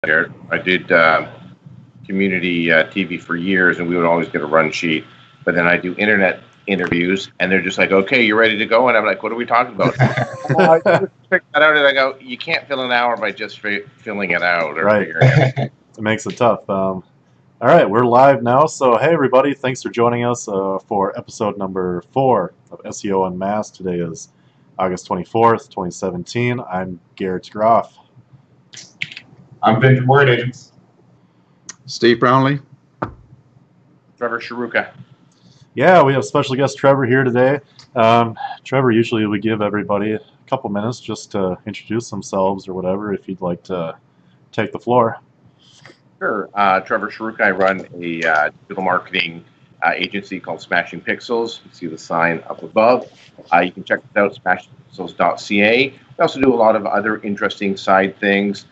there. I did community TV for years, and we would always get a run sheet. But then I do internet interviews, and they're just like, "Okay, you're ready to go," and I'm like, "What are we talking about?" I just pick that out, and I go, "You can't fill an hour by just filling it out or right. figuring it out." It makes it tough. All right, we're live now. So, hey, everybody, thanks for joining us for episode number 4 of SEO UnMasked. Today is August 24th, 2017. I'm Garrett Groff. I'm Vince Word Agents. Steve Brownlee. Trevor Cherewka. Yeah, we have special guest Trevor here today. Trevor, usually we give everybody a couple minutes just to introduce themselves or whatever, if you'd like to take the floor. Sure. Trevor Cherewka. I run a digital marketing agency called Smashing Pixels. You see the sign up above. You can check it out, smashingpixels.ca. We also do a lot of other interesting side things.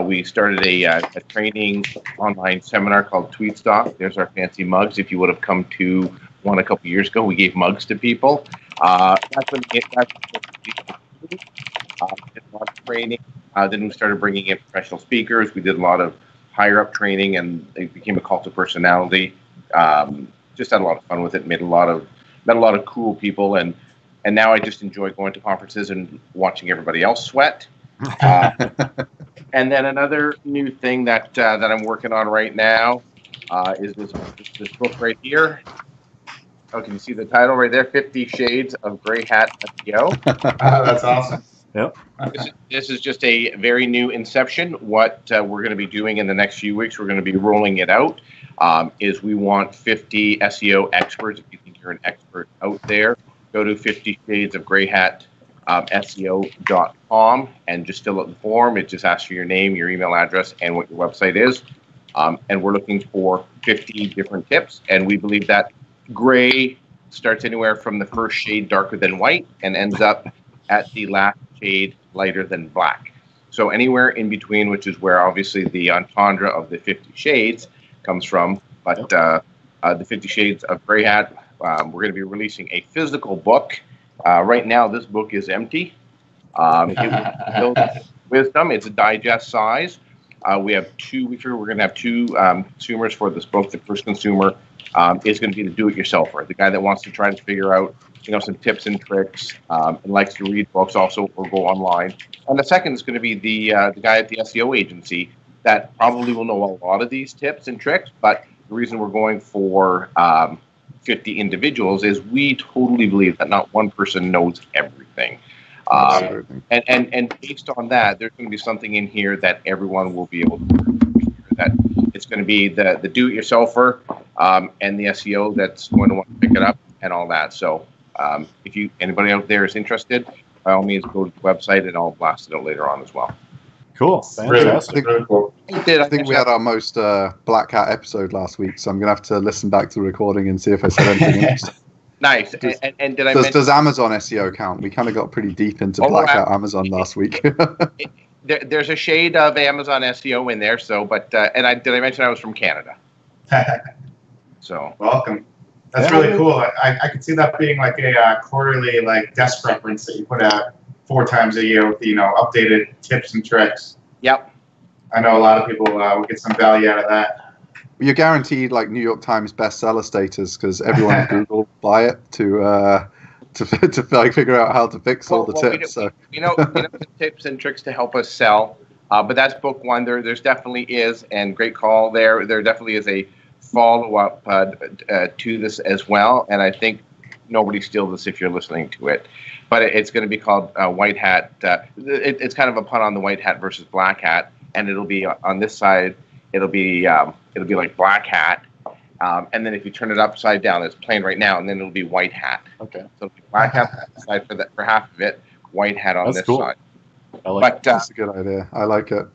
We started a training online seminar called Tweetstock. There's our fancy mugs. If you would have come to one a couple years ago, we gave mugs to people. That's when did a lot of training. Then we started bringing in professional speakers. We did a lot of higher up training, and it became a cult of personality. Just had a lot of fun with it. Met a lot of cool people, and now I just enjoy going to conferences and watching everybody else sweat. And then another new thing that I'm working on right now is this book right here. Oh, can you see the title right there? 50 Shades of Grey Hat SEO. That's awesome. Yep. This is just a very new inception. What we're going to be doing in the next few weeks, we're going to be rolling it out, is we want 50 SEO experts. If you think you're an expert out there, go to 50 Shades of Grey Hat SEO.com and just fill out the form. It just asks for your name, your email address, and what your website is. And we're looking for 50 different tips. And we believe that gray starts anywhere from the first shade darker than white and ends up at the last shade lighter than black. So anywhere in between, which is where obviously the entendre of the 50 shades comes from. But the 50 Shades of Grey Hat, we're going to be releasing a physical book. Right now, this book is empty. It was built wisdom. It's a digest size. We have we're going to have two consumers for this book. The first consumer is going to be the do-it-yourselfer, the guy that wants to try to figure out, some tips and tricks, and likes to read books also or go online. And the second is going to be the guy at the SEO agency that probably will know a lot of these tips and tricks. But the reason we're going for 50 individuals is we totally believe that not one person knows everything. And based on that, there's going to be something in here that everyone will be able to hear. That it's going to be the do-it-yourselfer and the SEO that's going to want to pick it up and all that. So if anybody out there is interested, by all means, go to the website and I'll blast it out later on as well. Cool. Fantastic. Really cool. I think we had our most Black Hat episode last week, so I'm going to have to listen back to the recording and see if I said anything interesting. Nice. And did I mention... Does Amazon SEO count? We kind of got pretty deep into Black Hat Amazon last week. There's a shade of Amazon SEO in there, so, but, did I mention I was from Canada? So. Welcome. That's really cool. I could see that being like a quarterly desk reference that you put out 4 times a year with updated tips and tricks. Yep. I know a lot of people will get some value out of that. You're guaranteed New York Times bestseller status because everyone at Google buy it to figure out how to fix all the tips. We know the tips and tricks to help us sell, but that's book 1. There's definitely is, and great call there. There definitely is a follow-up to this as well, and I think nobody steals this if you're listening to it. But it's going to be called White Hat. It's kind of a pun on the white hat versus black hat, and it'll be on this side. It'll be like black hat, and then if you turn it upside down, it's plain right now, and then it'll be white hat. Okay. So it'll be black hat on the side for half of it, white hat on this side. I like it. That's a good idea. I like it.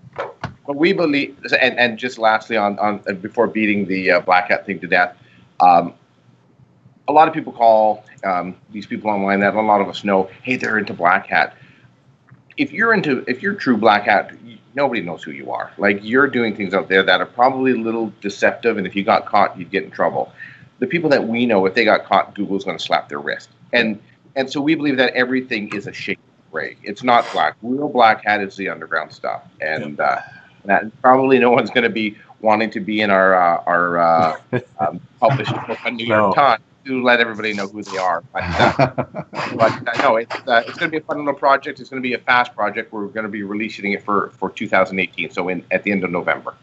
But we believe, and just lastly on before beating the black hat thing to death, a lot of people call these people online that a lot of us know, hey, they're into black hat. If you're true black hat, nobody knows who you are. You're doing things out there that are probably a little deceptive, and if you got caught, you'd get in trouble. The people that we know, if they got caught, Google's going to slap their wrist. And so we believe that everything is a shade of gray. It's not black. Real black hat is the underground stuff. And that. Probably no one's going to be wanting to be in our published book on New York Times to let everybody know who they are. But no, it's going to be a fun little project. It's going to be a fast project. We're going to be releasing it for 2018. So at the end of November.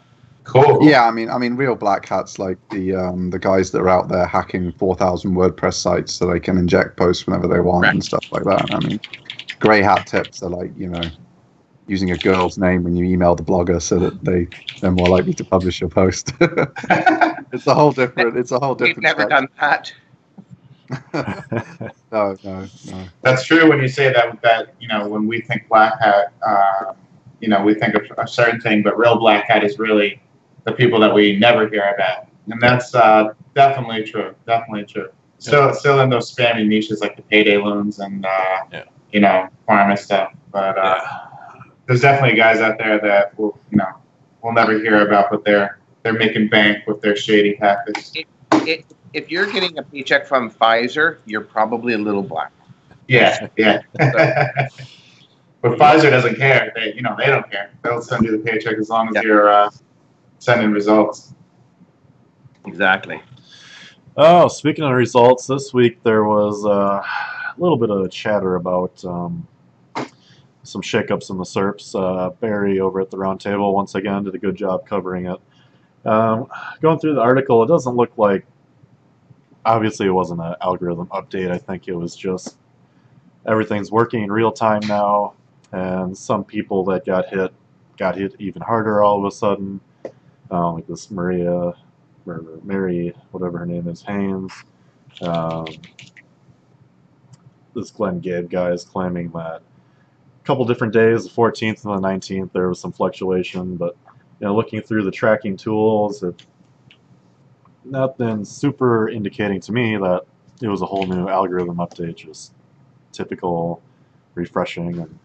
Cool. Yeah, I mean, real black hats like the guys that are out there hacking 4,000 WordPress sites so they can inject posts whenever they want and stuff like that. I mean, grey hat tips are like, using a girl's name when you email the blogger so that they're more likely to publish your post. It's a whole different. We've never done that. No. That's true when you say that when we think black hat, we think of a certain thing, but real black hat is really the people that we never hear about, and that's definitely true. Definitely true. Still in those spammy niches like the payday loans and pharma stuff, but there's definitely guys out there that we'll never hear about, but they're making bank with their shady tactics. If you're getting a paycheck from Pfizer, you're probably a little black. Yeah. But Pfizer doesn't care. They don't care. They'll send you the paycheck as long as you're sending results. Exactly. Oh, speaking of results, this week there was a little bit of chatter about some shakeups in the SERPs. Barry over at the Roundtable once again did a good job covering it. Going through the article, it doesn't look like, obviously it wasn't an algorithm update. I think it was just everything's working in real time now, and some people that got hit even harder all of a sudden. Like this Mary, whatever her name is, Haynes. This Glenn Gabe guy is claiming that a couple different days, the 14th and the 19th, there was some fluctuation, but looking through the tracking tools, nothing super indicating to me that it was a whole new algorithm update, just typical refreshing and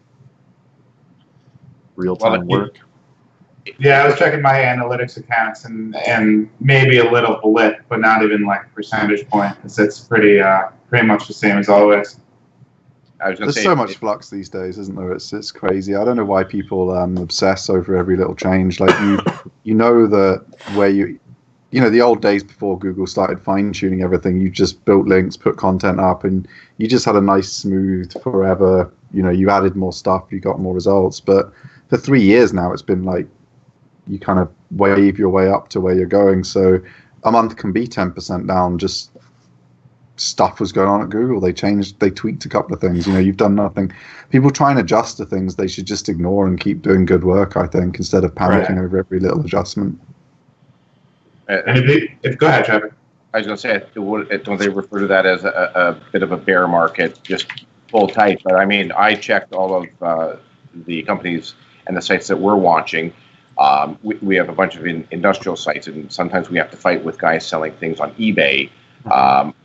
real-time work. Yeah, I was checking my analytics accounts and maybe a little blip, but not even like a percentage point. It's pretty much the same as always. There's so much flux these days, isn't there? It's crazy. I don't know why people obsess over every little change. Like you know that where the old days before Google started fine-tuning everything, you just built links, put content up, and you just had a nice, smooth, forever, you added more stuff, you got more results. But for 3 years now, it's been like you kind of wave your way up to where you're going. So a month can be 10% down. Just stuff was going on at Google. They tweaked a couple of things. You've done nothing. People try and adjust to things they should just ignore and keep doing good work, I think, instead of panicking over every little adjustment. Go ahead, Trevor. I was going to say, don't they refer to that as a bit of a bear market, just pull tight? But I mean, I checked all of the companies and the sites that we're watching. We have a bunch of industrial sites, and sometimes we have to fight with guys selling things on eBay.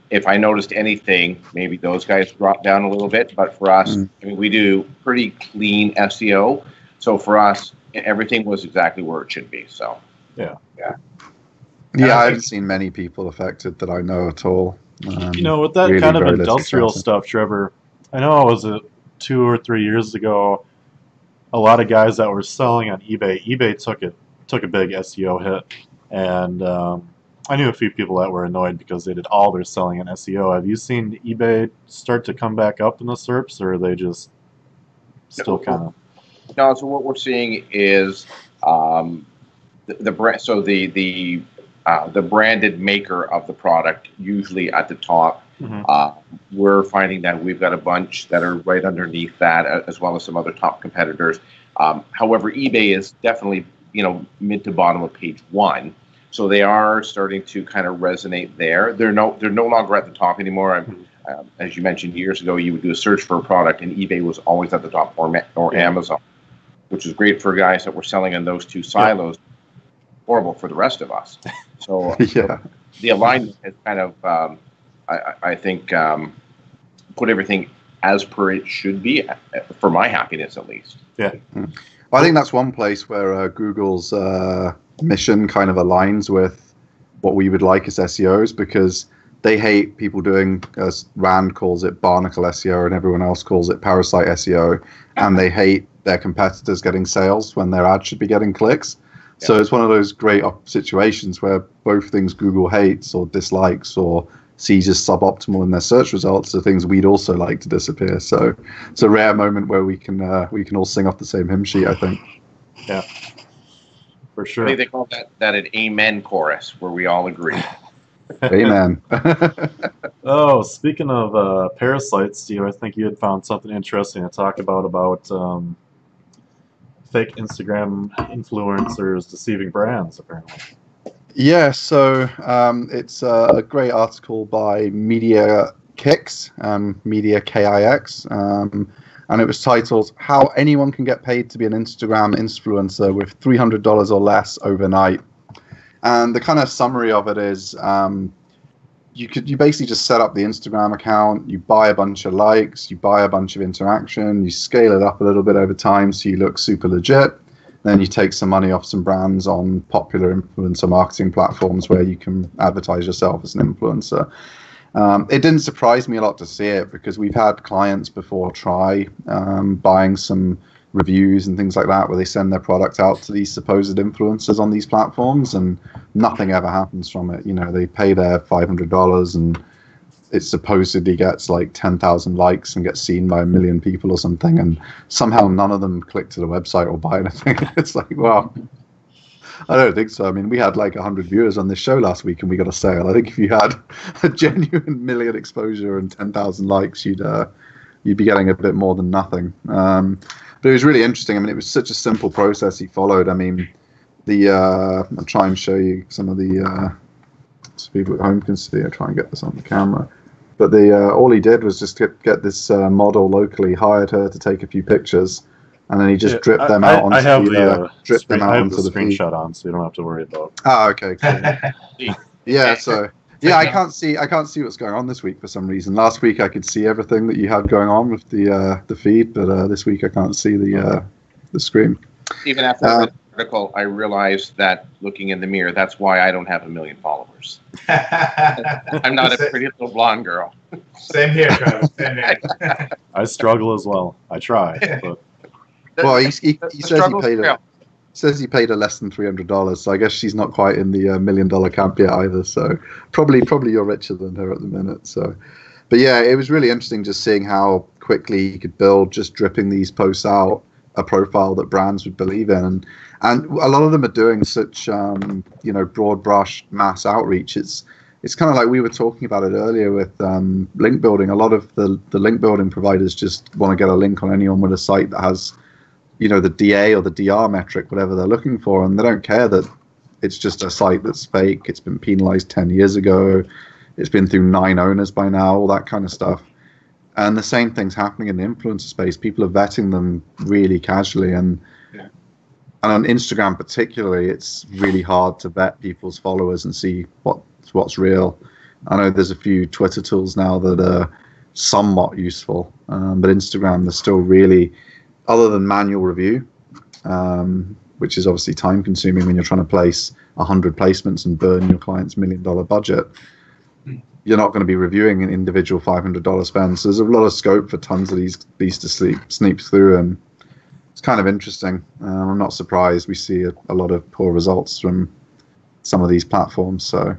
If I noticed anything, maybe those guys dropped down a little bit. But for us, I mean, we do pretty clean SEO. So for us, everything was exactly where it should be. So yeah. I haven't seen many people affected that I know at all. With that really kind of industrial stuff, Trevor, I know it was 2 or 3 years ago, a lot of guys that were selling on eBay took a big SEO hit, and I knew a few people that were annoyed because they did all their selling on SEO. Have you seen eBay start to come back up in the SERPs, or are they just still kind of? No, so what we're seeing is the brand. So the branded maker of the product usually at the top. We're finding that we've got a bunch that are right underneath that, as well as some other top competitors. However, eBay is definitely mid to bottom of page 1, so they are starting to kind of resonate there. They're no longer at the top anymore. As you mentioned, years ago, you would do a search for a product, and eBay was always at the top, or Amazon, which is great for guys that were selling in those two silos. Horrible for the rest of us. So the alignment has kind of, I think, put everything as per it should be, for my happiness at least. Yeah. Well, I think that's one place where Google's mission kind of aligns with what we would like as SEOs, because they hate people doing, as Rand calls it, barnacle SEO, and everyone else calls it parasite SEO, and they hate their competitors getting sales when their ads should be getting clicks. So it's one of those great situations where both things Google hates or dislikes or sees as suboptimal in their search results are things we'd also like to disappear. So it's a rare moment where we can all sing off the same hymn sheet, I think. Yeah, for sure. I think they call that an amen chorus, where we all agree. Amen. Oh, speaking of parasites, Steve, I think you had found something interesting to talk about fake Instagram influencers deceiving brands, apparently. Yeah, so it's a great article by Media Kix, Media Kix, and it was titled "How Anyone Can Get Paid to Be an Instagram Influencer with $300 or Less Overnight." And the kind of summary of it is, you basically just set up the Instagram account, you buy a bunch of likes, you buy a bunch of interaction, you scale it up a little bit over time so you look super legit. Then you take some money off some brands on popular influencer marketing platforms where you can advertise yourself as an influencer. It didn't surprise me a lot to see it because we've had clients before try buying some reviews and things like that where they send their product out to these supposed influencers on these platforms and nothing ever happens from it. You know, they pay their $500 and it supposedly gets like 10,000 likes and gets seen by 1 million people or something, and somehow none of them click to the website or buy anything. It's like, well, I don't think so. I mean, we had like 100 viewers on this show last week and we got a sale. I think if you had a genuine million exposure and 10,000 likes, you'd be getting a bit more than nothing. But it was really interesting. I mean, it was such a simple process he followed. I mean, I'll try and show you some of the so people at home can see. I'll try and get this on the camera. But all he did was just get this model locally, hired her to take a few pictures, and then he just dripped them out onto the screenshot on, so you don't have to worry about. Ah, okay, cool. Yeah, so yeah, I can't see what's going on this week for some reason. Last week I could see everything that you had going on with the feed, but this week I can't see the screen. Even after I read the article, I realized that looking in the mirror, that's why I don't have 1 million followers. I'm not a pretty little blonde girl. Same here, Trevor. Same here. I struggle as well. I try. But. Well, he says he paid her less than $300, so I guess she's not quite in the $1 million camp yet either. So probably you're richer than her at the minute. So, but yeah, it was really interesting just seeing how quickly you could build just dripping these posts out a profile that brands would believe in, and a lot of them are doing such broad brush mass outreach. It's kind of like we were talking about it earlier with link building. A lot of the link building providers just want to get a link on anyone with a site that has the DA or the DR metric, whatever they're looking for, and they don't care that it's just a site that's fake, it's been penalized 10 years ago, it's been through 9 owners by now, all that kind of stuff. And the same thing's happening in the influencer space. People are vetting them really casually, and on Instagram particularly, it's really hard to vet people's followers and see what's real. I know there's a few Twitter tools now that are somewhat useful, but Instagram, they're still really, other than manual review, which is obviously time consuming when you're trying to place 100 placements and burn your client's $1 million budget. You're not going to be reviewing an individual $500 spend. So there's a lot of scope for tons of these to sneak through, and it's kind of interesting. I'm not surprised we see a lot of poor results from some of these platforms. So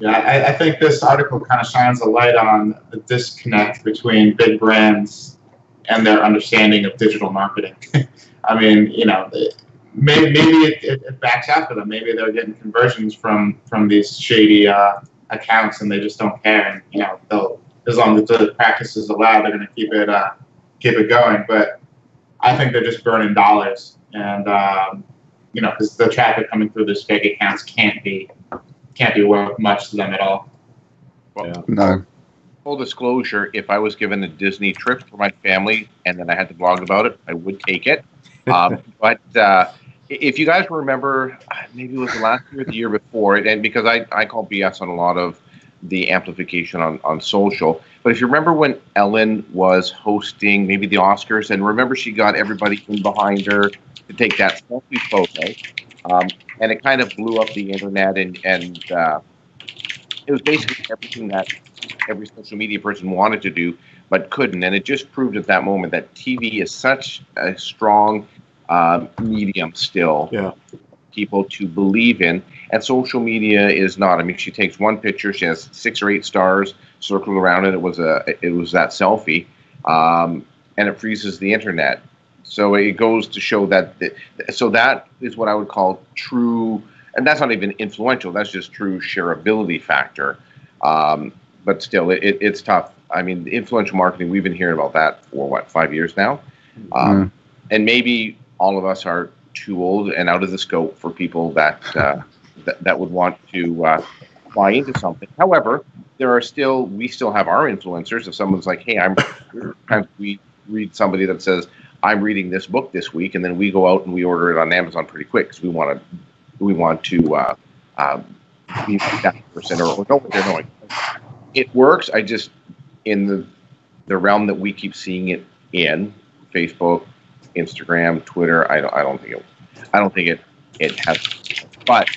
yeah, I think this article kind of shines a light on the disconnect between big brands and their understanding of digital marketing. I mean, maybe it backs after them. Maybe they're getting conversions from these shady accounts, and they just don't care. And they'll, as long as the practices allow, they're going to keep it going. But I think they're just burning dollars, and because the traffic coming through these fake accounts can't be worth much to them at all. Well, no. Full disclosure: if I was given a Disney trip for my family and then I had to blog about it, I would take it. But if you guys remember, maybe it was the last year or the year before, and because I call BS on a lot of the amplification on social, but if you remember when Ellen was hosting maybe the Oscars, and remember she got everybody in behind her to take that selfie photo, and it kind of blew up the internet, and it was basically everything that every social media person wanted to do but couldn't, and it just proved at that moment that TV is such a strong medium still. Yeah. people to believe in. And social media is not. I mean, she takes one picture, she has 6 or 8 stars circling around it. It was that selfie, and it freezes the internet. So it goes to show that. So that is what I would call true, and that's not even influential. That's just true shareability factor. But still, it's tough. I mean, influential marketing. We've been hearing about that for what, 5 years now, and maybe all of us are too old and out of the scope for people that that would want to buy into something. However, we still have our influencers. If someone's like, hey, we read somebody that says, I'm reading this book this week, and then we go out and we order it on Amazon pretty quick because we want to be that person or know what they're doing. It works. I just, in the realm that we keep seeing it in, Facebook, Instagram, Twitter, I don't think it has. But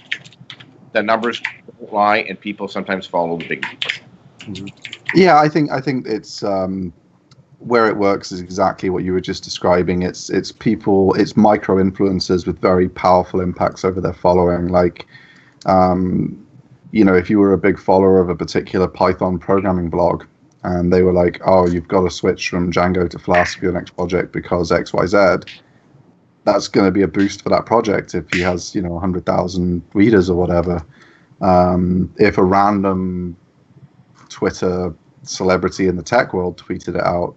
the numbers don't lie, and people sometimes follow the big numbers. Yeah, I think it's where it works is exactly what you were just describing. It's people, it's micro influencers with very powerful impacts over their following. Like, if you were a big follower of a particular Python programming blog, and they were like, oh, you've got to switch from Django to Flask for your next project because X, Y, Z. That's going to be a boost for that project if he has, 100,000 readers or whatever. If a random Twitter celebrity in the tech world tweeted it out,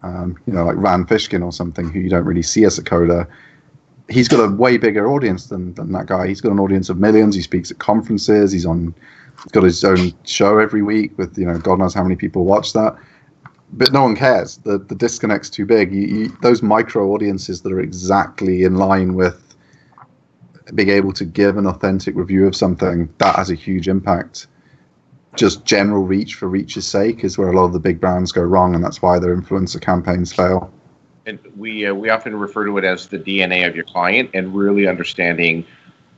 like Rand Fishkin or something, who you don't really see as a coder, he's got a way bigger audience than that guy. He's got an audience of millions. He speaks at conferences. He's got his own show every week with, God knows how many people watch that. But no one cares. The disconnect's too big. Those micro audiences that are exactly in line with being able to give an authentic review of something, that has a huge impact. Just general reach for reach's sake is where a lot of the big brands go wrong, and that's why their influencer campaigns fail. And we often refer to it as the DNA of your client, and really understanding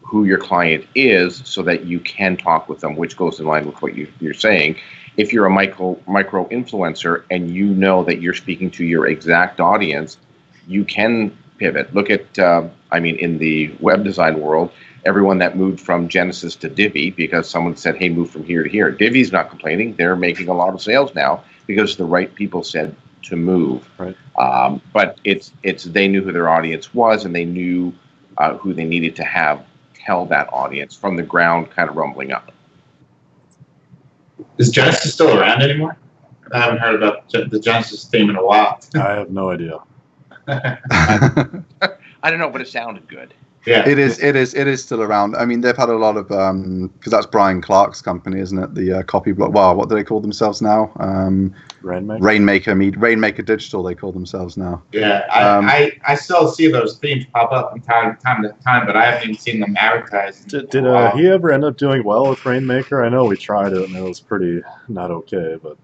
who your client is so that you can talk with them, which goes in line with what you're saying. If you're a micro influencer and you know that you're speaking to your exact audience, you can pivot. Look at, in the web design world, everyone that moved from Genesis to Divi because someone said, hey, move from here to here. Divi's not complaining. They're making a lot of sales now because the right people said to move. Right. But it's they knew who their audience was, and they knew who they needed to have tell that audience from the ground, kind of rumbling up. Is Genesis still around anymore? I haven't heard about the Genesis theme in a while. I have no idea. I don't know, but it sounded good. Yeah, it is still around. I mean, they've had a lot of because that's Brian Clark's company, isn't it? The copy block. Wow, what do they call themselves now? Rainmaker Digital. They call themselves now. Yeah, I still see those themes pop up from time to time, but I haven't even seen them advertised. Did he ever end up doing well with Rainmaker? I know we tried it and it was pretty not okay, but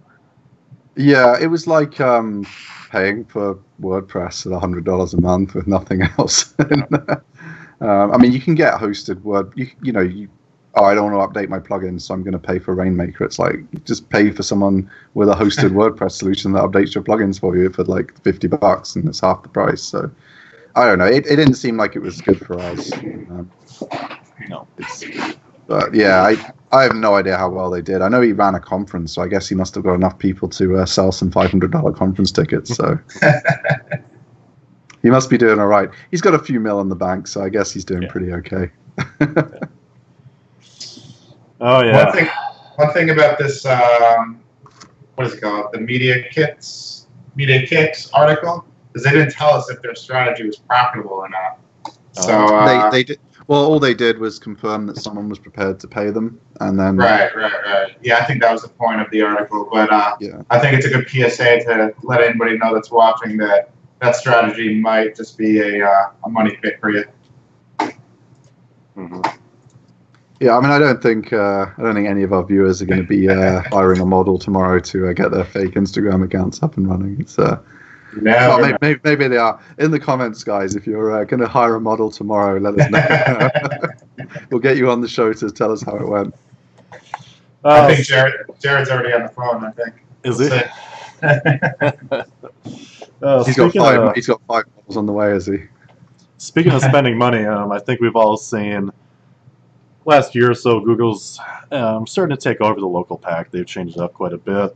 yeah, it was like paying for WordPress at $100 a month with nothing else. You can get hosted Word. I don't want to update my plugins, so I'm going to pay for Rainmaker. It's like you just pay for someone with a hosted WordPress solution that updates your plugins for you for like $50, and it's half the price. So I don't know. It didn't seem like it was good for us. no. But yeah, I have no idea how well they did. I know he ran a conference, so I guess he must have got enough people to sell some $500 conference tickets. So. He must be doing all right. He's got a few mil in the bank, so I guess he's doing pretty okay. Oh yeah. One thing about this, what is it called? The Media Kicks article, is they didn't tell us if their strategy was profitable or not. So they did. Well, all they did was confirm that someone was prepared to pay them, and then right. Yeah, I think that was the point of the article. But I think it's a good PSA to let anybody know that's watching that strategy might just be a money pit for you. Mm-hmm. Yeah, I don't think any of our viewers are going to be hiring a model tomorrow to get their fake Instagram accounts up and running. It's maybe they are. In the comments, guys, if you're going to hire a model tomorrow, let us know. We'll get you on the show to tell us how it went. I think Jared's already on the phone. I think. Is he? He's got 5 models on the way, is he? speaking of spending money, I think we've all seen last year or so Google's starting to take over the local pack. They've changed it up quite a bit.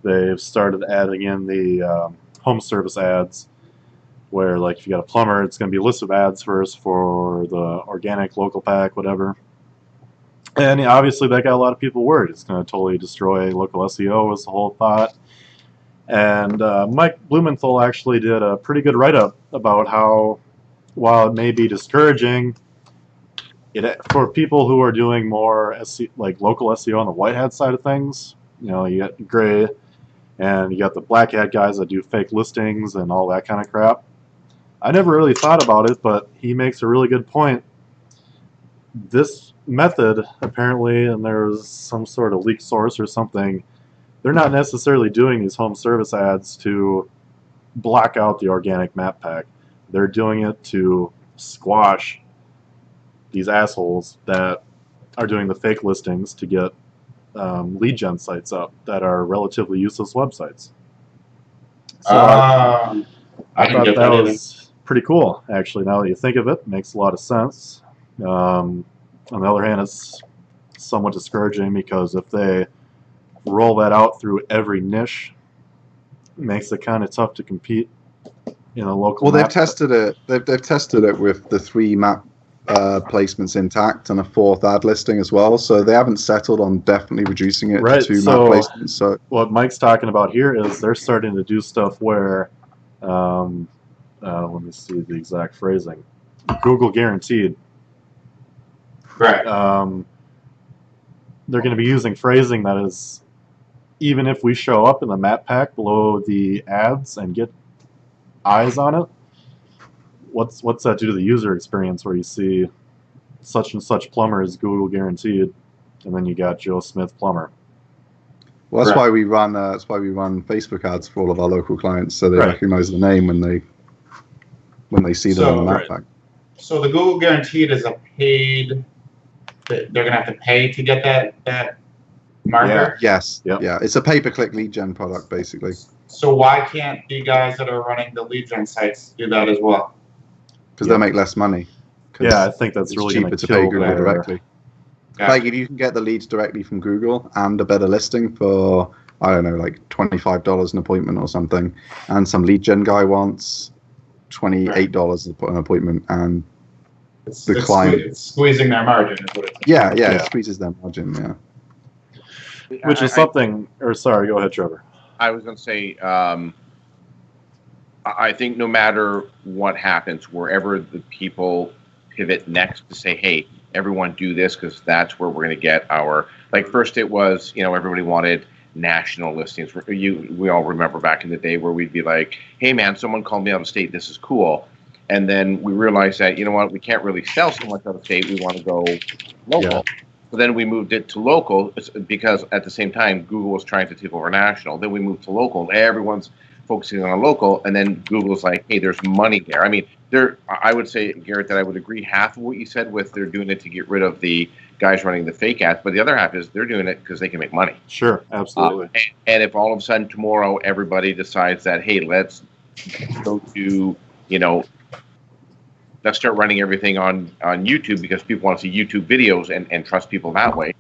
They've started adding in the home service ads, where like if you got a plumber, it's going to be a list of ads first for the organic local pack, whatever. And obviously that got a lot of people worried. It's going to totally destroy local SEO was the whole thought. And Mike Blumenthal actually did a pretty good write-up about how, while it may be discouraging, for people who are doing more like local SEO on the white hat side of things, you know, you got gray, and you got the black hat guys that do fake listings and all that kind of crap. I never really thought about it, but he makes a really good point. This method, apparently, and there's some sort of leaked source or something, they're not necessarily doing these home service ads to block out the organic map pack. They're doing it to squash these assholes that are doing the fake listings to get lead gen sites up that are relatively useless websites. So I thought that was pretty cool, actually. Now that you think of it, makes a lot of sense. On the other hand, it's somewhat discouraging because if they roll that out through every niche, it makes it kind of tough to compete in a local. Well, they've tested it. They've tested it with the 3 map placements intact and a 4th ad listing as well. So they haven't settled on definitely reducing it to 2 map placements. So what Mike's talking about here is they're starting to do stuff where, let me see the exact phrasing, Google guaranteed. Right. They're going to be using phrasing that is, even if we show up in the map pack below the ads and get eyes on it, what's that do to the user experience where you see such and such plumber is Google guaranteed, and then you got Joe Smith plumber. Well, that's why we run. That's why we run Facebook ads for all of our local clients, so they recognize the name when they see them on the map pack. So the Google guaranteed is a paid. They're gonna have to pay to get that marker. Yeah. Yes. Yep. Yeah. It's a pay-per-click lead gen product, basically. So why can't the guys that are running the lead gen sites do that as well? Because they make less money. Yeah, I think that's really cheaper to pay Google directly. Gotcha. Like if you can get the leads directly from Google and a better listing for, I don't know, like $25 an appointment or something, and some lead gen guy wants $28 an appointment, and the client it's squeezing their margin is what it's it squeezes their margin, which is something. Or sorry, go ahead, Trevor. I was going to say, I think no matter what happens, wherever the people pivot next to say, hey, everyone do this because that's where we're going to get our, like first it was, you know, everybody wanted national listings. We all remember back in the day where we'd be like, hey man, someone called me out of state, this is cool. And then we realized that, you know what, we can't really sell so much out of state, we want to go local. Yeah. So then we moved it to local because at the same time, Google was trying to take over national. Then we moved to local. Everyone's focusing on local. And then Google's like, hey, there's money there. I mean, I would say, Garrett, that I would agree half of what you said with they're doing it to get rid of the guys running the fake ads. But the other half is they're doing it because they can make money. Sure, absolutely. And if all of a sudden tomorrow everybody decides that, hey, let's go to, you know, let's start running everything on YouTube because people want to see YouTube videos and trust people that way,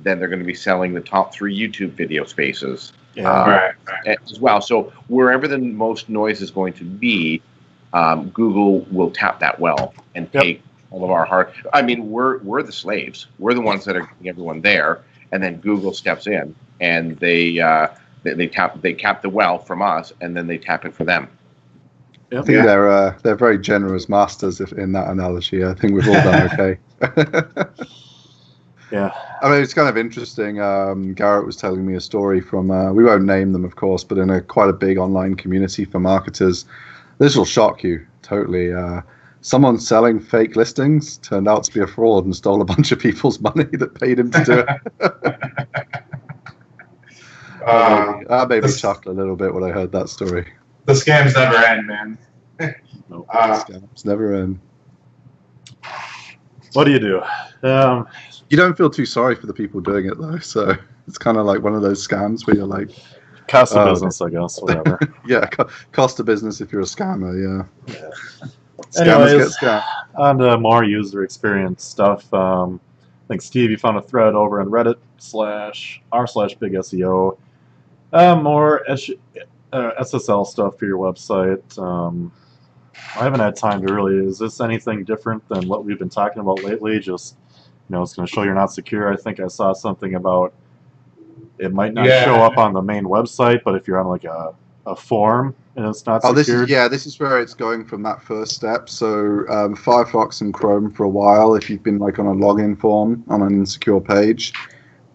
then they're going to be selling the top 3 YouTube video spaces as well. So wherever the most noise is going to be, Google will tap that well and take all of our heart. I mean, we're the slaves. We're the ones that are getting everyone there, and then Google steps in and they cap the well from us, and then they tap it for them. I think they're very generous masters in that analogy. I think we've all done okay. Yeah. I mean, it's kind of interesting. Garrett was telling me a story from, we won't name them, of course, but in quite a big online community for marketers. This will shock you totally. Someone selling fake listings turned out to be a fraud and stole a bunch of people's money that paid him to do it. That made me chuckle a little bit when I heard that story. The scams never end, man. No, scams never end. What do you do? You don't feel too sorry for the people doing it, though. So it's kind of like one of those scams where you're like... Cost of business, I guess, whatever. Yeah, cost of business if you're a scammer, yeah. Scammers Anyways, get scammed. on to more user experience stuff. I think, Steve, you found a thread over on Reddit /r/big SEO. More SSL stuff for your website. I haven't had time to really. Is this anything different than what we've been talking about lately? Just, it's going to show you're not secure. I think I saw something about it might not show up on the main website, but if you're on like a form and it's not secured. This is where it's going from that first step. So Firefox and Chrome for a while, if you've been like on a login form on an insecure page,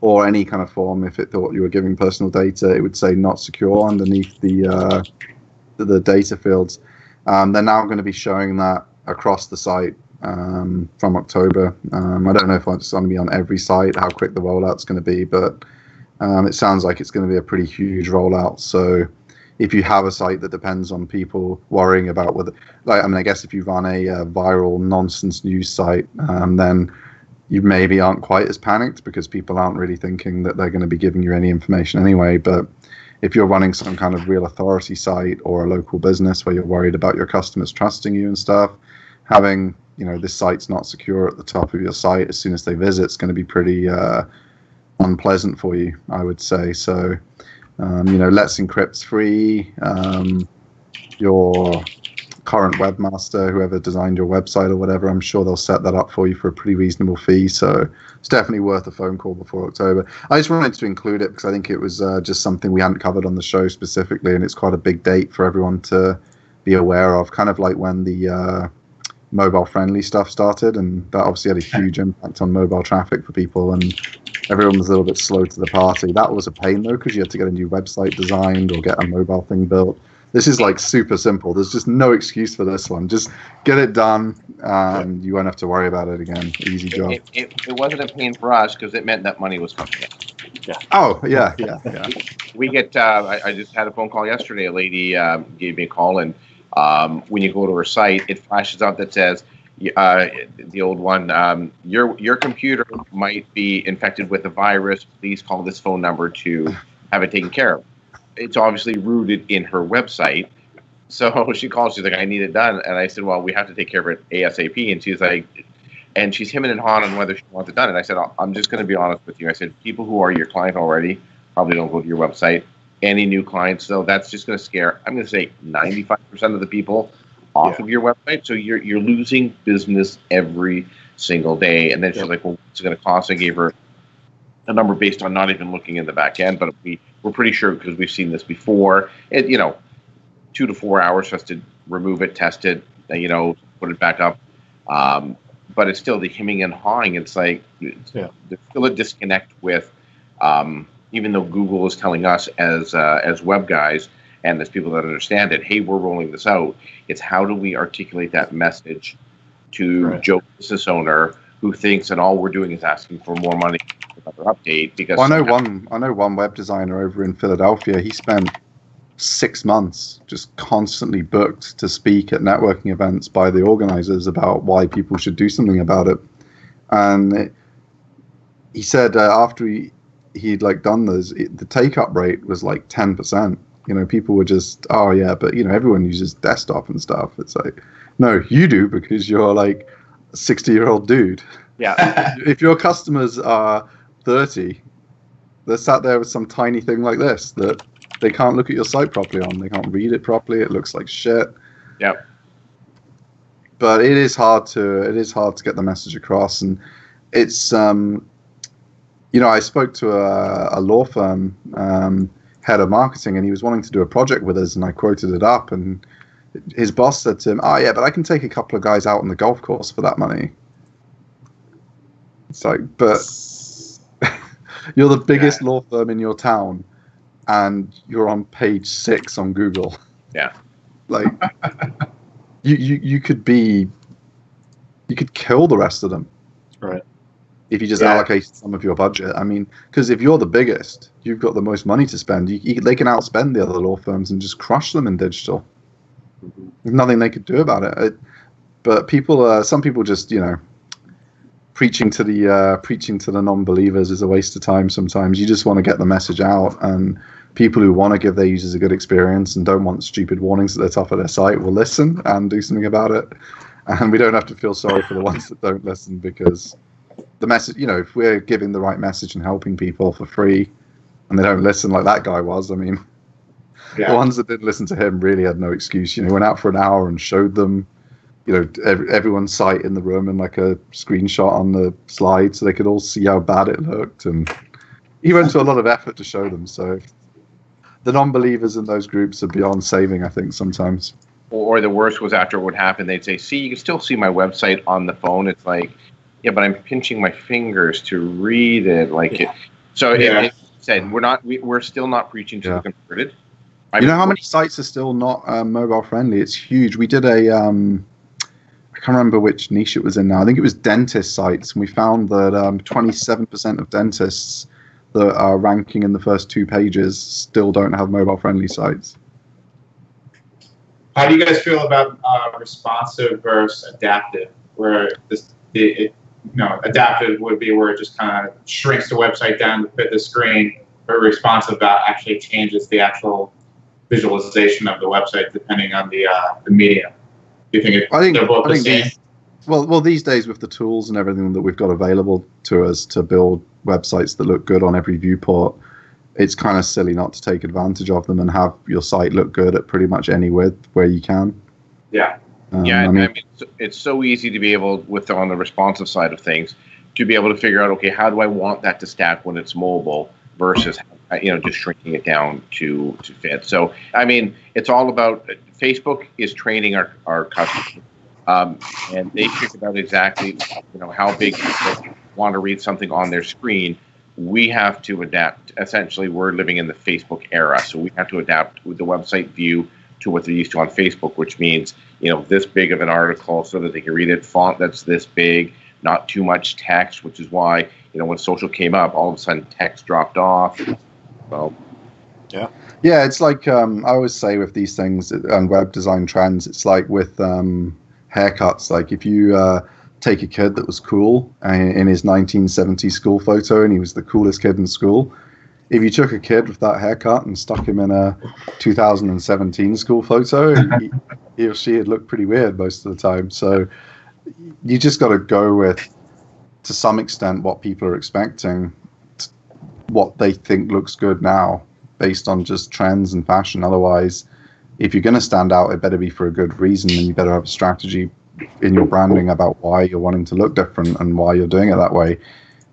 or any kind of form, if it thought you were giving personal data, it would say not secure underneath the data fields. They're now going to be showing that across the site from October. I don't know if it's going to be on every site, how quick the rollout's going to be, but it sounds like it's going to be a pretty huge rollout. So if you have a site that depends on people worrying about whether, I guess if you run a viral nonsense news site, then you maybe aren't quite as panicked because people aren't really thinking that they're going to be giving you any information anyway. But if you're running some kind of real authority site or a local business where you're worried about your customers trusting you and stuff, having, this site's not secure at the top of your site as soon as they visit, it's going to be pretty unpleasant for you, I would say. So, Let's Encrypt's free. Your current webmaster, whoever designed your website or whatever, I'm sure they'll set that up for you for a pretty reasonable fee. So it's definitely worth a phone call before October. I just wanted to include it because I think it was just something we hadn't covered on the show specifically, and it's quite a big date for everyone to be aware of, kind of like when the mobile-friendly stuff started, and that obviously had a huge impact on mobile traffic for people, and everyone was a little bit slow to the party. That was a pain, though, because you had to get a new website designed or get a mobile thing built. This is like super simple. There's just no excuse for this one. Just get it done, and you won't have to worry about it again. Easy job. It wasn't a pain for us because it meant that money was coming in. Yeah. Oh, yeah. We get, I just had a phone call yesterday. A lady gave me a call, and when you go to her site, it flashes out that says, the old one, your computer might be infected with a virus. Please call this phone number to have it taken care of. It's obviously rooted in her website. So she calls, she's like, I need it done. And I said, well, we have to take care of it ASAP. And she's like, and she's hemming and hawing on whether she wants it done. And I said, I'm just going to be honest with you. I said, people who are your client already probably don't go to your website. Any new clients, though, that's just going to scare, I'm going to say 95% of the people off of your website. So you're losing business every single day. And then she's like, well, what's it going to cost? I gave her a number based on not even looking in the back end, but we're pretty sure because we've seen this before. 2 to 4 hours for us to remove it, test it, put it back up. But it's still the hemming and hawing. It's like there's still a disconnect with, even though Google is telling us as web guys and as people that understand it, hey, we're rolling this out. It's how do we articulate that message to Joe business owner who thinks that all we're doing is asking for more money. Another update because I know one web designer over in Philadelphia. He spent 6 months just constantly booked to speak at networking events by the organizers about why people should do something about it. And he said after he'd done this, the take-up rate was like 10%. People were just, oh yeah, but everyone uses desktop and stuff. It's like, no, you do because you're like a 60-year-old dude. Yeah. If your customers are 30, they're sat there with some tiny thing like this that they can't look at your site properly on. They can't read it properly. It looks like shit. Yeah. But it is hard to get the message across, and it's I spoke to a law firm head of marketing, and he was wanting to do a project with us, and I quoted it up, and his boss said to him, "Oh yeah, but I can take a couple of guys out on the golf course for that money." It's like, but you're the biggest law firm in your town, and you're on page 6 on Google. Yeah. Like, you could kill the rest of them. Right. If you just allocate some of your budget. I mean, because if you're the biggest, you've got the most money to spend. They can outspend the other law firms and just crush them in digital. There's nothing they could do about it. But some people just, preaching to the non-believers is a waste of time sometimes. You just want to get the message out, and people who want to give their users a good experience and don't want stupid warnings at the top of their site will listen and do something about it. And we don't have to feel sorry for the ones that don't listen, because the message, if we're giving the right message and helping people for free and they don't listen like that guy was, I mean, the ones that didn't listen to him really had no excuse. He went out for an hour and showed them, everyone's site in the room and like a screenshot on the slide so they could all see how bad it looked. And he went to a lot of effort to show them. So the non-believers in those groups are beyond saving, I think, sometimes. Or the worst was after it would happen, they'd say, see, you can still see my website on the phone. It's like, yeah, but I'm pinching my fingers to read it. It said, we're still not preaching to the converted. You know how many sites are still not mobile friendly? It's huge. We did I can't remember which niche it was in now. I think it was dentist sites. And we found that 27% of dentists that are ranking in the first 2 pages still don't have mobile friendly sites. How do you guys feel about responsive versus adaptive? Where adaptive would be where it just kind of shrinks the website down to fit the screen, but responsive actually changes the actual visualization of the website depending on the medium. Do you think they're both the same? Well, these days with the tools and everything that we've got available to us to build websites that look good on every viewport, it's kind of silly not to take advantage of them and have your site look good at pretty much any width where you can. Yeah. It's so easy to be able, on the responsive side of things, to be able to figure out, okay, how do I want that to stack when it's mobile versus, just shrinking it down to fit. So, it's all about, Facebook is training our customers. And they figured out exactly, how big people want to read something on their screen. We have to adapt. Essentially, we're living in the Facebook era, so we have to adapt with the website view to what they're used to on Facebook, which means, this big of an article so that they can read it, font that's this big, not too much text, which is why, when social came up, all of a sudden text dropped off. So, yeah, it's like I always say with these things and web design trends, it's like with haircuts. Like if you take a kid that was cool in his 1970s school photo and he was the coolest kid in school, if you took a kid with that haircut and stuck him in a 2017 school photo, he or she would look pretty weird most of the time. So you just got to go with, to some extent, what people are expecting, what they think looks good now based on just trends and fashion. Otherwise, if you're going to stand out, it better be for a good reason, and you better have a strategy in your branding about why you're wanting to look different and why you're doing it that way.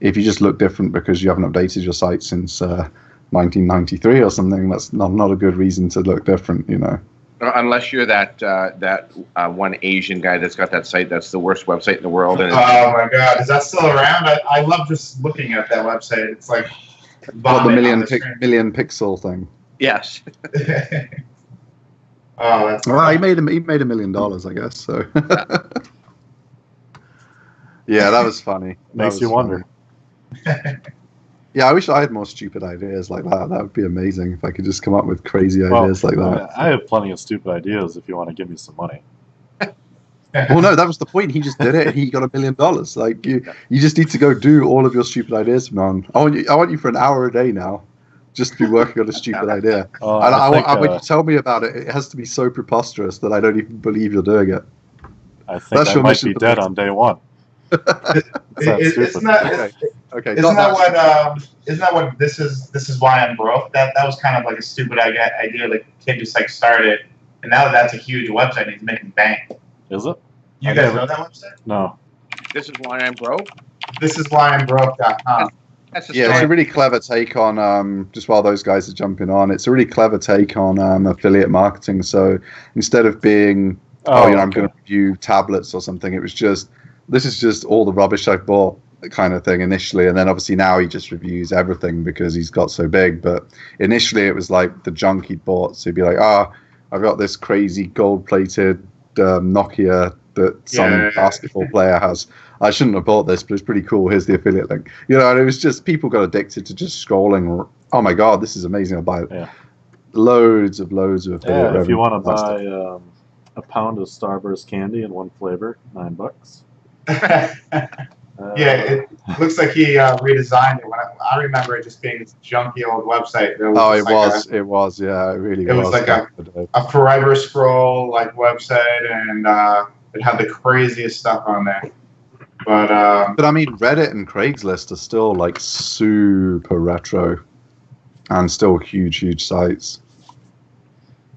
If you just look different because you haven't updated your site since 1993 or something, that's not a good reason to look different, Unless you're that one Asian guy that's got that site that's the worst website in the world. And oh my God, is that still around? I love just looking at that website. It's like the million pixel thing. Yes. Oh, that's well, he made $1 million, I guess. So yeah, that was funny. Makes you wonder. Yeah, I wish I had more stupid ideas like that. That would be amazing if I could just come up with crazy ideas like that. I have plenty of stupid ideas if you want to give me some money. Well, no, that was the point. He just did it. He got $1 million. Like you just need to go do all of your stupid ideas from now on. I want you for an hour a day now, just to be working on a stupid idea. When you tell me about it, it has to be so preposterous that I don't even believe you're doing it. I think I might be dead on day one. Isn't that what this is why I'm broke? That was kind of like a stupid idea. Like kid just like started, and now that's a huge website. And he's making bank. Is it? You guys know that website? No. This is why I'm broke. This is why I'm broke.com. That's a it's a really clever take on just while those guys are jumping on. It's a really clever take on affiliate marketing. So instead of being I'm going to review tablets or something, it was just, this is just all the rubbish I've bought kind of thing initially, and then obviously now he just reviews everything because he's got so big. But initially it was like the junk he'd bought, so he'd be like, I've got this crazy gold-plated Nokia that some basketball player has. I shouldn't have bought this, but it's pretty cool. Here's the affiliate link. And it was just, people got addicted to just scrolling. Oh my God, this is amazing. I'll buy it. Yeah. Loads of affiliate revenue. If you want to buy a pound of Starburst candy in one flavor, $9. Yeah, it looks like he redesigned it. I remember it just being this junky old website. It was, yeah, it really was. It was like a forever scroll like website, and it had the craziest stuff on there. But I mean, Reddit and Craigslist are still like super retro, and still huge sites.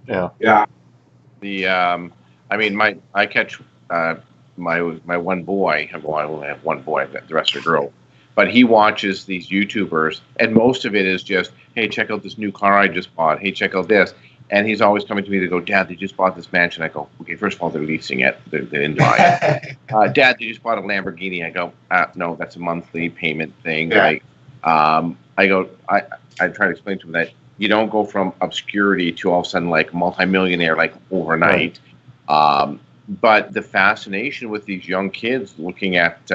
Yeah. Yeah. I mean, I catch my one boy. Well, I only have one boy. The rest are girls. But he watches these YouTubers, and most of it is just, hey, check out this new car I just bought. Hey, check out this. And he's always coming to me to go, Dad, they just bought this mansion. I go, okay, first of all, they're leasing it. They didn't buy it. Dad, they just bought a Lamborghini. I go, no, that's a monthly payment thing. Yeah. I try to explain to him that you don't go from obscurity to all of a sudden like multimillionaire like overnight. Right. But the fascination with these young kids looking at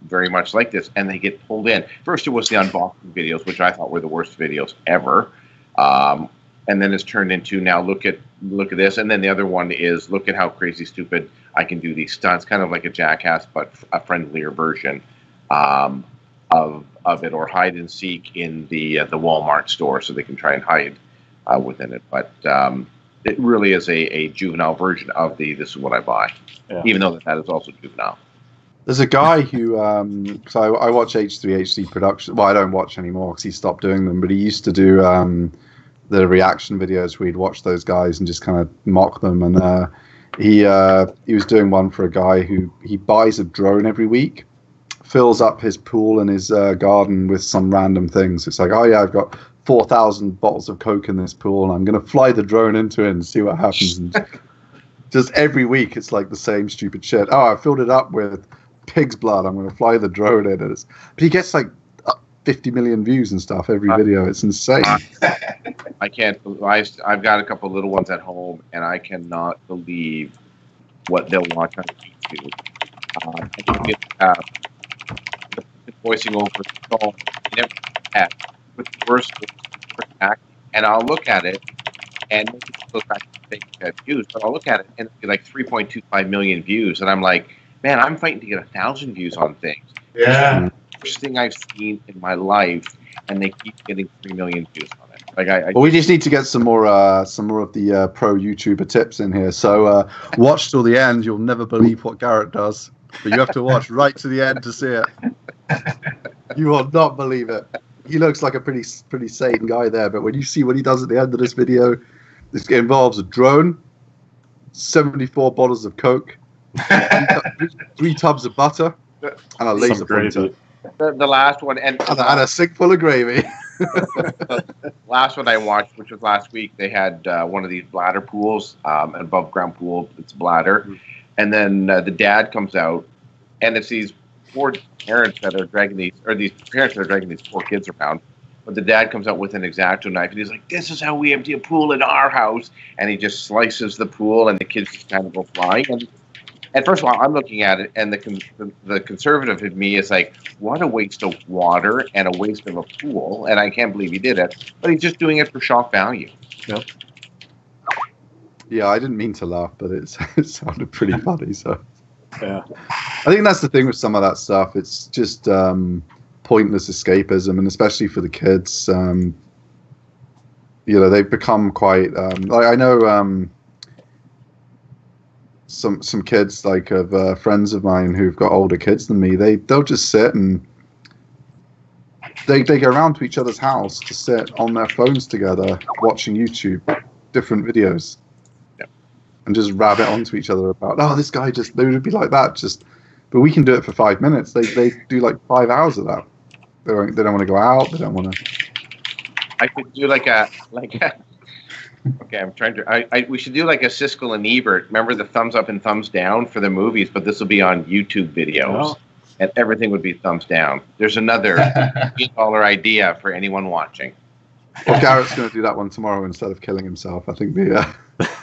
very much like this, and they get pulled in. First, it was the unboxing videos, which I thought were the worst videos ever. And then it's turned into now look at this, and then the other one is look at how crazy stupid I can do these stunts, kind of like a Jackass, but a friendlier version of it, or hide and seek in the Walmart store, so they can try and hide within it. But it really is a juvenile version of this is what I buy, even though that is also juvenile. There's a guy who, so I watch H3HD production. Well, I don't watch anymore because he stopped doing them, but he used to do the reaction videos where he'd watch those guys and just kind of mock them. And he was doing one for a guy who he buys a drone every week, fills up his pool and his garden with some random things. It's like, oh yeah, I've got 4,000 bottles of Coke in this pool, and I'm going to fly the drone into it and see what happens. And just every week, it's like the same stupid shit. Oh, I filled it up with pig's blood. I'm going to fly the drone in. But he gets like 50 million views and stuff every video. It's insane. I can't. I've got a couple little ones at home, and I cannot believe what they'll watch on YouTube. I can get voicing over the phone with the worst act, and I'll look at it, and look back at views, but I'll look at it and it'll be like 3.25 million views, and I'm like, man, I'm fighting to get 1,000 views on things. Yeah. First thing I've seen in my life, and they keep getting 3 million views on it. Like well, we just need to get some more of the pro YouTuber tips in here. So watch till the end. You'll never believe what Garrett does, but you have to watch right to the end to see it. You will not believe it. He looks like a pretty sane guy there, but when you see what he does at the end of this video, this involves a drone, 74 bottles of Coke, 3 tubs of butter, and a laser pointer. The last one, and a sink full of gravy. Last one I watched, which was last week, they had one of these bladder pools, an above ground pool. It's bladder, and then the dad comes out, and it's these poor parents that are dragging these poor kids around. But the dad comes out with an X-Acto knife, and he's like, "This is how we empty a pool in our house," and he just slices the pool, and the kids just kind of go flying. And first of all, I'm looking at it, and the conservative in me is like, what a waste of water and a waste of a pool, and I can't believe he did it. But he's just doing it for shock value. Yep. Yeah, I didn't mean to laugh, but it sounded pretty funny. So yeah, I think that's the thing with some of that stuff. It's just pointless escapism, and especially for the kids, they've become quite. Like I know. Some kids of friends of mine who've got older kids than me, they'll just sit and they go around to each other's house to sit on their phones together watching YouTube, different videos, and just rabbit onto each other about, oh, this guy they would be like that, but we can do it for 5 minutes. They do like 5 hours of that. They don't want to go out. They don't want to. I could do like a. Okay, I'm trying to. We should do like a Siskel and Ebert. Remember the thumbs up and thumbs down for the movies, but this will be on YouTube videos, and everything would be thumbs down. There's another $8 idea for anyone watching. Well, Garrett's going to do that one tomorrow instead of killing himself. I think the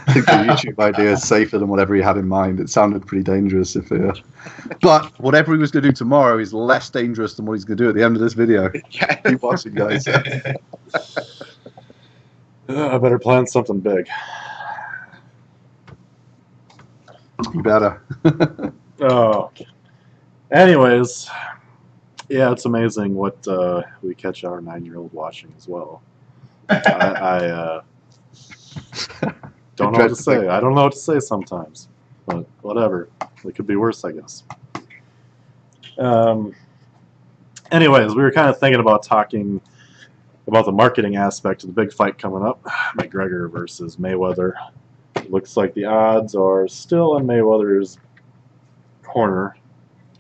YouTube idea is safer than whatever he had in mind. It sounded pretty dangerous but whatever he was going to do tomorrow is less dangerous than what he's going to do at the end of this video. Keep watching, guys. I better plan something big. You better. Oh. Anyways, Yeah, it's amazing what we catch our 9-year-old watching as well. I don't know what to say. I don't know what to say sometimes, but whatever. It could be worse, I guess. Anyways, we were kind of thinking about talking about the marketing aspect of the big fight coming up, McGregor versus Mayweather. It looks like the odds are still in Mayweather's corner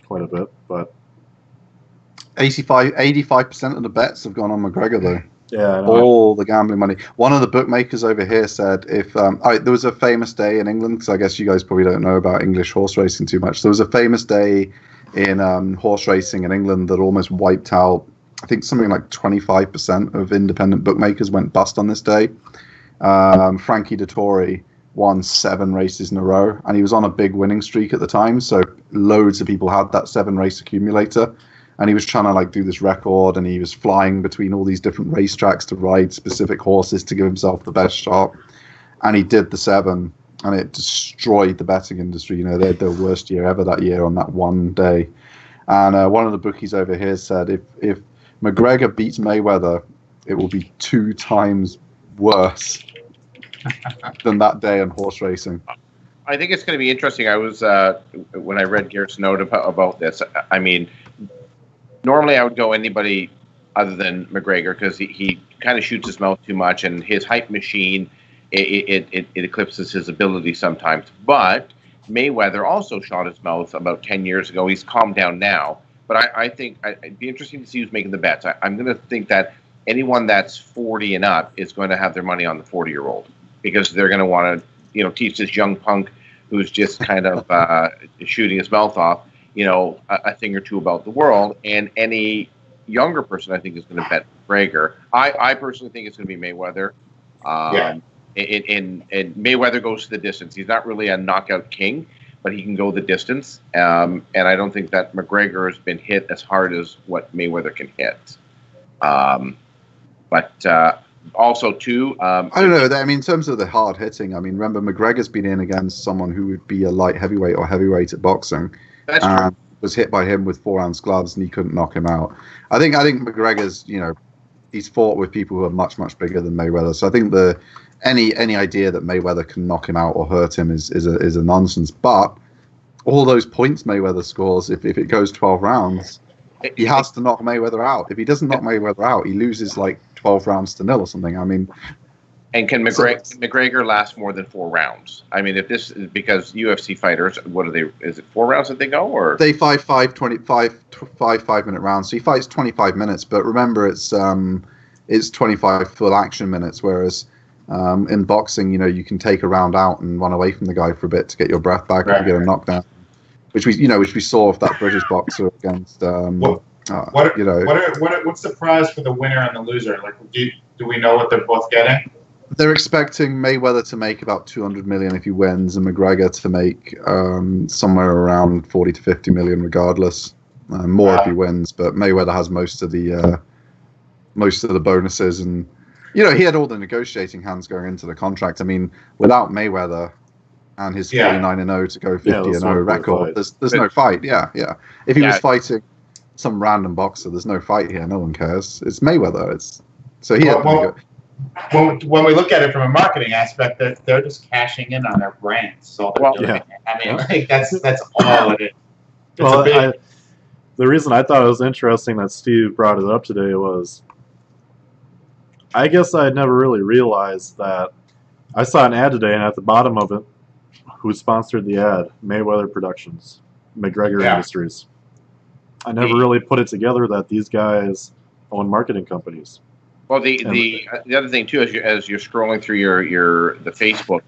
quite a bit, but 85% of the bets have gone on McGregor though. Yeah, all the gambling money. One of the bookmakers over here said if there was a famous day in England, because I guess you guys probably don't know about English horse racing too much. There was a famous day in horse racing in England that almost wiped out, I think something like 25% of independent bookmakers went bust on this day. Frankie Dettori won 7 races in a row, and he was on a big winning streak at the time, so loads of people had that 7-race accumulator. And he was trying to like do this record, and he was flying between all these different racetracks to ride specific horses to give himself the best shot. And he did the 7, and it destroyed the betting industry. You know, they had their worst year ever that year on that one day. And one of the bookies over here said if McGregor beats Mayweather, it will be 2 times worse than that day in horse racing. I think it's going to be interesting. I was when I read Garrett's note about this. I mean, normally I would go anybody other than McGregor because he kind of shoots his mouth too much, and his hype machine it eclipses his ability sometimes. But Mayweather also shot his mouth about 10 years ago. He's calmed down now, but I think it'd be interesting to see who's making the bets. I'm going to think that anyone that's 40 and up is going to have their money on the 40-year-old because they're going to want to teach this young punk who's just kind of shooting his mouth off a thing or two about the world, and any younger person I think is going to bet McGregor. I personally think it's going to be Mayweather. And Mayweather goes to the distance. He's not really a knockout king, but he can go the distance. And I don't think that McGregor has been hit as hard as what Mayweather can hit. But also too, I don't know. I mean, in terms of the hard hitting, I mean, remember McGregor's been in against someone who would be a light heavyweight or heavyweight at boxing. That's true. Was hit by him with 4-ounce gloves, and he couldn't knock him out. I think McGregor's, he's fought with people who are much, much bigger than Mayweather. So I think any idea that Mayweather can knock him out or hurt him is a nonsense. But all those points Mayweather scores, if it goes 12 rounds, he has to knock Mayweather out. If he doesn't knock Mayweather out, he loses like 12 rounds to 0 or something. I mean. And can McGregor last more than 4 rounds? I mean, if this is because UFC fighters, what are they? Is it 4 rounds that they go, or they fight 5-minute rounds? So he fights 25 minutes, but remember it's 25 full action minutes. Whereas in boxing, you can take a round out and run away from the guy for a bit to get your breath back if you get a knockdown, which we saw with that British boxer against. What's the prize for the winner and the loser? Like, do we know what they're both getting? They're expecting Mayweather to make about 200 million if he wins, and McGregor to make somewhere around 40 to 50 million, regardless. More if he wins, but Mayweather has most of the bonuses, and he had all the negotiating hands going into the contract. I mean, without Mayweather and his 49-0 to go 50-0 record, there's no fight. Yeah. If he was fighting some random boxer, there's no fight here. No one cares. It's Mayweather. When we look at it from a marketing aspect, they're just cashing in on their brands. So I mean, that's all it is. The reason I thought it was interesting that Steve brought it up today was, I guess I had never really realized that. I saw an ad today, and at the bottom of it, who sponsored the ad? Mayweather Productions, McGregor Industries. I never really put it together that these guys own marketing companies. Well, the other thing too, as you're scrolling through the Facebook,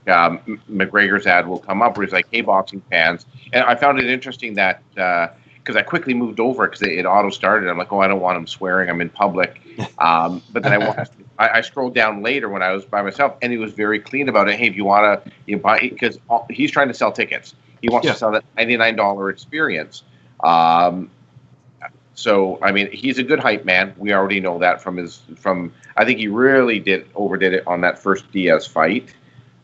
McGregor's ad will come up where he's like, "Hey, boxing fans," and I found it interesting that because I quickly moved over because it auto started. I'm like, "Oh, I don't want him swearing. I'm in public." But then I scrolled down later when I was by myself, and he was very clean about it. Hey, if you want to buy, because he's trying to sell tickets. He wants to sell that $99 experience. So, I mean, he's a good hype man. We already know that from I think he really overdid it on that first Diaz fight.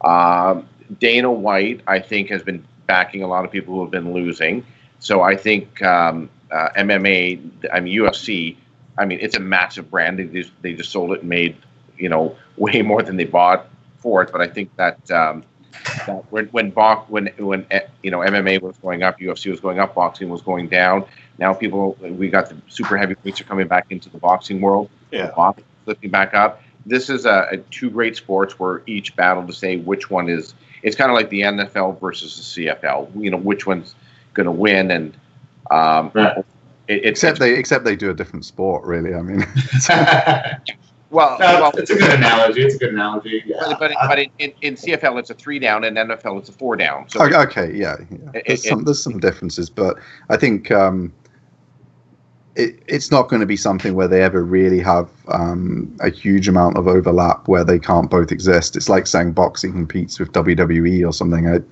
Dana White, I think, has been backing a lot of people who have been losing. So I think MMA, I mean UFC, I mean it's a massive brand. They just sold it and made way more than they bought for it. But I think that when MMA was going up, UFC was going up, boxing was going down. Now we got the super heavyweights are coming back into the boxing world. Yeah, boxing flipping back up. This is two great sports where each battle to say which one is. It's kind of like the NFL versus the CFL. Which one's going to win, and right. Except they do a different sport, really. I mean, it's a good analogy. It's a good analogy. Yeah. But in CFL it's a 3 down, and NFL it's a 4 down. So okay, yeah. There's some differences, but I think it's not going to be something where they ever really have a huge amount of overlap where they can't both exist. It's like saying boxing competes with WWE or something.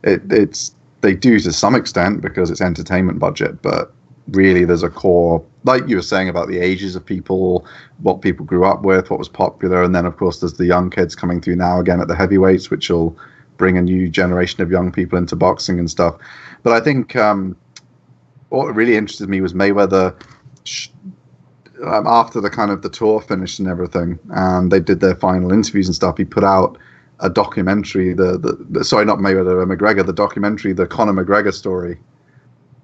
They do to some extent because it's entertainment budget, but really there's a core, like you were saying about the ages of people, what people grew up with, what was popular, and then of course there's the young kids coming through now again at the heavyweights, which will bring a new generation of young people into boxing and stuff. But I think what really interested me was Mayweather after the kind of the tour finished and everything, and they did their final interviews and stuff. He put out a documentary, sorry, not Mayweather, McGregor, the documentary, the Conor McGregor story,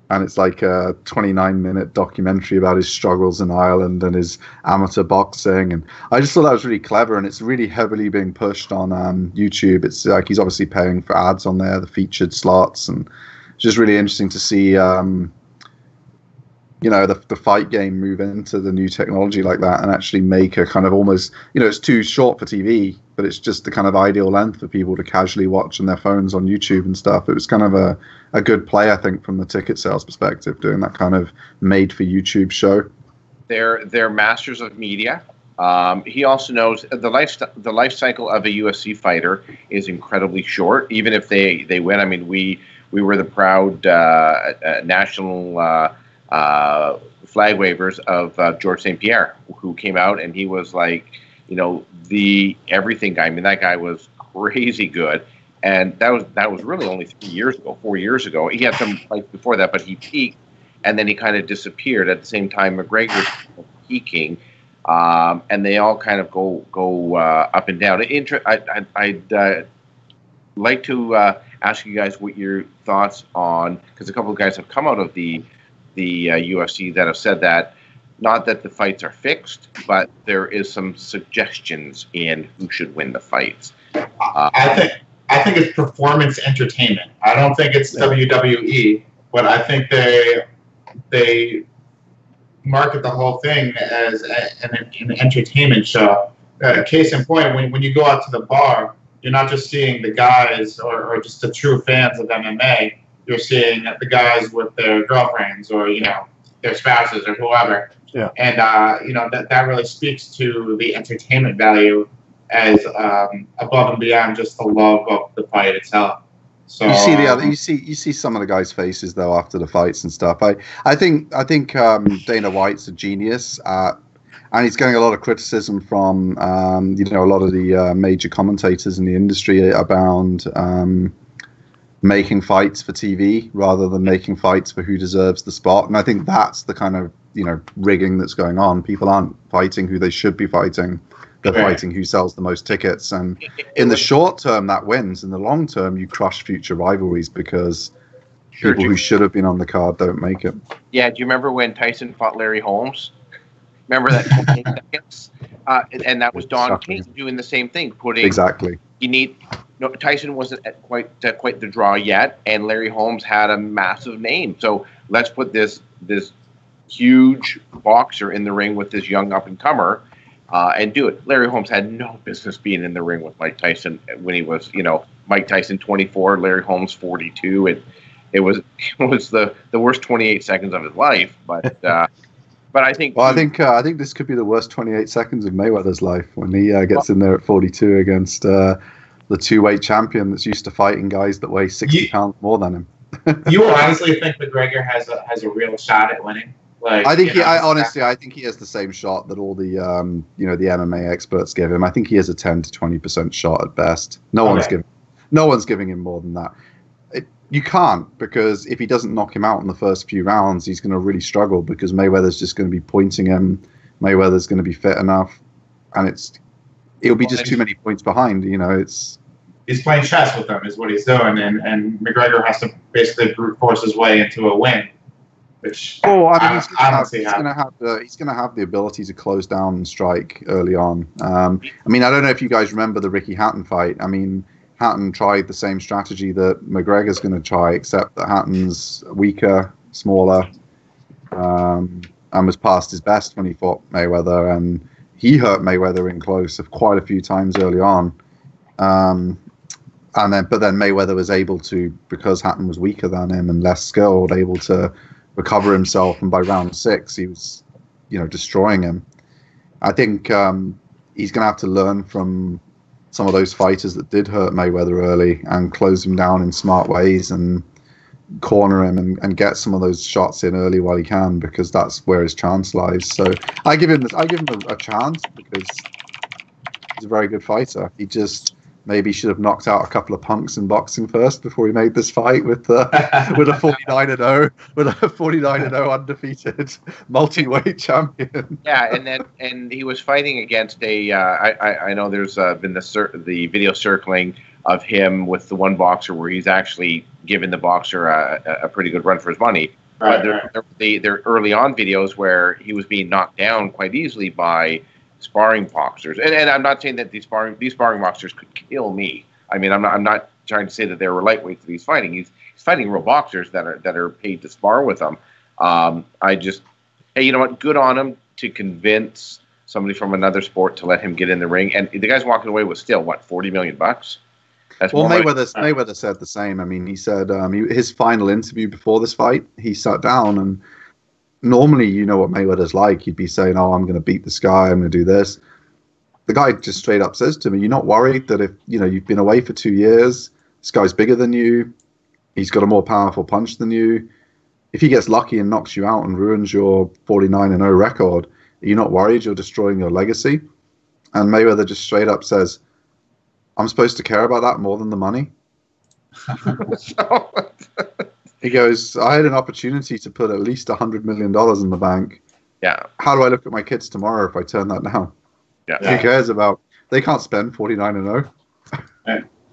and it's like a 29-minute documentary about his struggles in Ireland and his amateur boxing, and I just thought that was really clever, and it's really heavily being pushed on YouTube. It's like he's obviously paying for ads on there, the featured slots, and it's just really interesting to see the fight game move into the new technology like that and actually make a kind of almost, it's too short for TV, but it's just the kind of ideal length for people to casually watch on their phones on YouTube and stuff. It was kind of a good play, I think, from the ticket sales perspective, doing that kind of made for YouTube show. They're masters of media. He also knows the life cycle of a UFC fighter is incredibly short, even if they win. I mean, we were the proud national flag wavers of George St. Pierre, who came out and he was like, the everything guy. I mean, that guy was crazy good, and that was really only 4 years ago. He had some fights before that, but he peaked, and then he kind of disappeared. At the same time, McGregor was peaking, and they all kind of go up and down. I'd like to ask you guys what your thoughts on, because a couple of guys have come out of the UFC that have said that, not that the fights are fixed, but there is some suggestions in who should win the fights. I think it's performance entertainment. I don't think it's WWE, but I think they market the whole thing as an entertainment show. Case in point, when you go out to the bar, you're not just seeing the guys or just the true fans of MMA. You're seeing the guys with their girlfriends or their spouses or whoever. Yeah. And that really speaks to the entertainment value as above and beyond just the love of the fight itself. So you see some of the guys' faces though after the fights and stuff. I think Dana White's a genius, and he's getting a lot of criticism from a lot of the major commentators in the industry about making fights for TV rather than making fights for who deserves the spot. And I think that's the kind of rigging that's going on. People aren't fighting who they should be fighting. They're fighting who sells the most tickets. And in the short term, that wins. In the long term, you crush future rivalries because people who should have been on the card don't make it. Yeah, do you remember when Tyson fought Larry Holmes? Remember that 28 seconds? And that was Don King doing the same thing. Exactly. Tyson wasn't at quite the draw yet, and Larry Holmes had a massive name. So let's put this huge boxer in the ring with this young up-and-comer and do it. Larry Holmes had no business being in the ring with Mike Tyson when he was, Mike Tyson 24, Larry Holmes 42. It was the worst 28 seconds of his life, but I think. Well, I think this could be the worst 28 seconds of Mayweather's life when he gets in there at 42 against the two-weight champion that's used to fighting guys that weigh 60 pounds more than him. You honestly think McGregor has a real shot at winning? I think I think he has the same shot that all the the MMA experts give him. I think he has a 10 to 20% shot at best. No one's giving him more than that. You can't, because if he doesn't knock him out in the first few rounds, he's going to really struggle because Mayweather's just going to be pointing him. Mayweather's going to be fit enough, and it'll be just too many points behind. He's playing chess with them, is what he's doing, and McGregor has to basically brute force his way into a win. Which he's going to have the ability to close down and strike early on. I don't know if you guys remember the Ricky Hatton fight. Hatton tried the same strategy that McGregor's going to try, except that Hatton's weaker, smaller, and was past his best when he fought Mayweather, and he hurt Mayweather in close quite a few times early on. But then Mayweather was able to, because Hatton was weaker than him and less skilled, able to recover himself, and by round 6 he was, destroying him. I think he's going to have to learn from some of those fighters that did hurt Mayweather early and close him down in smart ways and corner him and get some of those shots in early while he can, because that's where his chance lies. So I give him a chance because he's a very good fighter. He just maybe should have knocked out a couple of punks in boxing first before he made this fight with a 49-0 undefeated multi-weight champion. Yeah, and he was fighting against a. I know there's been the video circling of him with the one boxer where he's actually given the boxer a pretty good run for his money. Right, they're early on videos where he was being knocked down quite easily by sparring boxers, and I'm not saying that these sparring boxers could kill me. I'm not trying to say that they were lightweights that he's fighting. He's fighting real boxers that are paid to spar with him. Hey, you know what? Good on him to convince somebody from another sport to let him get in the ring, and the guy's walking away with still what, $40 million? That's Mayweather said the same. He said his final interview before this fight, he sat down and. Normally, you know what Mayweather's like. He'd be saying, "Oh, I'm going to beat this guy. I'm going to do this." The guy just straight up says to me, "You're not worried that if you've been away for 2 years, this guy's bigger than you. He's got a more powerful punch than you. If he gets lucky and knocks you out and ruins your 49-0 record, are you not worried you're destroying your legacy?" And Mayweather just straight up says, "I'm supposed to care about that more than the money?" He goes, "I had an opportunity to put at least $100 million in the bank. Yeah. How do I look at my kids tomorrow if I turn that down? Yeah. Who cares about? They can't spend 49-0."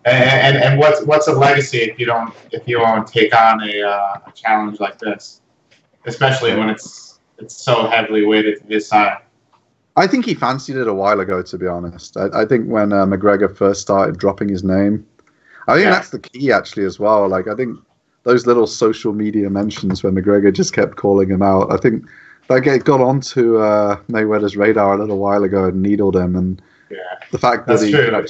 And what's a legacy if you don't take on a challenge like this, especially when it's so heavily weighted to his side? I think he fancied it a while ago, to be honest. I think when McGregor first started dropping his name, I think that's the key actually as well. I think. Those little social media mentions when McGregor just kept calling him out, I think that got onto Mayweather's radar a little while ago and needled him. And the fact that true.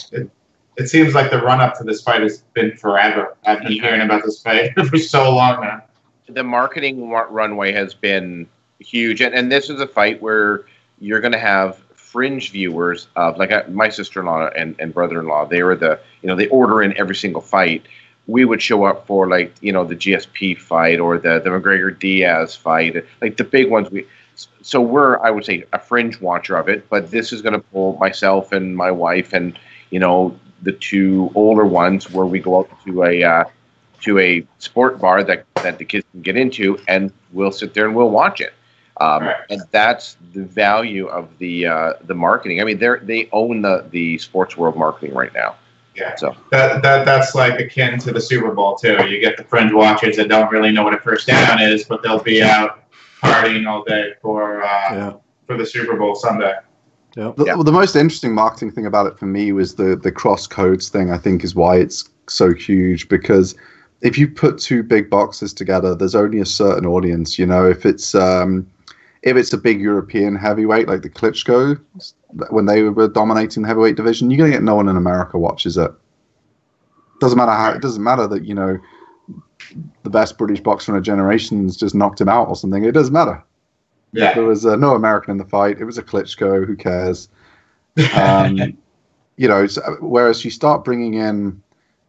It seems like the run-up to this fight has been forever. I've been hearing about this fight for so long now. The marketing runway has been huge. And this is a fight where you're going to have fringe viewers of, like my sister-in-law and brother-in-law. They were they order in every single fight. We would show up for the GSP fight or the McGregor Diaz fight, like the big ones. So we're, I would say, a fringe watcher of it, but this is going to pull myself and my wife and the two older ones where we go out to a sport bar that the kids can get into, and we'll sit there and we'll watch it. And that's the value of the marketing. They own the sports world marketing right now. Yeah, so that's like akin to the Super Bowl too. You get the fringe watchers that don't really know what a first down is, but they'll be out partying all day for the Super Bowl Sunday. The most interesting marketing thing about it for me was the cross codes thing. I think is why it's so huge, because if you put two big boxes together, there's only a certain audience. If it's a big European heavyweight like the Klitschko, when they were dominating the heavyweight division, you're going to get no one in America watches it. It doesn't matter that, the best British boxer in a generation's just knocked him out or something. It doesn't matter. Yeah. There was no American in the fight. It was a Klitschko. Who cares? Whereas you start bringing in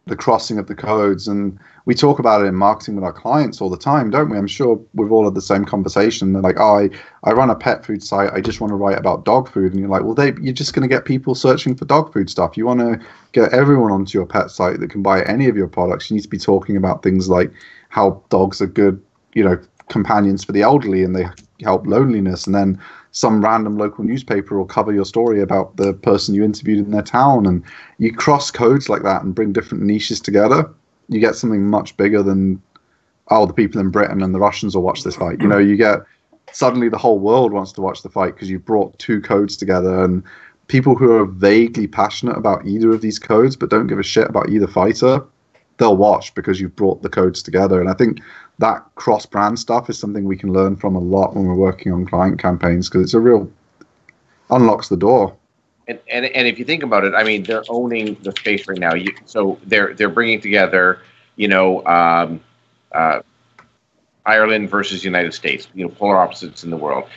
the crossing of the codes. And we talk about it in marketing with our clients all the time, don't we? I'm sure we've all had the same conversation. They're like, oh, I run a pet food site. I just want to write about dog food. And you're like, well, you're just going to get people searching for dog food stuff. You want to get everyone onto your pet site that can buy any of your products. You need to be talking about things like how dogs are good, companions for the elderly, and they help loneliness. And then some random local newspaper will cover your story about the person you interviewed in their town. And you cross codes like that and bring different niches together. You get something much bigger than, the people in Britain and the Russians will watch this fight. You get suddenly the whole world wants to watch the fight because you brought two codes together, and people who are vaguely passionate about either of these codes but don't give a shit about either fighter, they'll watch because you've brought the codes together. And I think that cross-brand stuff is something we can learn from a lot when we're working on client campaigns, because it's a real unlocks the door. And if you think about it, I mean, they're owning the space right now. So they're bringing together, Ireland versus United States, polar opposites in the world,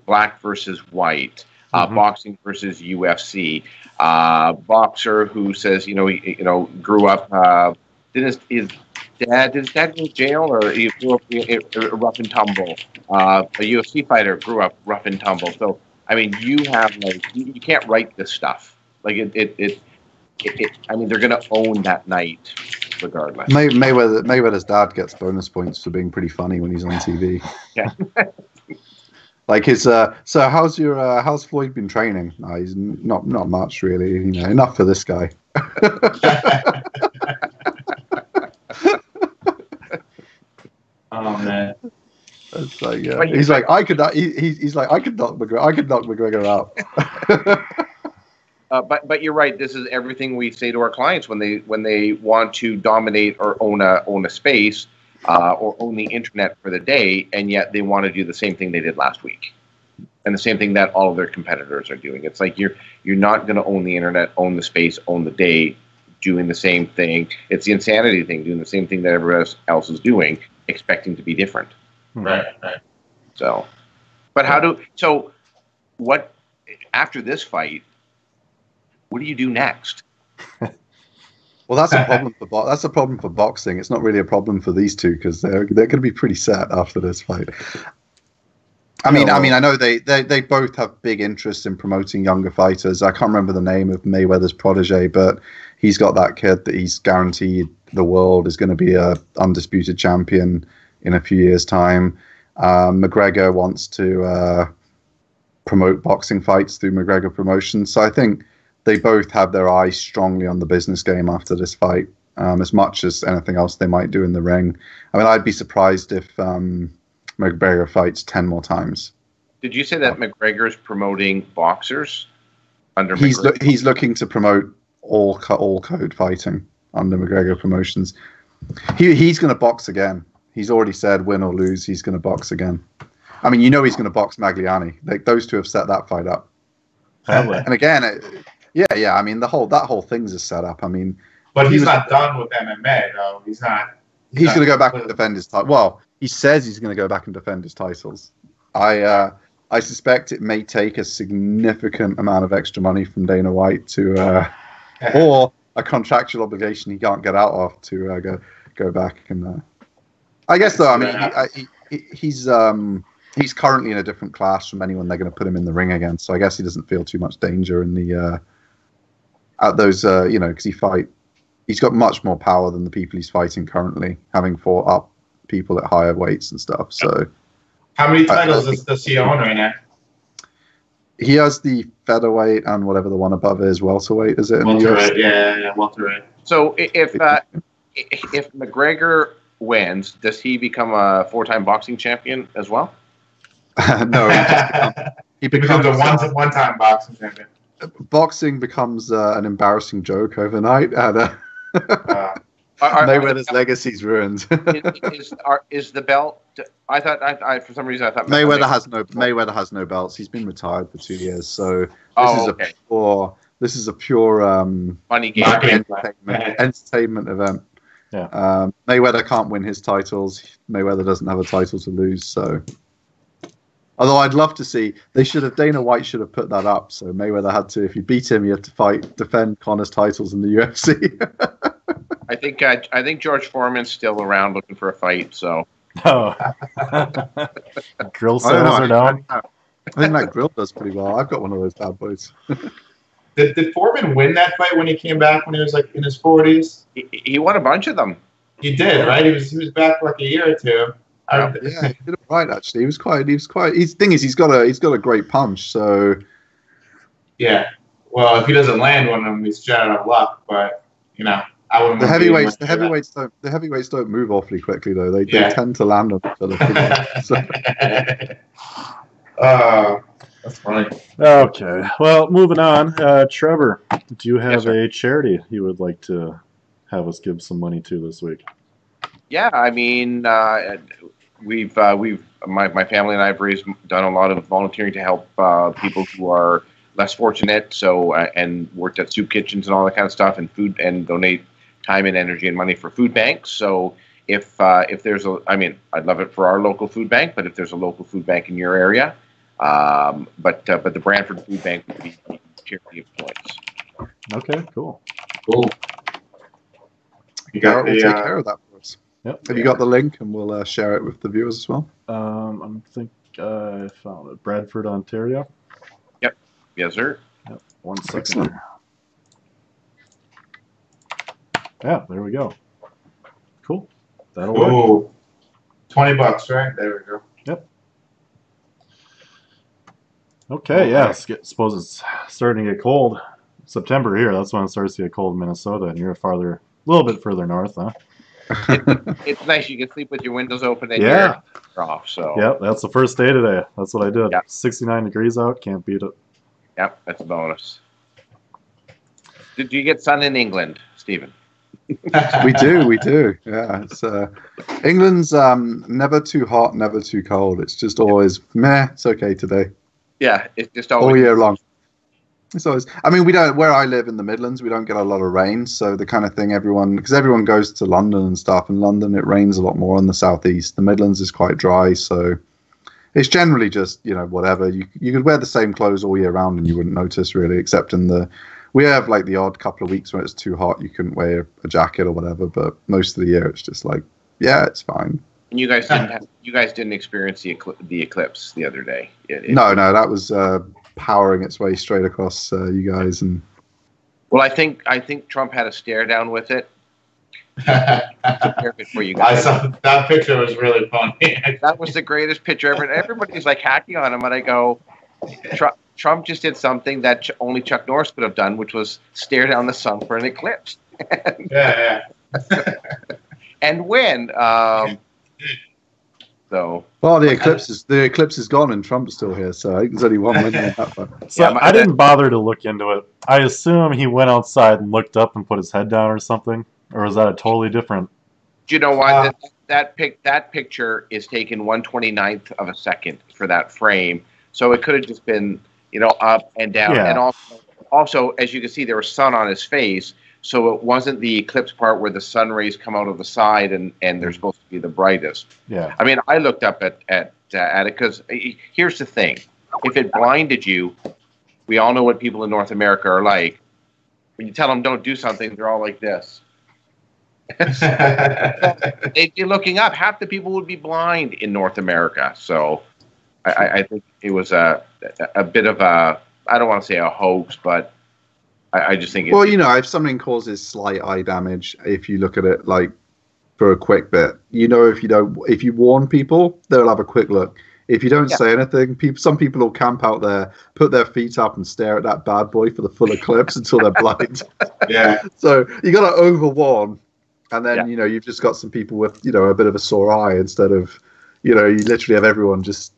black versus white, boxing versus UFC, boxer who says, grew up, did his dad go to jail, or he grew up rough and tumble? A UFC fighter grew up rough and tumble. So, I mean, you have you can't write this stuff. I mean, they're going to own that night regardless. Mayweather's dad gets bonus points for being pretty funny when he's on TV. Yeah. Like so how's Floyd been training? No, he's not much really. Enough for this guy. Oh man. It's like, yeah. He's like, I could knock McGregor out. But you're right. This is everything we say to our clients when they want to dominate or own a space or own the internet for the day, and yet they want to do the same thing they did last week, and the same thing that all of their competitors are doing. It's like you're not going to own the internet, own the space, own the day, doing the same thing. It's the insanity thing, doing the same thing that everyone else is doing, expecting to be different. Right. So, but what after this fight? What do you do next? Well, that's a problem for boxing. It's not really a problem for these two because they're going to be pretty set after this fight. I know they both have big interest in promoting younger fighters. I can't remember the name of Mayweather's protege, but he's got that kid that he's guaranteed the world is going to be a undisputed champion in a few years' time. McGregor wants to promote boxing fights through McGregor Promotions. So I think they both have their eyes strongly on the business game after this fight, as much as anything else they might do in the ring. I mean, I'd be surprised if McGregor fights 10 more times. Did you say that McGregor's promoting boxers under he's McGregor? He's looking to promote all code fighting under McGregor Promotions. He's going to box again. He's already said, win or lose, he's going to box again. I mean, he's going to box Magliani. Those two have set that fight up. And again, I mean, that whole thing's a setup. I mean, but he's not done with MMA though. He's not. He's going to go back and defend his title. Well, he says he's going to go back and defend his titles. I suspect it may take a significant amount of extra money from Dana White to, or a contractual obligation he can't get out of to go back and. I guess though, I mean, he's currently in a different class from anyone they're going to put him in the ring against. So I guess he doesn't feel too much danger in the at those, because he's got much more power than the people he's fighting currently, having fought up people at higher weights and stuff. So, how many titles does he own right now? He has the featherweight and whatever the one above is, welterweight, is it? Welterweight, yeah, welterweight. So if McGregor wins, does he become a 4-time boxing champion as well? No, he becomes a one-time boxing champion. Boxing becomes an embarrassing joke overnight, and Mayweather's legacy's ruined. Is the belt? I for some reason I thought Mayweather has no belts. He's been retired for 2 years, so this is a pure money game, entertainment event. Yeah. Mayweather can't win his titles. Mayweather doesn't have a title to lose. So, although I'd love to see, Dana White should have put that up. So Mayweather had to, if you beat him, you have to defend Conor's titles in the UFC. I think George Foreman's still around looking for a fight. So. Oh. Grill sales are down. I think that grill does pretty well. I've got one of those bad boys. Did Foreman win that fight when he came back when he was like in his 40s? He won a bunch of them. He did, right? He was back for like a year or two. Yeah, he did it right actually. He was quite. His thing is he's got a great punch. So yeah. Well, if he doesn't land one of them, he's just out of luck. But you know, I wouldn't. The heavyweights don't move awfully quickly though. They tend to land on each other. That's funny. Okay. Well, moving on. Trevor, do you have a charity you would like to have us give some money to this week? Yeah, I mean, we've my family and I have done a lot of volunteering to help people who are less fortunate. So and worked at soup kitchens and all that kind of stuff, and food, and donate time and energy and money for food banks. So if there's I'd love it for our local food bank, but if there's a local food bank in your area, but the Brantford Food Bank would be the charity of choice. Okay, cool. You got we'll take care of that for us. Yep. Have you got the link, and we'll share it with the viewers as well? I think I found it. Bradford, Ontario. Yep. Yes, sir. Yep. 1 second. Yeah, there we go. Cool. That'll work. $20, right? There we go. Yep. Okay, yeah. Suppose it's starting to get cold. September here. That's when it starts to get cold in Minnesota, and you're a little bit further north, huh? It's nice. You can sleep with your windows open and you're off. So. Yep, that's the first day today. That's what I did. Yep. 69 degrees out. Can't beat it. Yep, that's a bonus. Did you get sun in England, Stephen? We do. Yeah, it's England's never too hot, never too cold. It's just always meh. It's okay today. Yeah, it's just always all year long. It's always. I mean, we don't. Where I live in the Midlands, we don't get a lot of rain. So the kind of thing because everyone goes to London and stuff. In London, it rains a lot more in the southeast. The Midlands is quite dry, so it's generally just whatever. You could wear the same clothes all year round and you wouldn't notice really, except we have like the odd couple of weeks when it's too hot. You couldn't wear a jacket or whatever, but most of the year it's just like, yeah, it's fine. And you guys didn't experience the eclipse the other day. No, that was powering its way straight across you guys. And well, I think Trump had a stare down with it. For you guys. I saw that picture was really funny. That was the greatest picture ever. Everybody's like hacking on him, and I go, Trump just did something that only Chuck Norris could have done, which was stare down the sun for an eclipse. Yeah. And win. So. Well, the eclipse is gone, and Trump's still here. So I think there's only one winner in that one. So yeah, I didn't bother to look into it. I assume he went outside and looked up and put his head down or something, or was that a totally different? Do you know what? That picture is taken 1/29th of a second for that frame. So it could have just been, up and down. Yeah. And also, as you can see, there was sun on his face. So it wasn't the eclipse part where the sun rays come out of the side and they're supposed to be the brightest. Yeah. I mean, I looked up at it because here's the thing. If it blinded you, we all know what people in North America are like. When you tell them don't do something, they're all like this. They'd be looking up. Half the people would be blind in North America. So I think it was a bit of a, I don't want to say a hoax, but I just think well, if something causes slight eye damage, if you look at it like for a quick bit, if you warn people, they'll have a quick look. If you don't say anything, some people will camp out there, put their feet up, and stare at that bad boy for the full eclipse until they're blind. Yeah. So you got to overwarn, and then you've just got some people with a bit of a sore eye instead of you literally have everyone just.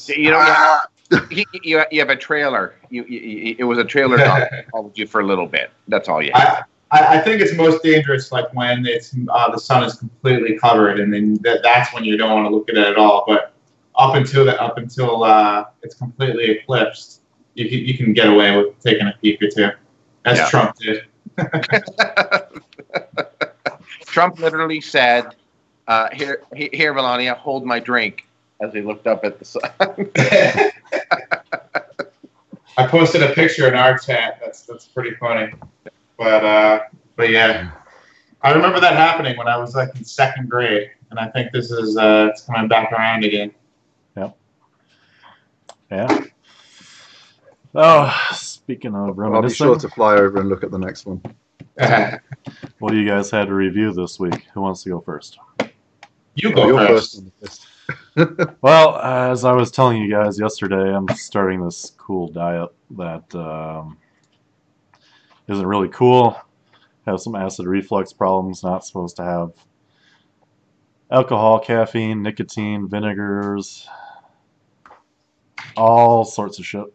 You have a trailer. It was a trailer dog that followed you for a little bit. That's all you have. I think it's most dangerous like when it's the sun is completely covered, and then that's when you don't want to look at it at all. But up until it's completely eclipsed, you can get away with taking a peek or two, as Trump did. Trump literally said, "Here, Melania, hold my drink," as he looked up at the sun. I posted a picture in our chat. That's pretty funny. But But yeah, I remember that happening when I was like in 2nd grade, and I think this is it's coming back around again. Yep. Yeah. Oh, speaking of reminiscing, I'll be sure to fly over and look at the next one. what do you guys had to review this week? Who wants to go first? You go You're first. on the list. Well, as I was telling you guys yesterday, I'm starting this cool diet that isn't really cool. Have some acid reflux problems. Not supposed to have alcohol, caffeine, nicotine, vinegars, all sorts of shit.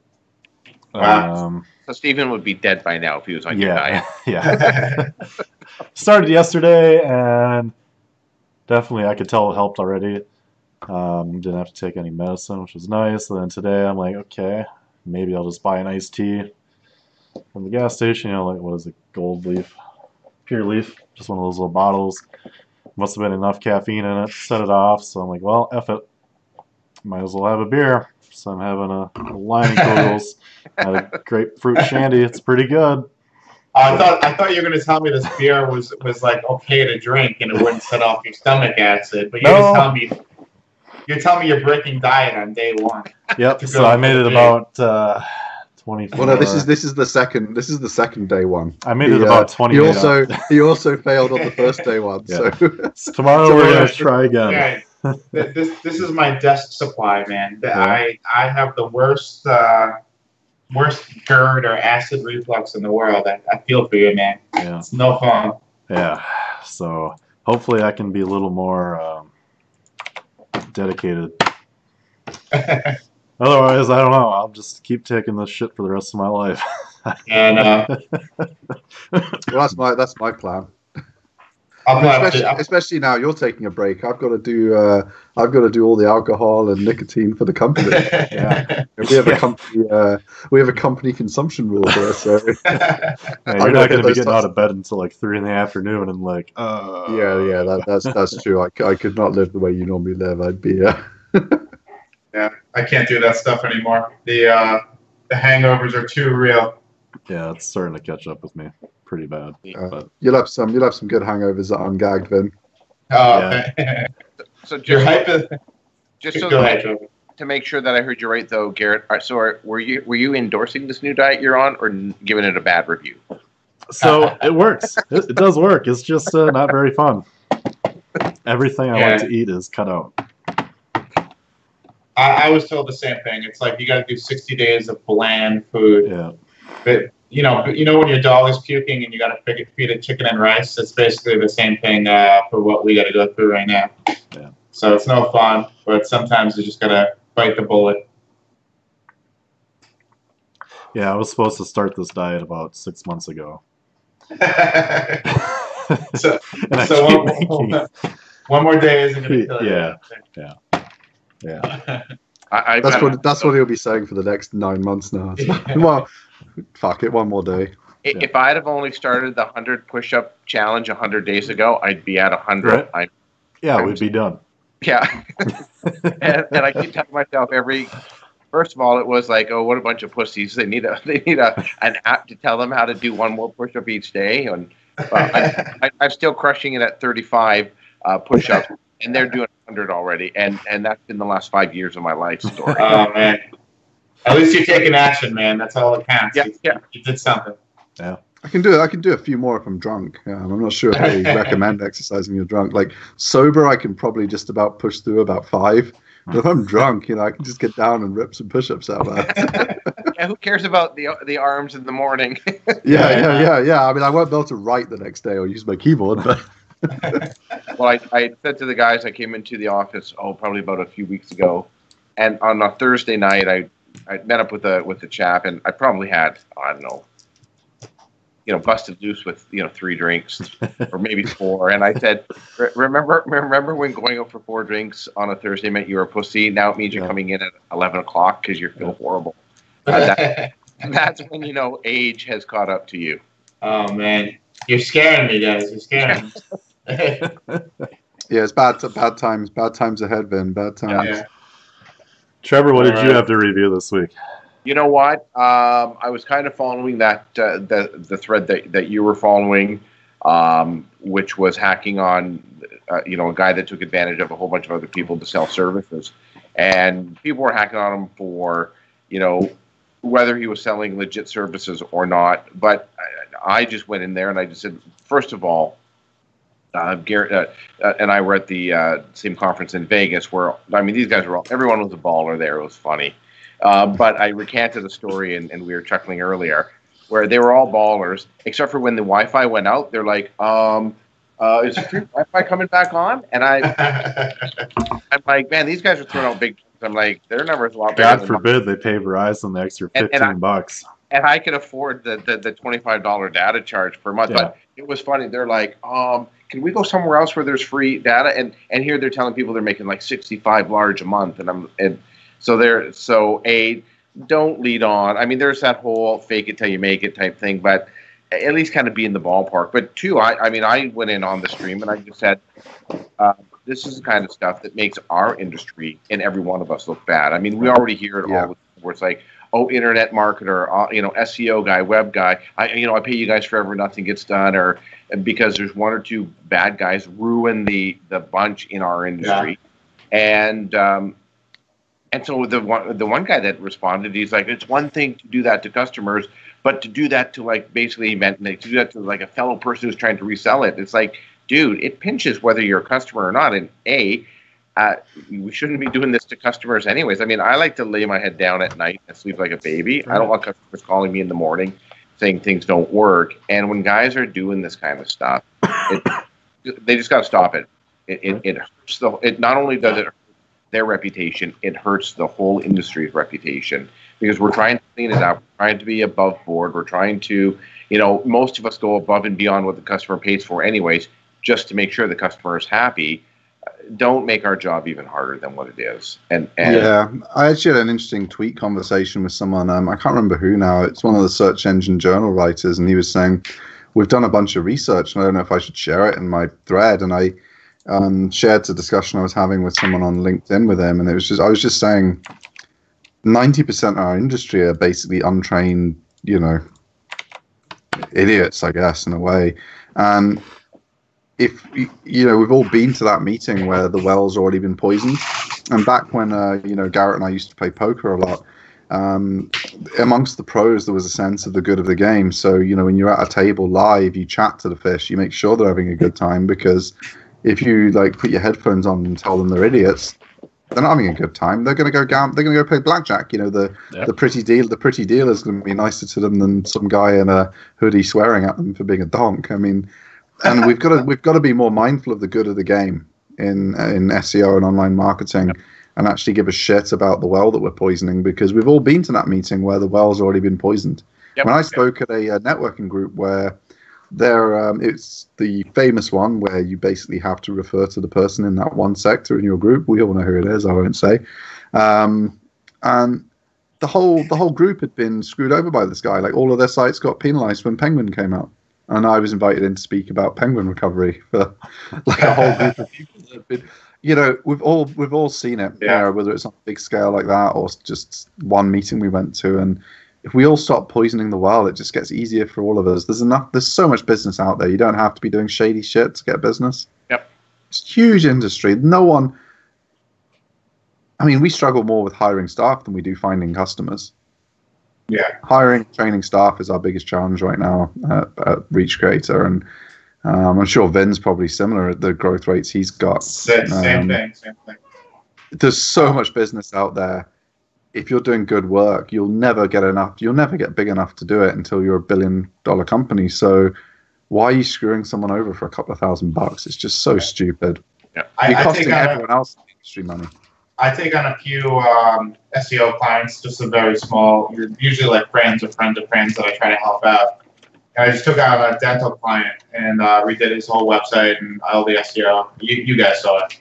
Wow. So Stephen would be dead by now if he was on your diet. Yeah. Started yesterday, and definitely I could tell it helped already. Didn't have to take any medicine, which was nice. And then today I'm like, okay, maybe I'll just buy an iced tea from the gas station. You know, like, what is it, Gold Leaf? Pure Leaf. Just one of those little bottles. Must have been enough caffeine in it to set it off. So I'm like, well, F it. Might as well have a beer. So I'm having a line of Kugels and a grapefruit shandy. It's pretty good. I thought you were going to tell me this beer was like okay to drink and it wouldn't set off your stomach acid, but you're telling me you're breaking diet on day 1. Yep. So I made it about 24. Well, no, this is the second day one. I made it about 20. He also failed on the first day one. Yeah. So Tomorrow we're gonna try again. Yeah. This is my desk supply, man. I have the worst GERD or acid reflux in the world. I feel for you, man. Yeah. It's no fun. Yeah. So hopefully I can be a little more dedicated. Otherwise, I don't know. I'll just keep taking this shit for the rest of my life. And well, that's my plan. I'm Especially now you're taking a break. I've got to do all the alcohol and nicotine for the company. Yeah. We have a company consumption rule here, so Yeah, you're not going to be getting out of bed until like 3 in the afternoon, and like, that's true. I could not live the way you normally live. I'd be yeah, I can't do that stuff anymore. The hangovers are too real. Yeah, it's starting to catch up with me pretty bad. But you'll have some good hangovers that I'm gagged, Vin. Yeah. So You're hyping. Just so Go ahead, Trevor. to make sure that I heard you right, though, Garrett. Were you endorsing this new diet you're on, or giving it a bad review? So it works. It does work. It's just not very fun. Everything I like to eat is cut out. I was told the same thing. It's like you got to do 60 days of bland food. Yeah. But you know when your dog is puking and you got to feed it chicken and rice. It's basically the same thing for what we got to go through right now. Yeah. So it's no fun, but sometimes you just gotta bite the bullet. Yeah, I was supposed to start this diet about 6 months ago. so one more day isn't gonna kill you. Yeah. That's what he'll be saying for the next 9 months now. Well, fuck it, one more day. If I'd have only started the 100 push-up challenge 100 days ago, I'd be at 100. Right. We'd be done. Yeah. and I keep telling myself first of all, it was like, oh, what a bunch of pussies. They need an app to tell them how to do one more push-up each day. And I'm still crushing it at 35 push-ups, and they're doing 100 already. And that's been the last 5 years of my life story. Oh, man. At least you're taking action, man. That's all that counts. Yeah. You did something. Yeah. I can do a few more if I'm drunk. I'm not sure if they recommend exercising when you're drunk. Like sober, I can probably just about push through about 5. But if I'm drunk, I can just get down and rip some push-ups out there. Yeah, who cares about the arms in the morning? Yeah. I mean, I won't be able to write the next day or use my keyboard, but. Well, I said to the guys, I came into the office, probably about a few weeks ago, and on a Thursday night, I met up with a chap, and I probably had, I don't know, busted loose with 3 drinks or maybe 4, and I said, remember when going out for 4 drinks on a Thursday meant you were a pussy? Now it means you're coming in at 11 o'clock because you feel horrible. That's when age has caught up to you. Oh man, you're scaring me, guys. You're scaring me. Yeah, it's bad times ahead, Vin. Bad times. Yeah. Trevor, what did you have to review this week? You know what? I was kind of following that the thread that you were following. which was hacking on, a guy that took advantage of a whole bunch of other people to sell services. And people were hacking on him for, whether he was selling legit services or not. But I just went in there and I just said, first of all, Garrett and I were at the same conference in Vegas where, these guys were everyone was a baller there. It was funny. But I recanted a story, and we were chuckling earlier, where they were all ballers, except for when the Wi-Fi went out. They're like, is free Wi-Fi coming back on? And I'm like, man, these guys are throwing out big. I'm like, their numbers a lot better. God forbid they pay Verizon the extra $15. And I can afford the $25 data charge per month. Yeah. But it was funny. They're like, can we go somewhere else where there's free data? And here they're telling people they're making like 65 large a month. So don't lead on. There's that whole fake it till you make it type thing, but at least kind of be in the ballpark. But two, I went in on the stream and I just said, this is the kind of stuff that makes our industry and every one of us look bad. We already hear it all, where it's like, oh, internet marketer, SEO guy, web guy. I pay you guys forever, nothing gets done, or because there's one or two bad guys ruin the bunch in our industry, and so the one guy that responded, he's like, it's one thing to do that to customers, but to do that to basically to do that to a fellow person who's trying to resell it, it's like, dude, it pinches whether you're a customer or not. And we shouldn't be doing this to customers anyways. I like to lay my head down at night and sleep like a baby. Right. I don't want customers calling me in the morning saying things don't work. And when guys are doing this kind of stuff, they just got to stop it. It hurts not only does it hurt their reputation, it hurts the whole industry's reputation, because we're trying to clean it up. We're trying to be above board. We're trying to, most of us go above and beyond what the customer pays for anyways, just to make sure the customer is happy. Don't make our job even harder than what it is. And yeah, I actually had an interesting tweet conversation with someone. I can't remember who now. It's one of the search engine journal writers, and he was saying, we've done a bunch of research, and I don't know if I should share it in my thread. And I shared a discussion I was having with someone on LinkedIn with him, and I was just saying, 90% of our industry are basically untrained, idiots, I guess, in a way. And if we've all been to that meeting where the well's already been poisoned, and back when Garrett and I used to play poker a lot, amongst the pros there was a sense of the good of the game. So when you're at a table live, you chat to the fish, you make sure they're having a good time, because if you put your headphones on and tell them they're idiots, they're not having a good time. They're going to go down. They're going to go play blackjack. The pretty dealer is going to be nicer to them than some guy in a hoodie swearing at them for being a donk. And we've got to be more mindful of the good of the game in SEO and online marketing, and actually give a shit about the well that we're poisoning, because we've all been to that meeting where the well's already been poisoned. Yep. When I spoke at a networking group where it's the famous one where you basically have to refer to the person in that one sector in your group. We all know who it is. I won't say. And the whole group had been screwed over by this guy. All of their sites got penalized when Penguin came out. And I was invited in to speak about penguin recovery for a whole group of people that have been, we've all seen it, whether it's on a big scale like that or just one meeting we went to. And if we all stop poisoning the well, it just gets easier for all of us. There's so much business out there. You don't have to be doing shady shit to get business. Yep. It's a huge industry. No one, we struggle more with hiring staff than we do finding customers. Yeah, hiring, training staff is our biggest challenge right now at Reach Creator, and I'm sure Vin's probably similar at the growth rates he's got. Same thing. There's so much business out there. If you're doing good work, you'll never get enough. You'll never get big enough to do it until you're $1 billion company. So why are you screwing someone over for a couple of $1,000? It's just so stupid. Yeah, you're costing everyone else in the industry money. I take on a few SEO clients, just a very small, usually friends or friends of friends that I try to help out. And I just took on a dental client and redid his whole website and all the SEO. You guys saw it.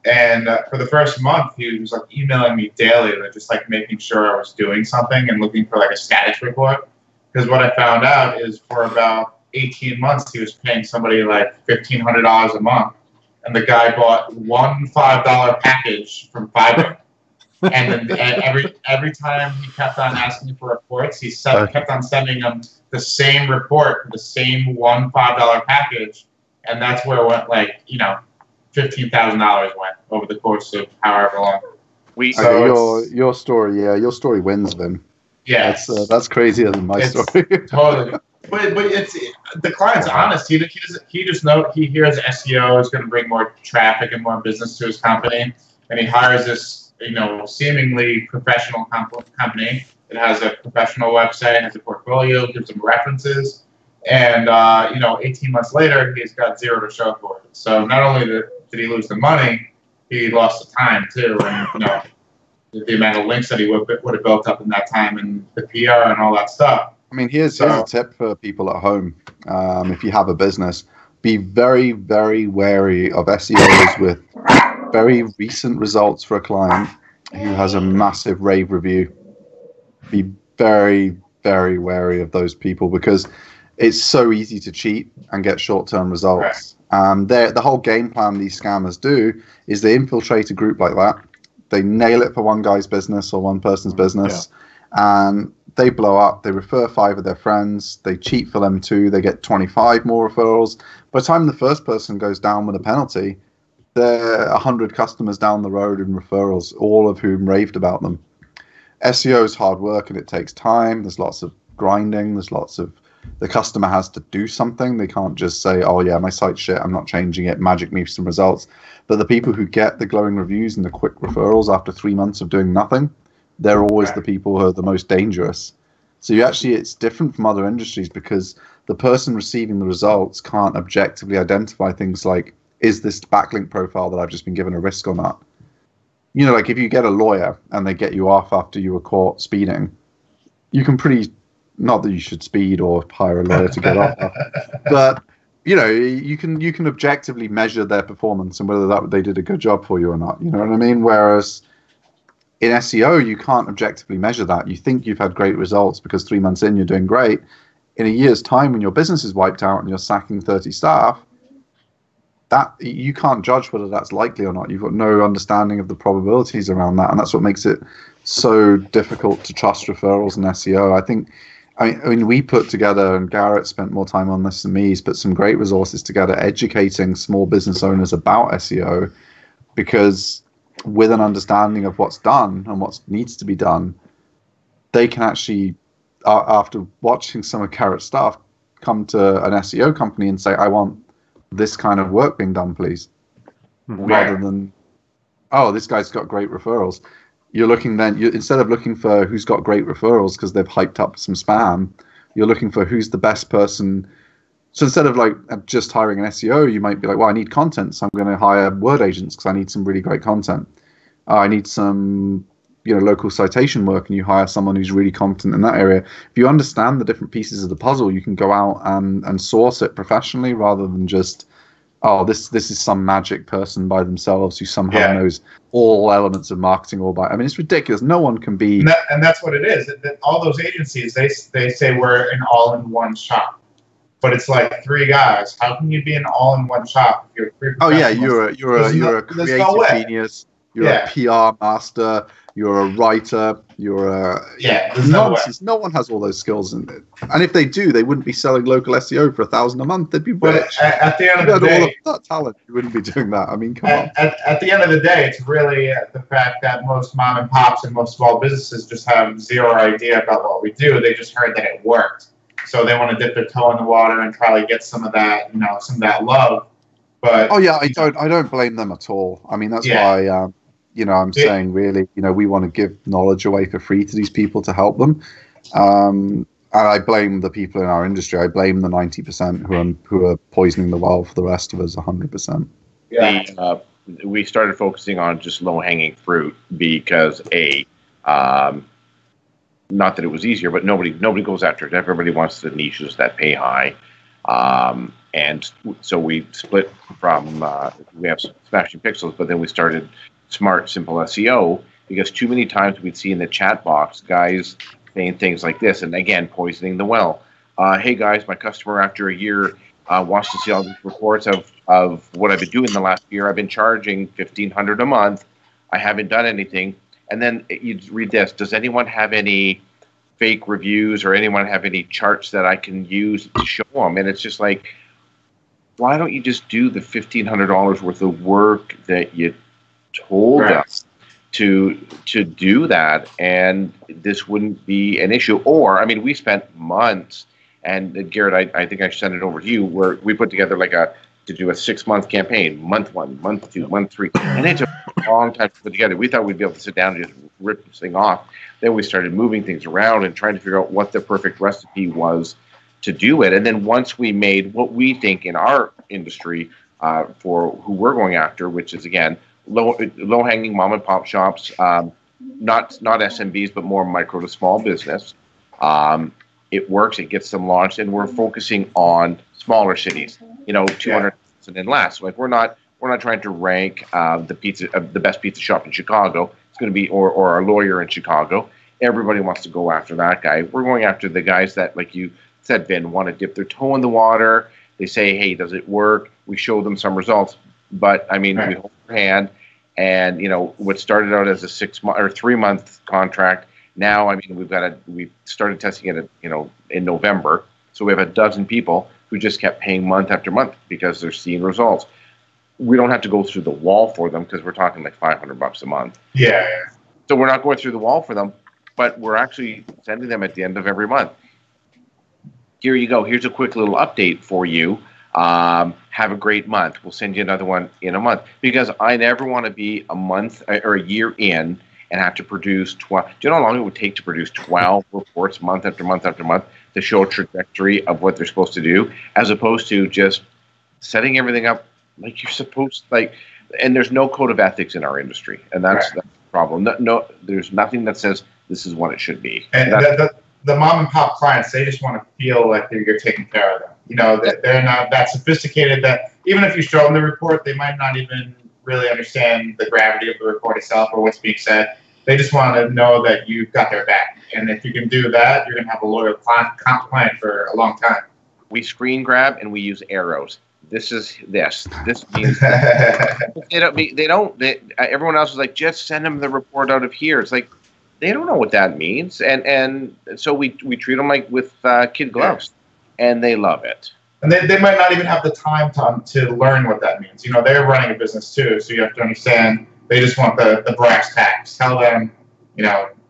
And for the first month, he was emailing me daily, just making sure I was doing something and looking for a status report. Because what I found out is for about 18 months, he was paying somebody $1,500 a month. And the guy bought one $5 package from Fiverr. And then every time he kept on asking for reports, he kept on sending them the same report for the same $5 package, and that's where it went, like, you know, $15,000 went over the course of however long. Your story, your story wins, Vin. Yeah, that's crazier than my story. Totally. But it's the client's honest. He just knows he hears SEO is going to bring more traffic and more business to his company, and he hires this, you know, seemingly professional company. It has a professional website, has a portfolio, gives him references, and you know, 18 months later, he's got zero to show for it. So not only did he lose the money, he lost the time too, and you know, the amount of links that he would have built up in that time, and the PR and all that stuff. I mean, here's a tip for people at home. If you have a business, be very, very wary of SEOs with very recent results for a client who has a massive rave review. Be very, very wary of those people because it's so easy to cheat and get short-term results. The whole game plan these scammers do is they infiltrate a group like that. They nail it for one guy's business or one person's business, and they blow up. They refer 5 of their friends. They cheat for them too. They get 25 more referrals. By the time the first person goes down with a penalty, they're 100 customers down the road in referrals, all of whom raved about them. SEO is hard work and it takes time. There's lots of grinding. The customer has to do something. They can't just say, oh yeah, my site's shit, I'm not changing it, magic me some results. But the people who get the glowing reviews and the quick referrals after 3 months of doing nothing, they're always the people who are the most dangerous. So it's different from other industries because the person receiving the results can't objectively identify things like, is this backlink profile that I've just been given a risk or not? You know, like if you get a lawyer and they get you off after you were caught speeding, you can not that you should speed or hire a lawyer to get off, but you know, you can objectively measure their performance and whether they did a good job for you or not. You know what I mean? Whereas in SEO, you can't objectively measure that. You think you've had great results because 3 months in, you're doing great. In a year's time, when your business is wiped out and you're sacking 30 staff, that you can't judge whether that's likely or not. You've got no understanding of the probabilities around that, and that's what makes it so difficult to trust referrals in SEO. I mean, we put together, and Garrett spent more time on this than me, he's put some great resources together educating small business owners about SEO, because with an understanding of what's done and what needs to be done, they can actually, after watching some of Garrett's stuff, come to an SEO company and say, I want this kind of work being done, please. Rather than, oh, this guy's got great referrals. You're looking then, instead of looking for who's got great referrals because they've hyped up some spam, you're looking for who's the best person. So instead of like just hiring an SEO, you might be like, well, I need content, so I'm going to hire word agents because I need some really great content. I need some, you know, local citation work, and you hire someone who's really competent in that area. If you understand the different pieces of the puzzle, you can go out and source it professionally rather than just, oh, this is some magic person by themselves who somehow knows all elements of marketing I mean, it's ridiculous. No one can be. And that's what it is. All those agencies, they say we're an all-in-one shop. But it's like 3 guys. How can you be an all-in-one shop if you're 3 Oh yeah, you're a creative genius. You're a PR master. You're a writer. You're a nonsense. No one has all those skills, and if they do, they wouldn't be selling local SEO for $1,000 a month. They'd be rich. At the end of the day, all of that talent, you wouldn't be doing that. I mean, come on. At the end of the day, it's really the fact that most mom and pops and most small businesses just have zero idea about what we do. They just heard that it worked, so they want to dip their toe in the water and try to get some of that, you know, some of that love. But I don't blame them at all. I mean, that's why. You know, I'm saying really, you know, we want to give knowledge away for free to these people to help them. And I blame the people in our industry. I blame the 90% who are poisoning the well for the rest of us 100%. Yeah. We started focusing on just low-hanging fruit because not that it was easier, but nobody goes after it. Everybody wants the niches that pay high. And so we split from, we have Smashing Pixels, but then we started Smart Simple SEO, because too many times we'd see in the chat box guys saying things like this, and again, poisoning the well. Hey guys, my customer after a year wants to see all these reports of what I've been doing the last year. I've been charging $1,500 a month. I haven't done anything. And then you read this. Does anyone have any fake reviews or anyone have any charts that I can use to show them? And it's just like, why don't you just do the $1,500 worth of work that you told us to do that, and this wouldn't be an issue? Or, I mean, we spent months, and Garrett, I think I sent it over to you, where we put together to do a 6-month campaign, month 1, month 2, month 3, and it took a long time to put together. We thought we'd be able to sit down and just rip this thing off. Then we started moving things around and trying to figure out what the perfect recipe was to do it. And then once we made what we think in our industry for who we're going after, which is, again, low-hanging mom-and-pop shops, not SMBs, but more micro to small business. It works. It gets them launched, and we're focusing on smaller cities, 200,000 and less. Like we're not trying to rank the best pizza shop in Chicago. It's going to be or our lawyer in Chicago. Everybody wants to go after that guy. We're going after the guys that, like you said, Vin, want to dip their toe in the water. They say, hey, does it work? We show them some results. But, I mean, we hold their hand. And, what started out as a 6-month or 3-month contract, now, I mean, we started testing it, in November. So we have a dozen people who just kept paying month after month because they're seeing results. We don't have to go through the wall for them because we're talking like $500 a month. Yeah. So we're not going through the wall for them, but we're actually sending them at the end of every month. Here you go. Here's a quick little update for you. Have a great month. We'll send you another one in a month, because I never want to be a month or a year in and have to produce 12. Do you know how long it would take to produce 12 reports month after month after month to show a trajectory of what they're supposed to do, as opposed to just setting everything up like you're supposed to, and there's no code of ethics in our industry, and that's the problem. No, there's nothing that says this is what it should be. And the mom and pop clients, they just want to feel like you're taking care of them. They're not that sophisticated that even if you show them the report, they might not even really understand the gravity of the report itself or what's being said. They just want to know that you've got their back. And if you can do that, you're going to have a loyal client for a long time. We screen grab and we use arrows. This means everyone else is like, just send them the report out of here. It's like, they don't know what that means. And so we treat them like with kid gloves, and they love it. And they might not even have the time to learn what that means. They're running a business too, so you have to understand. They just want the brass tacks. Tell them,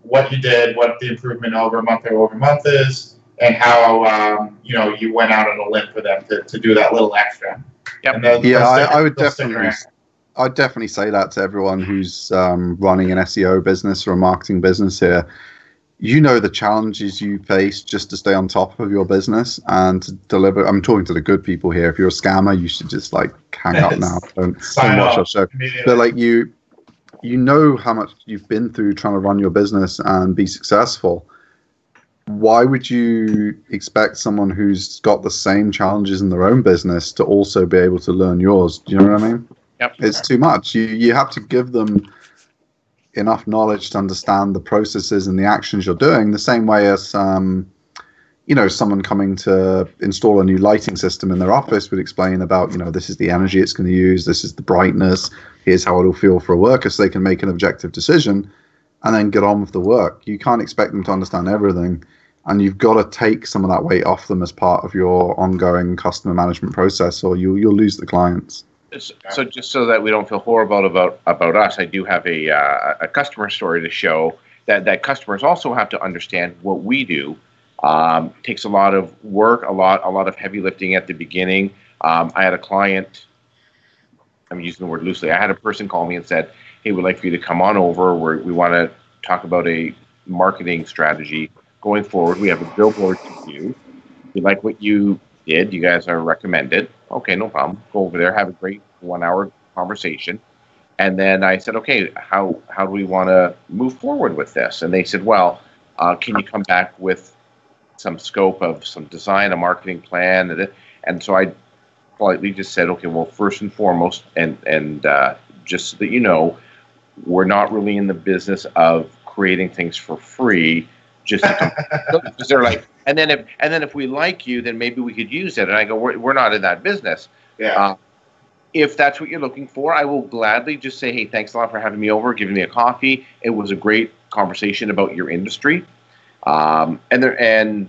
what you did, what the improvement over month is, and how you went out on a limb for them to do that little extra. Yep. I would definitely say that to everyone who's running an SEO business or a marketing business here. The challenges you face just to stay on top of your business and to deliver. I'm talking to the good people here. If you're a scammer, you should just hang up now. Don't watch our show. But you know how much you've been through trying to run your business and be successful. Why would you expect someone who's got the same challenges in their own business to also be able to learn yours? Do you know what I mean? Yep. It's too much. You have to give them enough knowledge to understand the processes and the actions you're doing, the same way as someone coming to install a new lighting system in their office would explain about, this is the energy it's going to use, this is the brightness, here's how it'll feel for a worker, so they can make an objective decision and then get on with the work. You can't expect them to understand everything, and you've got to take some of that weight off them as part of your ongoing customer management process, or you'll lose the clients. So just so that we don't feel horrible about us, I do have a customer story to show that customers also have to understand what we do. Takes a lot of work, a lot of heavy lifting at the beginning. I had a client, I'm using the word loosely, I had a person call me and said, hey, we'd like for you to come on over. We want to talk about a marketing strategy going forward. We have a billboard to do. We like what you did. You guys are recommended. Okay, no problem. Go over there, have a great 1-hour conversation. And then I said, okay, how do we want to move forward with this? And they said, well, can you come back with some scope of some design, a marketing plan? And so I politely just said, okay, well, first and foremost, and just so that you know, we're not really in the business of creating things for free. Just because they're like, and then if we like you, then maybe we could use it. And I go, we're not in that business. Yeah. if that's what you're looking for, I will gladly just say, hey, thanks a lot for having me over, giving me a coffee. It was a great conversation about your industry. And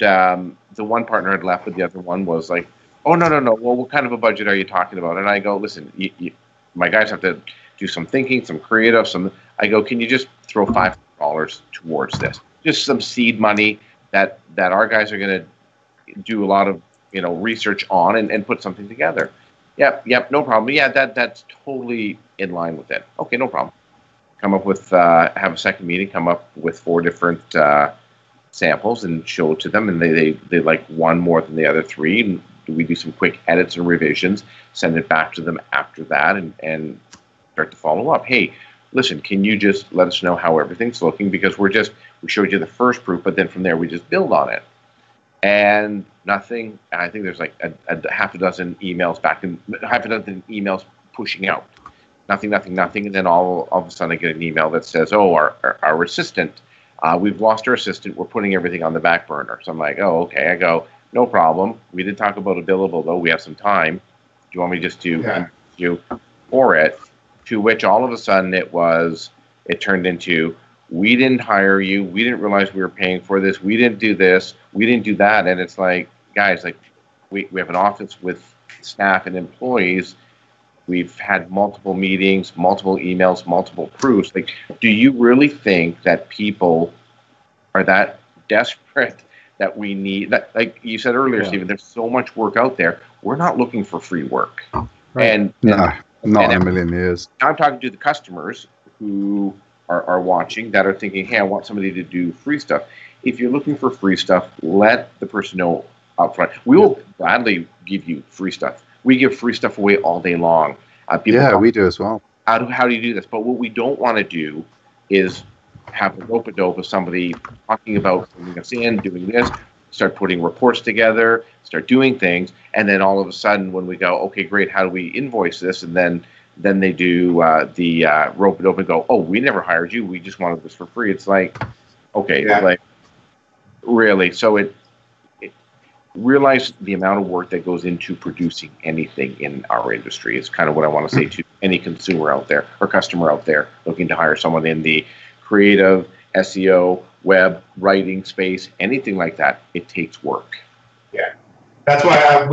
the one partner had left, but the other one was like, oh, no. Well, what kind of a budget are you talking about? And I go, listen, my guys have to do some thinking, some creative, I go, can you just throw $500 towards this? Just some seed money that our guys are going to do a lot of, research on and put something together. Yep, no problem. Yeah, that's totally in line with it. Okay, no problem. Come up with, have a second meeting, come up with 4 different samples and show it to them, and they like one more than the other 3, and we do some quick edits and revisions, send it back to them after that, and start to follow up. Hey, listen, can you just let us know how everything's looking? Because we showed you the first proof, but then from there we just build on it. And nothing. I think there's like a half a dozen emails emails pushing out. Nothing. And then all of a sudden I get an email that says, oh, our assistant, we've lost our assistant. We're putting everything on the back burner. So I'm like, oh, okay. I go, no problem. We did talk about a billable, though. We have some time. Do you want me just to you for it? To which all of a sudden it turned into, we didn't hire you. We didn't realize we were paying for this. We didn't do this. We didn't do that. And it's like, guys, like we have an office with staff and employees. We've had multiple meetings, multiple emails, multiple proofs. Like, do you really think that people are that desperate that we need that? Like you said earlier, Stephen, there's so much work out there. We're not looking for free work. Right. And not in a million years. I'm talking to the customers who are watching that are thinking, hey, I want somebody to do free stuff. If you're looking for free stuff, let the person know up front. We will gladly give you free stuff. We give free stuff away all day long. We do as well. How do you do this? But what we don't want to do is have a rope-a-dope of somebody talking about bringing us in, doing this, start putting reports together, start doing things, and then all of a sudden when we go, okay, great, how do we invoice this? And then they do the rope-a-dope and go, oh, we never hired you. We just wanted this for free. It's like, okay, like, really? So it realize the amount of work that goes into producing anything in our industry is kind of what I want to say to any consumer out there or customer out there looking to hire someone in the creative, SEO, web, writing space, anything like that. It takes work. Yeah. That's why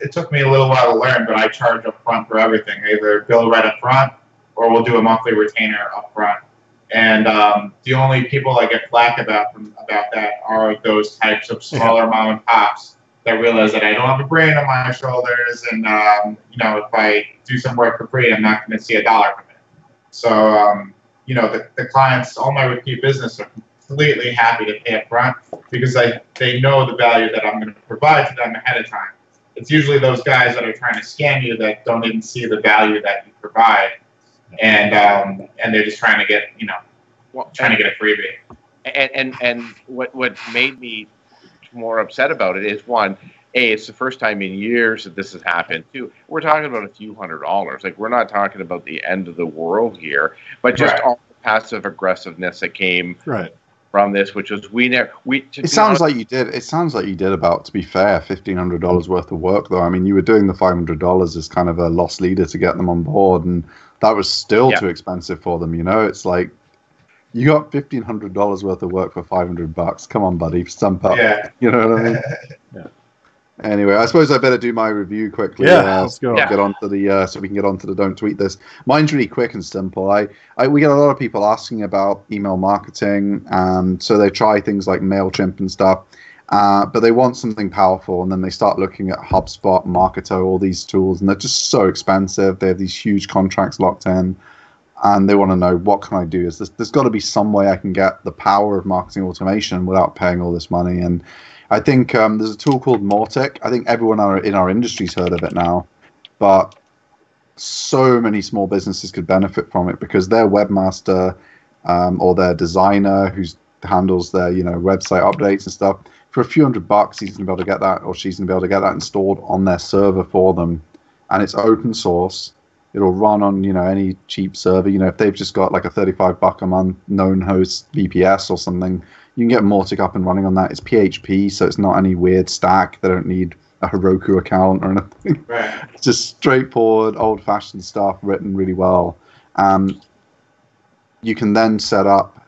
it took me a little while to learn, but I charge up front for everything. Either bill right up front or we'll do a monthly retainer up front. And the only people I get flack about that are those types of smaller mom and pops that realize that I don't have a brain on my shoulders, and if I do some work for free, I'm not going to see $1 from it. So the clients, all my repeat business, are completely happy to pay up front because they know the value that I'm going to provide to them ahead of time. It's usually those guys that are trying to scam you that don't even see the value that you provide. And they're just trying to get a freebie. And what made me more upset about it is, one, it's the first time in years that this has happened. Two, we're talking about a few $100s. Like, we're not talking about the end of the world here, but just all the passive aggressiveness that came from this, which was It sounds like you did about, to be fair, $1,500 worth of work, though. I mean, you were doing the $500 as kind of a loss leader to get them on board, and that was still too expensive for them. It's like, you got $1,500 worth of work for $500. Come on, buddy, stump up. Yeah. You know what I mean? Anyway, I suppose I better do my review quickly. Let's go. Get onto the so we can get onto the don't tweet this. Mine's really quick and simple. We get a lot of people asking about email marketing, so they try things like MailChimp and stuff, but they want something powerful, and then they start looking at HubSpot, Marketo, all these tools, and they're just so expensive. They have these huge contracts locked in, and they want to know, what can I do? There's got to be some way I can get the power of marketing automation without paying all this money. And I think there's a tool called Mautic. I think everyone in our industry's heard of it now, but so many small businesses could benefit from it because their webmaster or their designer who handles their website updates and stuff, for a few $100, he's going to be able to get that, or she's going to be able to get that installed on their server for them. And it's open source. It'll run on, any cheap server. If they've just got like a $35 a month known host VPS or something, you can get Mautic up and running on that. It's PHP, so it's not any weird stack. They don't need a Heroku account or anything. Right. It's just straightforward, old-fashioned stuff written really well. You can then set up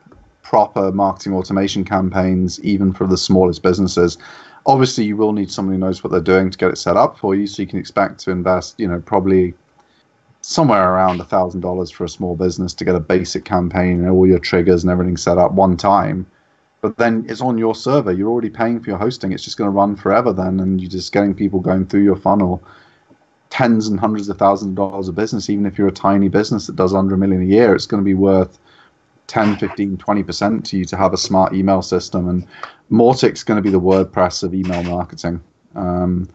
proper marketing automation campaigns, even for the smallest businesses. Obviously, you will need someone who knows what they're doing to get it set up for you, so you can expect to invest, probably somewhere around $1,000 for a small business to get a basic campaign and all your triggers and everything set up one time. But then it's on your server. You're already paying for your hosting. It's just going to run forever then, and you're just getting people going through your funnel. Tens and hundreds of thousands of dollars a business. Even if you're a tiny business that does under $1 million a year, it's going to be worth 10, 15, 20% to you to have a smart email system. And Mautic's going to be the WordPress of email marketing. An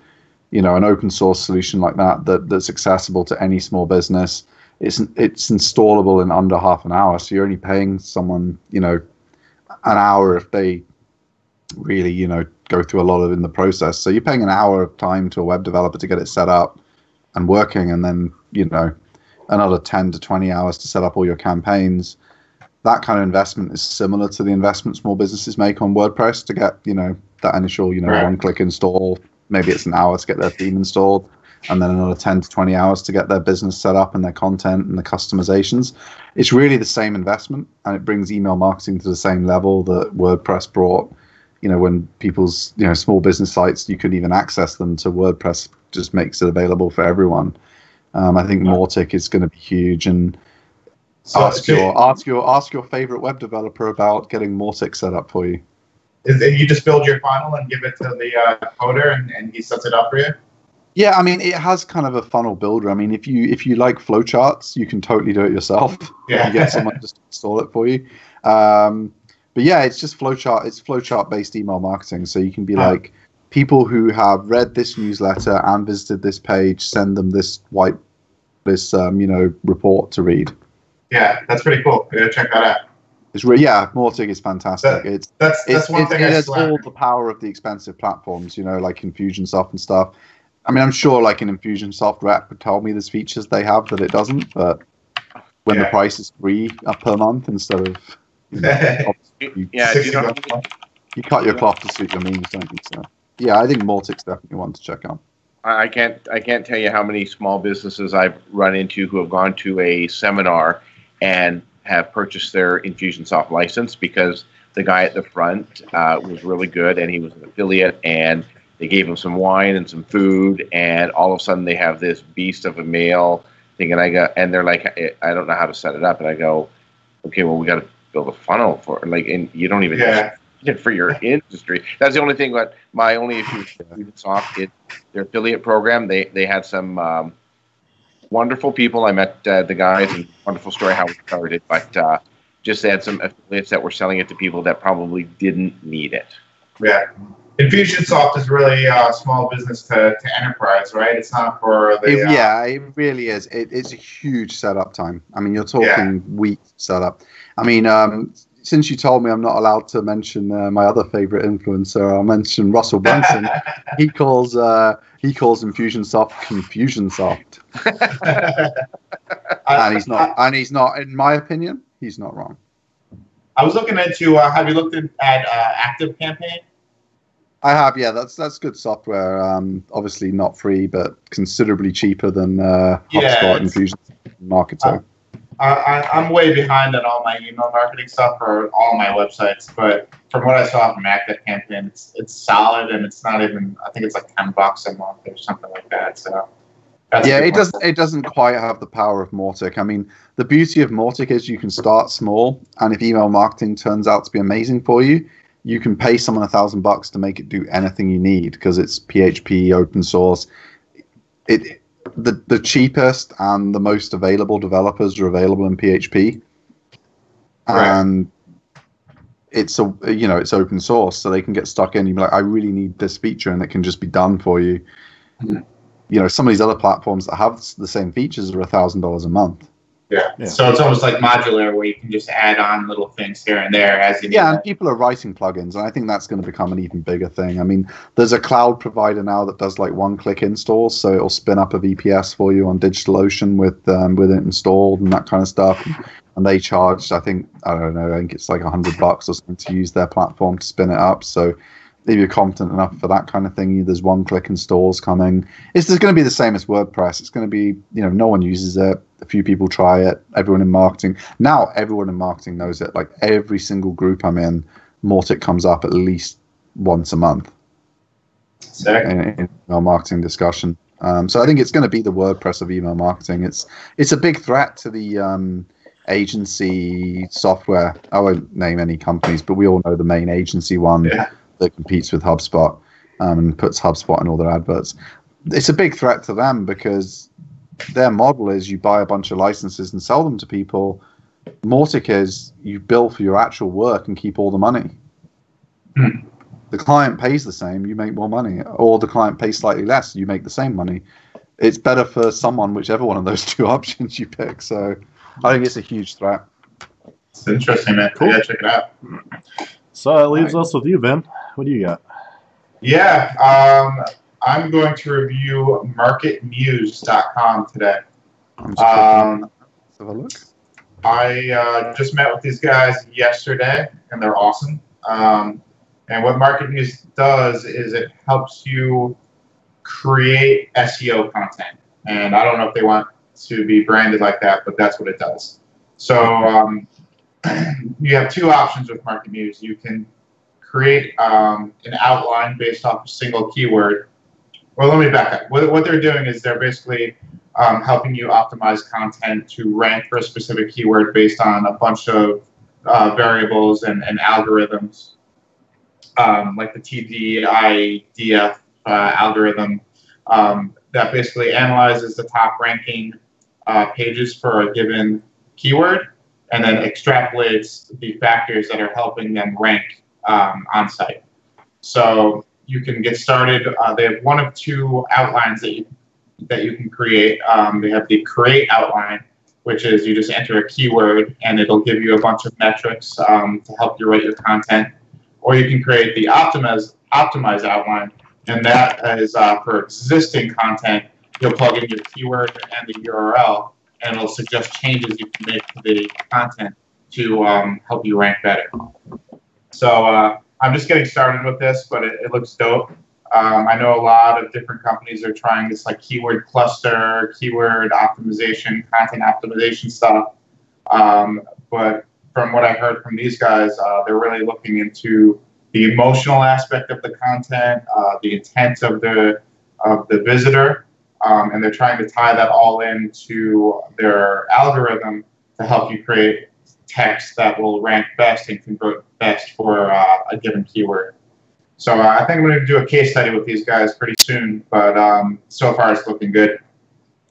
open source solution like that's accessible to any small business. It's installable in under half an hour. So you're only paying someone, an hour if they really, go through a lot of in the process. So you're paying an hour of time to a web developer to get it set up and working, and then, another 10 to 20 hours to set up all your campaigns. That kind of investment is similar to the investment small businesses make on WordPress to get, that initial, Right. one-click install. Maybe it's an hour to get their theme installed, and then another 10 to 20 hours to get their business set up and their content and the customizations. It's really the same investment, and it brings email marketing to the same level that WordPress brought. When people's, small business sites, you couldn't even access them, to WordPress just makes it available for everyone. I think Mautic is going to be huge, and ask your favorite web developer about getting Mautic set up for you. You just build your funnel and give it to the coder, and he sets it up for you? Yeah, I mean, it has kind of a funnel builder. I mean, if you like flowcharts, you can totally do it yourself. Yeah. You get someone just to install it for you. But yeah, it's just flowchart. It's flowchart-based email marketing. So you can be like, people who have read this newsletter and visited this page, send them this report to read. Yeah, that's pretty cool. I gotta check that out. It's Mautic is fantastic. That's one thing it has all the power of the expensive platforms, like Infusionsoft and stuff. I mean, I'm sure like an Infusionsoft rep would tell me there's features they have that it doesn't, but when the price is free per month instead of you cut your cloth to suit your means, don't you? So yeah, I think Mautic's definitely one to check out. I can't tell you how many small businesses I've run into who have gone to a seminar and have purchased their Infusionsoft license because the guy at the front was really good, and he was an affiliate, and they gave him some wine and some food, and all of a sudden they have this beast of a mail thing, and they're like, I don't know how to set it up, and I go, okay, well, we got to build a funnel for it, and you don't even it for your industry. That's the only thing. But my only issue with Infusionsoft is their affiliate program. They had some wonderful people. I met the guys, and wonderful story how we started, but just they had some affiliates that were selling it to people that probably didn't need it. Yeah. Infusionsoft is really small business to enterprise, right? It's not for the... it really is. It's a huge setup time. I mean, you're talking weeks setup. I mean, since you told me I'm not allowed to mention my other favorite influencer, I'll mention Russell Brunson. He calls Infusionsoft Confusionsoft. and he's not, in my opinion, he's not wrong. I was looking into, have you looked at ActiveCampaign? I have, yeah. That's good software. Obviously not free, but considerably cheaper than HubSpot and Infusionsoft Marketer. I'm way behind on all my email marketing stuff for all my websites, but from what I saw from ActiveCampaign, it's solid, and it's not even, I think it's like $10 a month or something like that. So it doesn't quite have the power of Mautic. I mean, the beauty of Mautic is you can start small, and if email marketing turns out to be amazing for you, you can pay someone $1,000 to make it do anything you need because it's PHP, open source. The cheapest and the most available developers are available in PHP, and it's open source, so they can get stuck in. You're like, I really need this feature, and it can just be done for you. Some of these other platforms that have the same features are $1,000 a month. Yeah. So it's almost like modular, where you can just add on little things here and there as you need. Yeah, and people are writing plugins, and I think that's going to become an even bigger thing. I mean, there's a cloud provider now that does like one-click installs, so it'll spin up a VPS for you on DigitalOcean with it installed and that kind of stuff. And they charge, I think it's like $100 or something to use their platform to spin it up. So if you're confident enough for that kind of thing, there's one-click installs coming. It's going to be the same as WordPress. It's going to be, no one uses it. A few people try it. Everyone in marketing. Now everyone in marketing knows it. Like every single group I'm in, Mautic comes up at least once a month in our marketing discussion. So I think it's going to be the WordPress of email marketing. It's a big threat to the agency software. I won't name any companies, but we all know the main agency one that competes with HubSpot and puts HubSpot in all their adverts. It's a big threat to them because their model is you buy a bunch of licenses and sell them to people. Mautic is you bill for your actual work and keep all the money. The client pays the same, you make more money, or the client pays slightly less, you make the same money. It's better for someone, whichever one of those two options you pick. So I think it's a huge threat. It's interesting, man. Cool. Yeah, check it out. So that leaves us with you, Ben. What do you got? Yeah, I'm going to review marketmuse.com today. Let's have a look. I just met with these guys yesterday, and they're awesome. And what MarketMuse does is it helps you create SEO content. And I don't know if they want to be branded like that, but that's what it does. So you have two options with MarketMuse. You can create an outline based off a single keyword. Well, let me back up. What they're doing is they're basically helping you optimize content to rank for a specific keyword based on a bunch of variables and algorithms, like the TDIDF algorithm that basically analyzes the top ranking pages for a given keyword and then extrapolates the factors that are helping them rank on site. So you can get started. They have one of two outlines that you can create. They have the create outline, which is you just enter a keyword and it'll give you a bunch of metrics to help you write your content. Or you can create the optimize outline, and that is for existing content. You'll plug in your keyword and the URL, and it'll suggest changes you can make to the content to help you rank better. So I'm just getting started with this, but it looks dope. I know a lot of different companies are trying this like keyword cluster, keyword optimization, content optimization stuff. But from what I heard from these guys, they're really looking into the emotional aspect of the content, the intent of the visitor, and they're trying to tie that all into their algorithm to help you create text that will rank best and convert best for a given keyword. So I think I'm going to do a case study with these guys pretty soon, but so far it's looking good.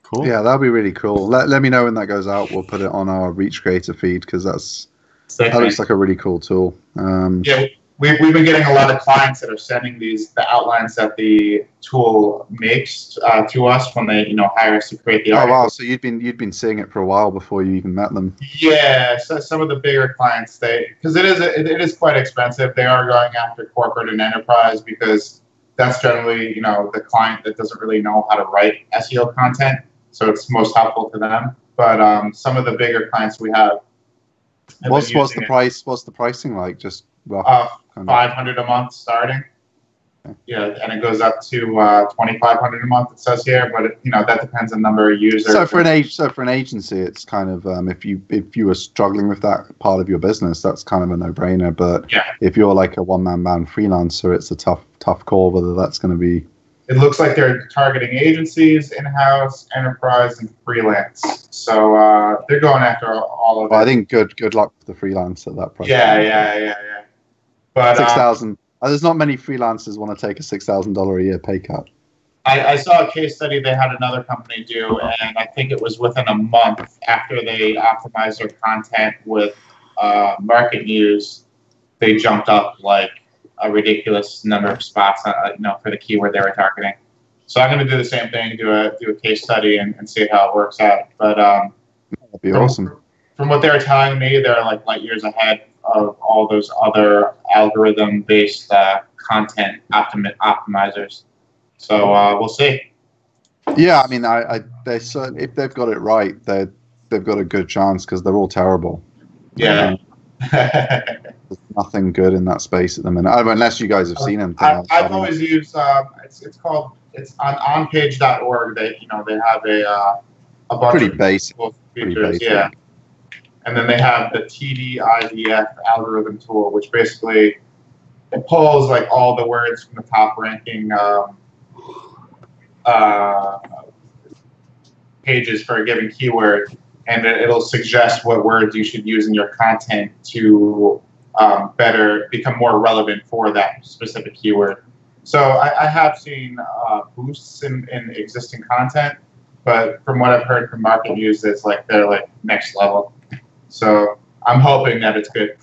Cool. Yeah, that'll be really cool. Let me know when that goes out. We'll put it on our Reach Creator feed because that looks like a really cool tool. Yeah, we've been getting a lot of clients that are sending the outlines that the tool makes to us when they hire us to create the article. Oh wow! So you'd been seeing it for a while before you even met them. Yeah, so some of the bigger clients, because it is quite expensive. They are going after corporate and enterprise because that's generally the client that doesn't really know how to write SEO content, so it's most helpful to them. But some of the bigger clients we have. What's the price? What's the pricing like? Just rough. $500 a month starting. Yeah, and it goes up to $2,500 a month. It says here, but that depends on the number of users. So for an agency, it's kind of if you were struggling with that part of your business, that's kind of a no-brainer. But if you're like a one-man band freelancer, it's a tough call whether that's going to be. It looks like they're targeting agencies, in-house, enterprise, and freelance. So they're going after all of it. I think good luck with the freelance at that price. Yeah. But 6,000. There's not many freelancers want to take a $6,000 a year pay cut. I saw a case study they had another company do, and I think it was within a month after they optimized their content with MarketMuse, they jumped up like a ridiculous number of spots, for the keyword they were targeting. So I'm going to do the same thing, do a case study and see how it works out. But That'd be awesome. From what they were telling me, they're like light years ahead of all those other algorithm-based content optimizers. So we'll see. Yeah, I mean, they certainly, if they've got it right, they've got a good chance because they're all terrible. Yeah. There's nothing good in that space at the minute, unless you guys have seen them. I've always used it's on onpage.org. They have a bunch pretty of basic features, pretty basic. yeah. And then they have the TD-IVF algorithm tool, which basically it pulls like all the words from the top ranking pages for a given keyword, and it'll suggest what words you should use in your content to better become more relevant for that specific keyword. So I have seen boosts in existing content, but from what I've heard from market views, it's like they're like next level. So I'm hoping that it's good.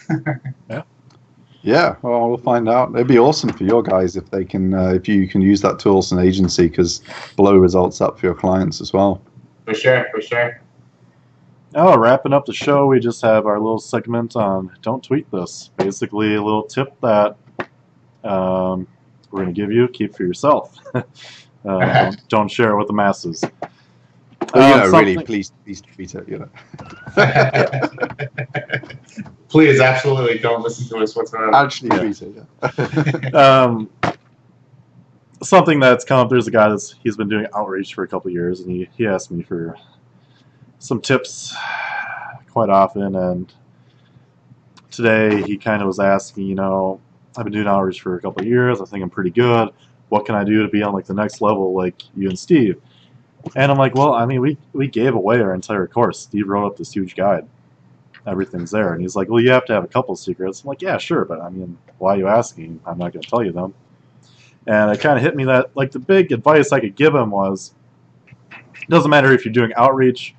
Yeah, well, we'll find out. It'd be awesome for your guys if they can, if you can use that tool as an agency, because blow results up for your clients as well. For sure, for sure. Oh, wrapping up the show, we just have our little segment on Don't Tweet This. Basically, a little tip that we're going to give you. Keep for yourself. Don't share it with the masses. Well, really, please tweet it. Please, absolutely don't listen to us whatsoever. Actually, tweet it. Yeah. Something that's come up. There's a guy he's been doing outreach for a couple of years, and he asked me for some tips quite often. And today he kind of was asking, I've been doing outreach for a couple of years. I think I'm pretty good. What can I do to be on like the next level, like you and Steve? And I'm like, well, I mean, we gave away our entire course. Steve wrote up this huge guide. Everything's there. And he's like, well, you have to have a couple secrets. I'm like, yeah, sure. But I mean, why are you asking? I'm not going to tell you them. And it kind of hit me that, like, the big advice I could give him was, it doesn't matter if you're doing outreach,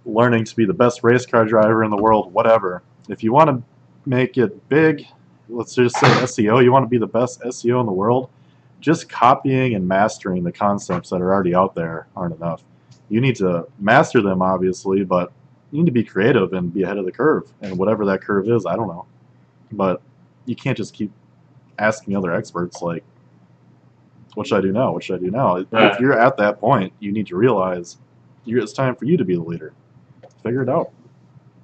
learning to be the best race car driver in the world, whatever. If you want to make it big, let's just say SEO, you want to be the best SEO in the world, just copying and mastering the concepts that are already out there aren't enough. You need to master them, obviously, but you need to be creative and be ahead of the curve. And whatever that curve is, I don't know. But you can't just keep asking other experts, like, what should I do now? What should I do now? If you're at that point, you need to realize it's time for you to be the leader. Figure it out.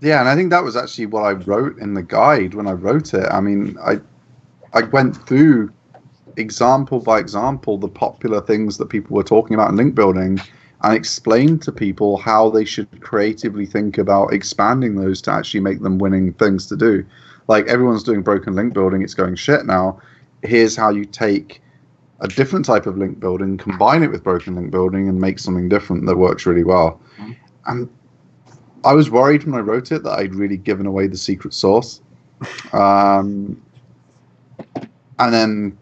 Yeah, and I think that was actually what I wrote in the guide when I wrote it. I mean, I went through example by example the popular things that people were talking about in link building and explained to people how they should creatively think about expanding those to actually make them winning things to do. Like, everyone's doing broken link building, it's going shit now. Here's how you take a different type of link building, combine it with broken link building, and make something different that works really well. And I was worried when I wrote it that I'd really given away the secret sauce. And then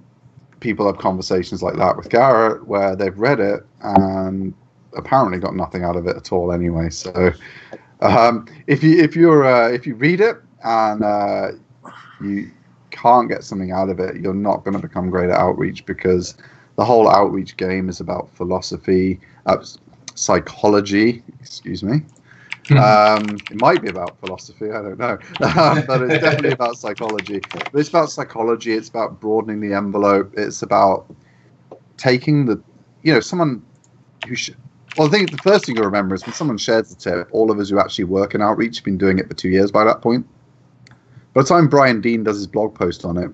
people have conversations like that with Garrett where they've read it and apparently got nothing out of it at all anyway. So if you read it and you can't get something out of it, you're not going to become great at outreach, because the whole outreach game is about philosophy, psychology, excuse me. It might be about philosophy, I don't know, but it's definitely about psychology. But it's about psychology, it's about broadening the envelope, it's about taking someone who I think the first thing you remember is when someone shares the tip, all of us who actually work in outreach have been doing it for 2 years by that point. By the time Brian Dean does his blog post on it,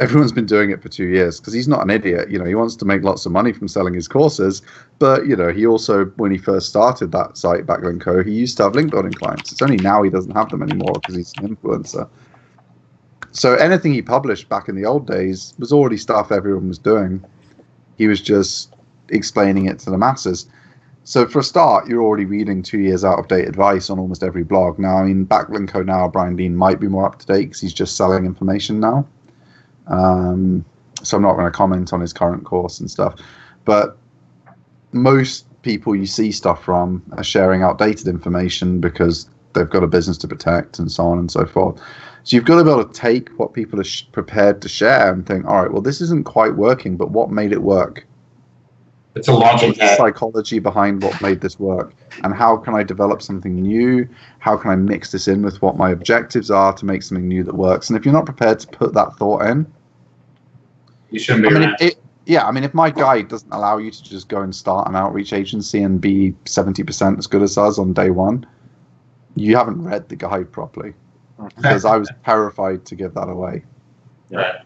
everyone's been doing it for 2 years, because he's not an idiot. He wants to make lots of money from selling his courses, but he also, when he first started that site, Backlink Co., he used to have link building clients. It's only now he doesn't have them anymore because he's an influencer. So anything he published back in the old days was already stuff everyone was doing. He was just explaining it to the masses. So for a start, you're already reading 2 years out of date advice on almost every blog. Now, I mean, Backlink Co. now, Brian Dean might be more up to date because he's just selling information now. So I'm not going to comment on his current course and stuff. But most people you see stuff from are sharing outdated information because they've got a business to protect and so on and so forth. So you've got to be able to take what people are prepared to share and think, all right, well, this isn't quite working, but what made it work? It's a launching What's the psychology behind what made this work? And how can I develop something new? How can I mix this in with what my objectives are to make something new that works? And if you're not prepared to put that thought in, you shouldn't be around. I mean, if my guide doesn't allow you to just go and start an outreach agency and be 70% as good as us on day one, you haven't read the guide properly. Because I was terrified to give that away. Right.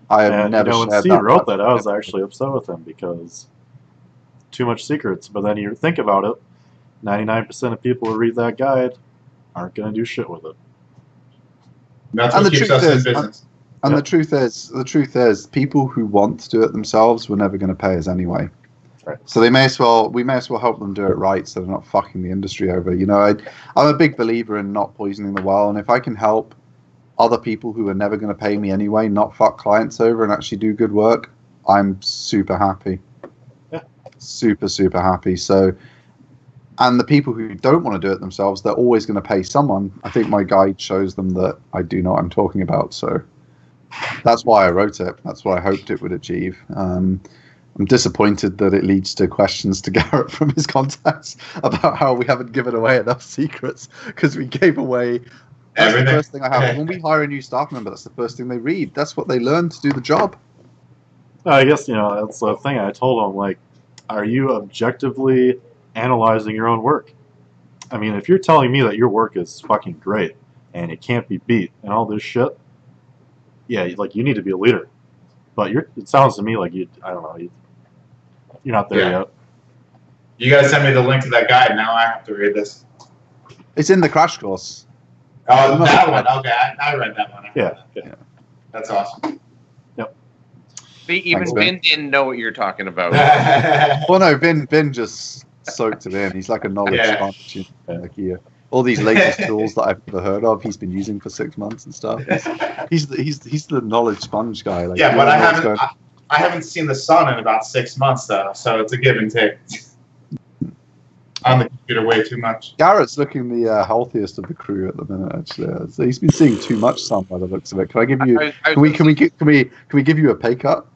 I have never shared that. When Steve wrote that, I was actually upset with him because too much secrets. But then you think about it, 99% of people who read that guide aren't going to do shit with it. That's what keeps us in business. And the truth is, people who want to do it themselves were never going to pay us anyway. Right. So we may as well help them do it right, so they're not fucking the industry over. You know, I'm a big believer in not poisoning the well, and if I can help other people who are never going to pay me anyway not fuck clients over and actually do good work, I'm super happy. Yeah. Super, super happy. So, and the people who don't want to do it themselves, they're always going to pay someone. I think my guide shows them that I do know what I'm talking about. So that's why I wrote it. That's what I hoped it would achieve. I'm disappointed that it leads to questions to Garrett from his contacts about how we haven't given away enough secrets because we gave away everything. The first thing I have when we hire a new staff member. That's the first thing they read. That's what they learn to do the job. I guess that's the thing I told him. Like, are you objectively analyzing your own work? I mean, if you're telling me that your work is fucking great and it can't be beat and all this shit, yeah, like you need to be a leader. But it sounds to me like I don't know. You're not there yet. You guys sent me the link to that guide. Now I have to read this. It's in the crash course. Oh, that one. Okay, I read that one. Yeah. That's awesome. Yep. See, even Vin didn't know what you're talking about. Well, no, Vin just soaked it in. He's like a knowledge sponge. Like all these latest tools that I've never heard of, he's been using for 6 months and stuff. He's the knowledge sponge guy. Like, yeah, but I haven't seen the sun in about 6 months though, so it's a give and take. On the computer way too much. Garrett's looking the healthiest of the crew at the minute. Actually, so he's been seeing too much sun by the looks of it. Can I give you? Can we give you a pay cut?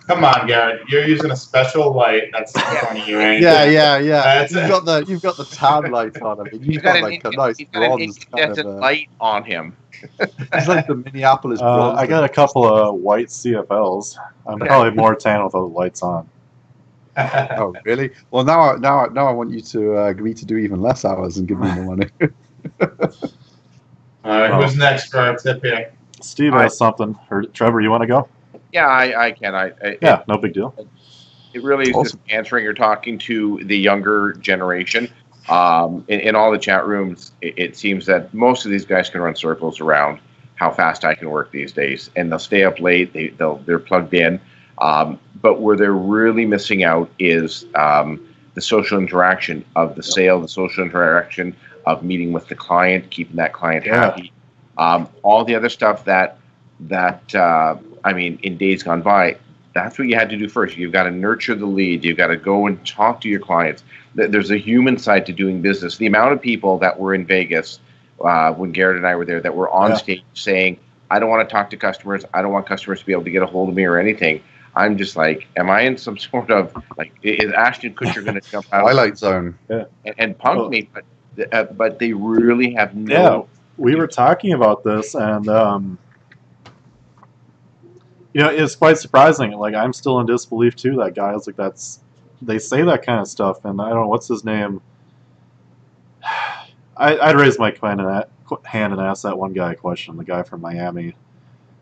Come on, Garrett. You're using a special light that's in front of you. Yeah. You've got the tan light on him. You've got like a nice bronze kind of light on him. It's like the Minneapolis bronze. I got a couple of white CFLs. I'm probably more tan with those lights on. Oh, really? Well, now I want you to agree to do even less hours and give me more money. All right, who's next for our tip here? Steve has something. Or Trevor, you want to go? Yeah, I can. Yeah, no big deal. It really is just answering or talking to the younger generation. In all the chat rooms, it seems that most of these guys can run circles around how fast I can work these days, and they'll stay up late. They're plugged in. But where they're really missing out is the social interaction of the sale, the social interaction of meeting with the client, keeping that client happy. All the other stuff that I mean, in days gone by, that's what you had to do first. You've got to nurture the lead. You've got to go and talk to your clients. There's a human side to doing business. The amount of people that were in Vegas when Garrett and I were there that were on stage saying, I don't want to talk to customers. I don't want customers to be able to get a hold of me or anything. I'm just like, am I in some sort of, like, is Ashton Kutcher going to jump out Twilight Zone and punk me? But they really have no... Yeah, we were talking about this, and... it's quite surprising. Like, I'm still in disbelief too. That guy is like, they say that kind of stuff, and I don't know what's his name. I'd raise my hand and ask that one guy a question. The guy from Miami,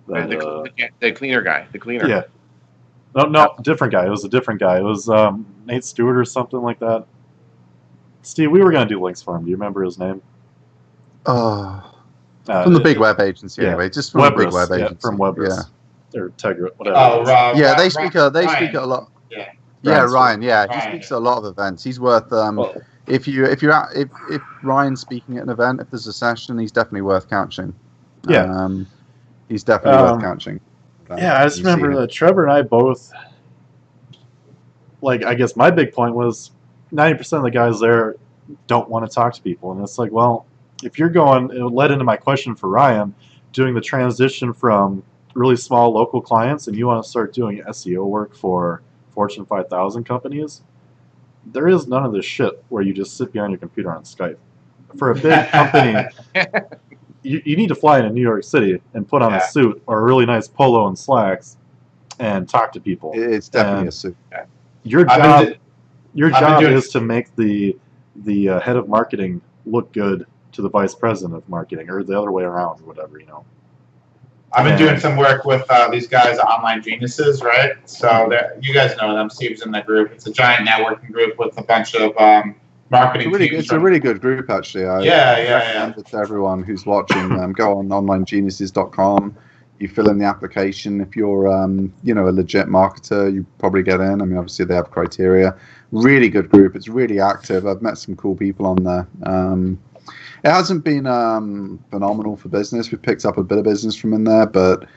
the cleaner guy. The cleaner. Yeah. No, different guy. It was a different guy. It was Nate Stewart or something like that. Steve, we were gonna do links for him. Do you remember his name? From the big web agency, anyway. Just from the big web agency. From Weber's. Or Tegra, whatever. Oh, Rob. Yeah, they speak at a lot. Yeah, Ryan. Yeah, he speaks at a lot of events. He's worth. If Ryan's speaking at an event, if there's a session, he's definitely worth catching. Yeah, he's definitely worth catching. Yeah, I just remember that Trevor and I both. Like, I guess my big point was 90% of the guys there don't want to talk to people, and it's like, well, if you're going, it led into my question for Ryan, doing the transition from really small local clients and you want to start doing SEO work for Fortune 5000 companies, there is none of this shit where you just sit behind your computer on Skype. For a big company, you need to fly into New York City and put on a suit or a really nice polo and slacks and talk to people. It's definitely a suit. Your job is to make the head of marketing look good to the vice president of marketing, or the other way around, or whatever, you know. I've been doing some work with these guys, Online Geniuses, right? So you guys know them. Steve's in the group. It's a giant networking group with a bunch of marketing teams. It's a really good group, actually. I recommend it to everyone who's watching. Go on onlinegeniuses.com. You fill in the application. If you're, a legit marketer, you probably get in. I mean, obviously they have criteria. Really good group. It's really active. I've met some cool people on there. It hasn't been phenomenal for business. We've picked up a bit of business from in there, but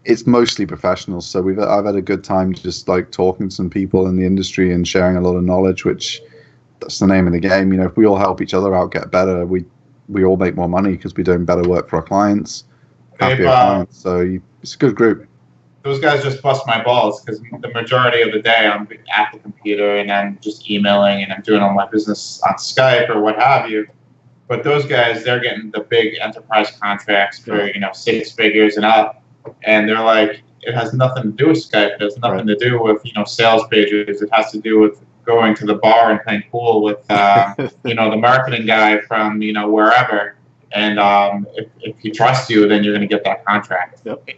it's mostly professionals. So I've had a good time just like talking to some people in the industry and sharing a lot of knowledge, which that's the name of the game. You know, if we all help each other out get better, we all make more money because we're doing better work for our clients, happier clients. So it's a good group. Those guys just bust my balls because the majority of the day I'm at the computer and I'm just emailing and I'm doing all my business on Skype or what have you. But those guys, they're getting the big enterprise contracts for 6 figures and up, and they're like, it has nothing to do with Skype. It has nothing to do with sales pages. It has to do with going to the bar and playing pool with the marketing guy from wherever. And if he trusts you, then you're going to get that contract. Yep.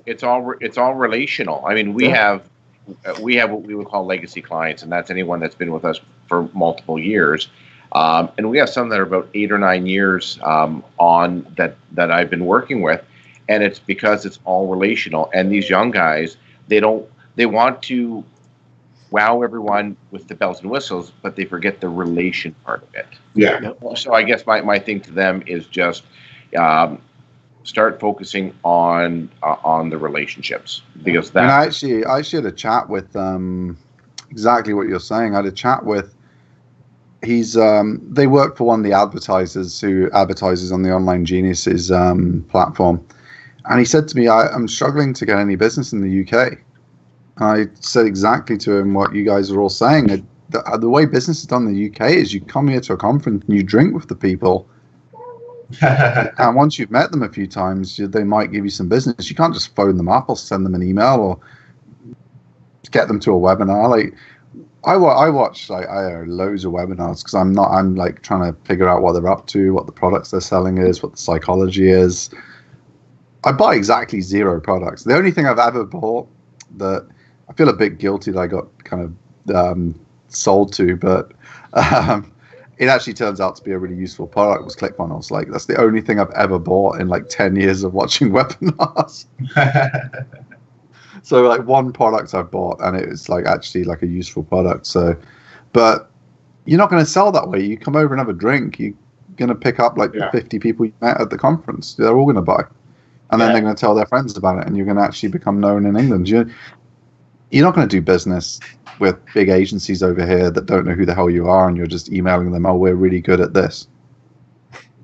It's all relational. I mean, we have what we would call legacy clients, and that's anyone that's been with us for multiple years. And we have some that are about 8 or 9 years on that I've been working with, and it's because it's all relational. And these young guys, they want to wow everyone with the bells and whistles, but they forget the relation part of it. Yeah. So I guess my thing to them is just start focusing on the relationships, because that. And I actually had a chat with exactly what you're saying. I had a chat with. They work for one of the advertisers who advertises on the Online Geniuses platform, and he said to me, "I'm struggling to get any business in the UK." I said exactly to him what you guys are all saying. The way business is done in the UK is you come here to a conference and you drink with the people. And once you've met them a few times, they might give you some business. You can't just phone them up or send them an email or get them to a webinar. Like I watch loads of webinars because I'm like trying to figure out what they're up to, what the products they're selling is, what the psychology is. I buy exactly 0 products. The only thing I've ever bought that I feel a bit guilty that I got kind of sold to, but it actually turns out to be a really useful product was ClickFunnels. Like that's the only thing I've ever bought in like 10 years of watching webinars. So like one product I've bought and it was like actually like a useful product. So, but you're not going to sell that way. You come over and have a drink. You're going to pick up like the 50 people you met at the conference. They're all going to buy. And then they're going to tell their friends about it and you're going to actually become known in England. You're not going to do business with big agencies over here that don't know who the hell you are and you're just emailing them, oh, we're really good at this.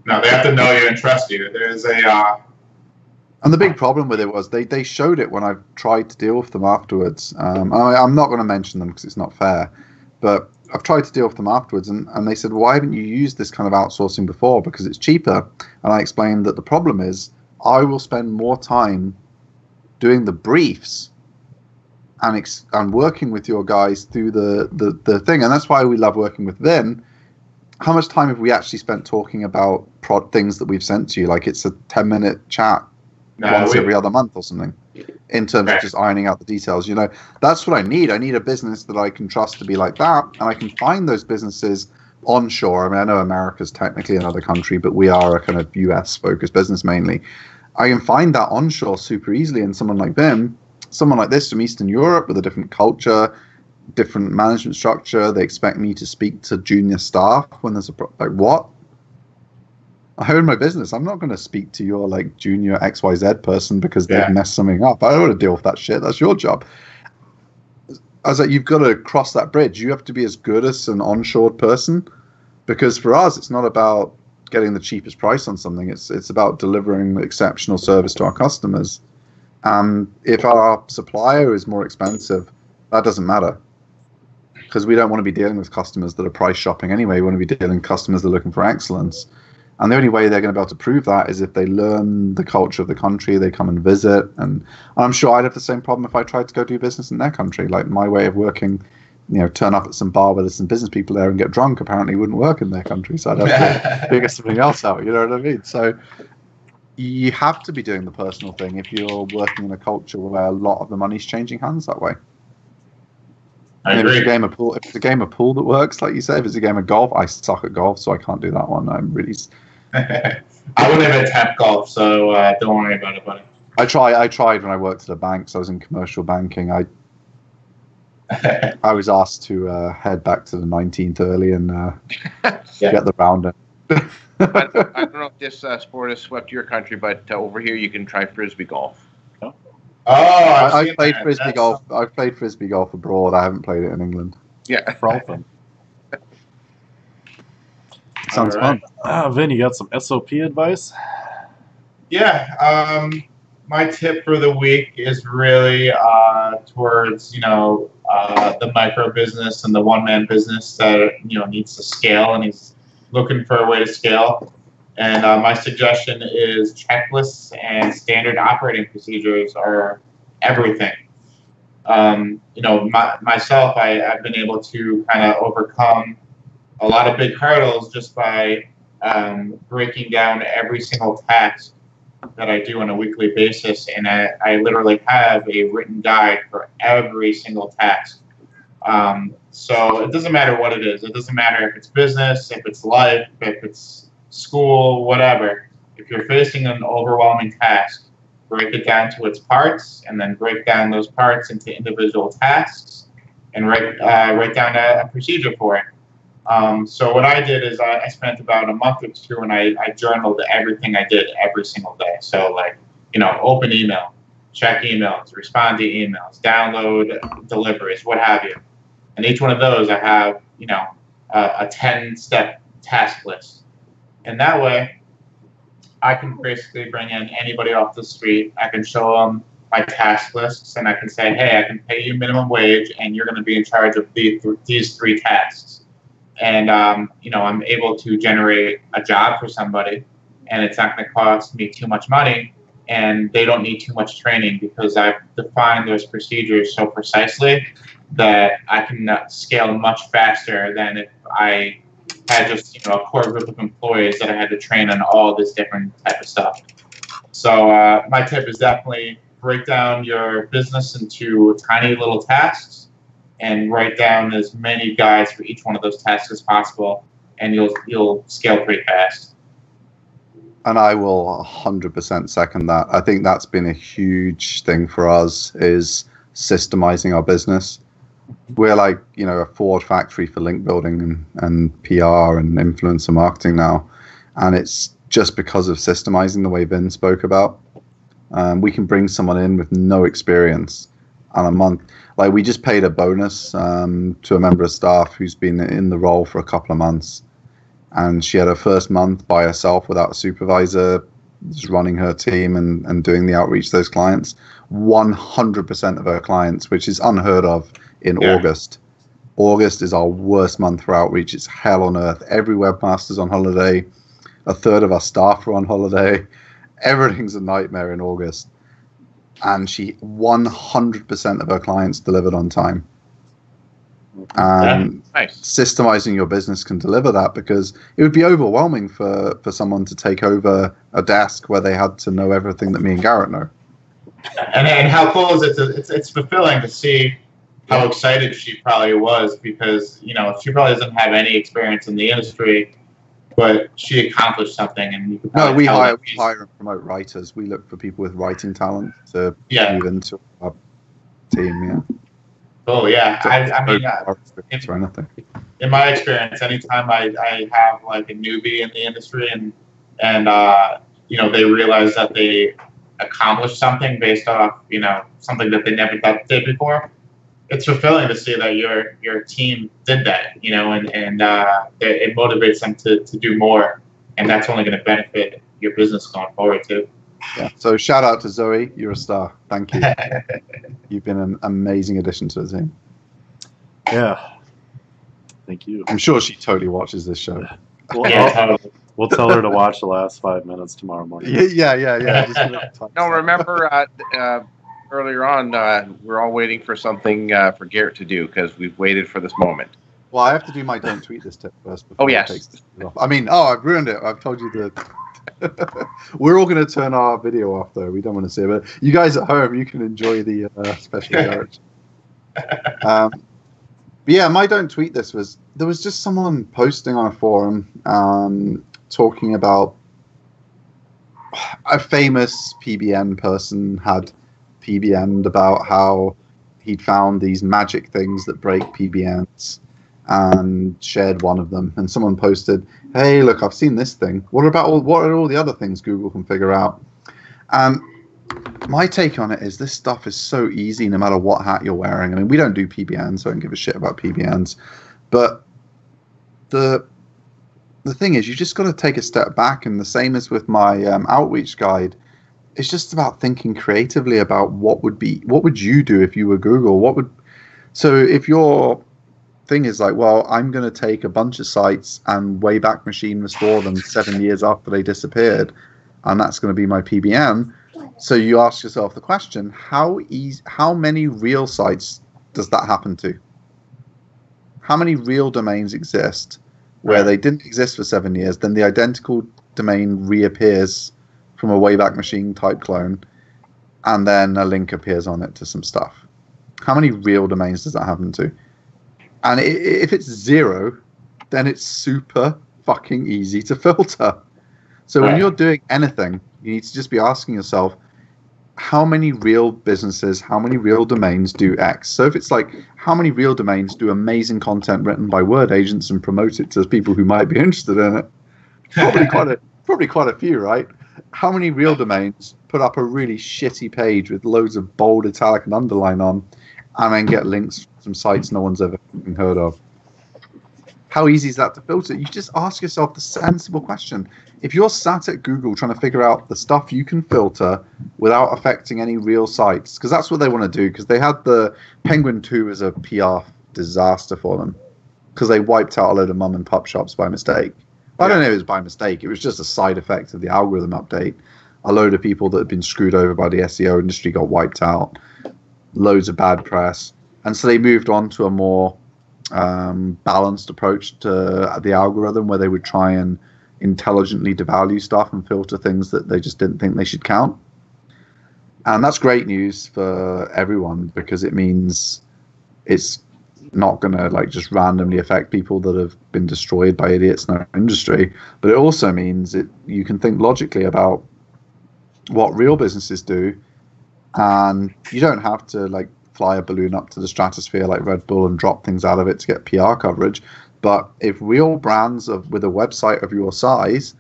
No, they have to know you and trust you. There's And the big problem with it was they showed it when I tried to deal with them afterwards. I'm not going to mention them because it's not fair, but I've tried to deal with them afterwards and they said, why haven't you used this kind of outsourcing before? Because it's cheaper. And I explained that the problem is I will spend more time doing the briefs and working with your guys through the thing. And that's why we love working with Vin. How much time have we actually spent talking about things that we've sent to you? Like it's a 10-minute chat once every other month or something in terms of just ironing out the details. You know, that's what I need. I need a business that I can trust to be like that. And I can find those businesses onshore. I mean, I know America's technically another country, but we are a kind of US focused business mainly. I can find that onshore super easily in someone like Vim. Someone like this from Eastern Europe with a different culture, different management structure. They expect me to speak to junior staff when there's like what? I own my business. I'm not going to speak to your like junior XYZ person because they've messed something up. I don't want to deal with that shit. That's your job. I was like, you've got to cross that bridge. You have to be as good as an onshore person, because for us, it's not about getting the cheapest price on something. It's about delivering exceptional service to our customers. And if our supplier is more expensive, that doesn't matter. because we don't want to be dealing with customers that are price shopping anyway. We want to be dealing with customers that are looking for excellence. And the only way they're going to be able to prove that is if they learn the culture of the country, they come and visit. And I'm sure I'd have the same problem if I tried to go do business in their country. Like my way of working, turn up at some bar where there's some business people there and get drunk apparently wouldn't work in their country. So I'd have to figure something else out, you know what I mean? So you have to be doing the personal thing if you're working in a culture where a lot of the money's changing hands that way. I agree. If it's a game of pool that works, like you say, if it's a game of golf, I suck at golf, so I can't do that one. I'm really... I wouldn't even attempt golf, so don't worry about it, buddy. I tried when I worked at a bank, so I was in commercial banking. I was asked to head back to the 19th early and get the round in. I don't know if this sport has swept your country, but over here you can try frisbee golf. Oh, I've played frisbee golf. I've played frisbee golf abroad. I haven't played it in England. Yeah, From. Sounds fun. Vin, you got some SOP advice? Yeah. My tip for the week is really towards the micro business and the one-man business that needs to scale and he's looking for a way to scale. And my suggestion is checklists and standard operating procedures are everything. Myself, I've been able to kind of overcome a lot of big hurdles just by breaking down every single task that I do on a weekly basis. And I literally have a written guide for every single task. So it doesn't matter what it is. It doesn't matter if it's business, if it's life, if it's school, whatever. If you're facing an overwhelming task, break it down to its parts and then break down those parts into individual tasks and write down a procedure for it. So what I did is I spent about a month or two and I journaled everything I did every single day. So open email, check emails, respond to emails, download deliveries, what have you. And each one of those I have, a 10-step task list. And that way I can basically bring in anybody off the street. I can show them my task lists and I can say, hey, I can pay you minimum wage and you're going to be in charge of these 3 tasks. And, I'm able to generate a job for somebody and it's not going to cost me too much money and they don't need too much training because I've defined those procedures so precisely that I can scale much faster than if I had just, a core group of employees that I had to train on all this different type of stuff. So my tip is definitely break down your business into tiny little tasks and write down as many guides for each one of those tasks as possible, and you'll scale pretty fast. And I will 100% second that. I think that's been a huge thing for us is systemizing our business. We're like, a Ford factory for link building and PR and influencer marketing now. And it's just because of systemizing the way Vin spoke about. We can bring someone in with no experience on a month. Like we just paid a bonus to a member of staff who's been in the role for a couple of months. And she had her first month by herself without a supervisor, just running her team and doing the outreach to those clients. 100% of her clients, which is unheard of in August. August is our worst month for outreach. It's hell on earth. Every webmaster's on holiday. A third of our staff are on holiday. Everything's a nightmare in August. And 100% of her clients delivered on time. And systemizing your business can deliver that because it would be overwhelming for someone to take over a desk where they had to know everything that me and Garrett know. And how cool is it? It's fulfilling to see how excited she probably was because she probably doesn't have any experience in the industry, but she accomplished something. And you could we hire and promote writers. We look for people with writing talent to move into our team. Yeah. Oh yeah, in my experience, anytime I have like a newbie in the industry and they realize that they accomplished something based off something that they never did before, it's fulfilling to see that your team did that, and it motivates them to do more, and that's only going to benefit your business going forward too. Yeah. So shout out to Zoe, you're a star. Thank you. You've been an amazing addition to the team. Yeah. Thank you. I'm sure she totally watches this show. We'll tell her to watch the last 5 minutes tomorrow morning. Yeah. No, remember earlier on, we're all waiting for something for Garrett to do because we've waited for this moment. Well, I have to do my don't tweet this tip first. Before Oh, yes. Takes this off. I mean, I've ruined it. I've told you the. We're all going to turn our video off, though. We don't want to see it. But you guys at home, you can enjoy the special character. But yeah, my don't tweet this was there was just someone posting on a forum talking about a famous PBN person had PBN'd about how he'd found these magic things that break PBNs and shared one of them. And someone posted, "Hey, look, I've seen this thing. What are all the other things Google can figure out?" And my take on it is this stuff is so easy no matter what hat you're wearing. I mean, we don't do PBNs, so I don't give a shit about PBNs. But the thing is, you just got to take a step back, and the same as with my outreach guide. It's just about thinking creatively about what would you do if you were Google? So if your thing is like, well, I'm going to take a bunch of sites and Wayback Machine restore them 7 years after they disappeared, and that's going to be my PBN. So you ask yourself the question: how many real sites does that happen to? How many real domains exist where they didn't exist for 7 years, then the identical domain reappears from a Wayback Machine type clone, and then a link appears on it to some stuff? How many real domains does that happen to? And if it's 0, then it's super fucking easy to filter. So when you're doing anything, you need to just be asking yourself, how many real businesses, how many real domains do X? So if it's like, how many real domains do amazing content written by word agents and promote it to people who might be interested in it? Probably quite a few, right? How many real domains put up a really shitty page with loads of bold, italic, and underline on, and then get links from sites no one's ever heard of? How easy is that to filter? You just ask yourself the sensible question. If you're sat at Google trying to figure out the stuff you can filter without affecting any real sites, because that's what they want to do, because they had the Penguin 2 as a PR disaster for them, because they wiped out a load of mum and pop shops by mistake. I don't know if it was by mistake. It was just a side effect of the algorithm update. A load of people that had been screwed over by the SEO industry got wiped out. Loads of bad press. And so they moved on to a more balanced approach to the algorithm, where they would try and intelligently devalue stuff and filter things that they just didn't think they should count. And that's great news for everyone, because it means it's not going to like just randomly affect people that have been destroyed by idiots in our industry. But it also means you can think logically about what real businesses do, and you don't have to like fly a balloon up to the stratosphere like Red Bull and drop things out of it to get PR coverage. But if real brands with a website of your size,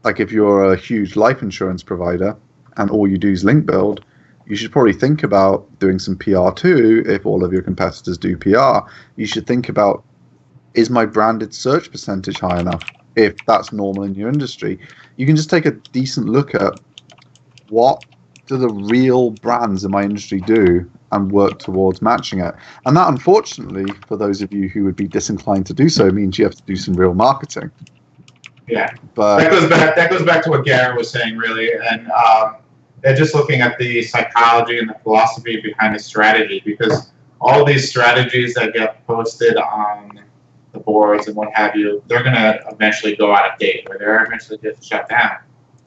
like if you're a huge life insurance provider and all you do is link build, you should probably think about doing some PR too. If all of your competitors do PR, you should think about, is my branded search percentage high enough? If that's normal in your industry, you can just take a decent look at what do the real brands in my industry do and work towards matching it. And that, unfortunately, for those of you who would be disinclined to do so, means you have to do some real marketing. Yeah, but that goes back to what Garrett was saying, really, and they're just looking at the psychology and the philosophy behind the strategy, because all these strategies that get posted on the boards and what have you, they're going to eventually go out of date, or they're eventually get shut down.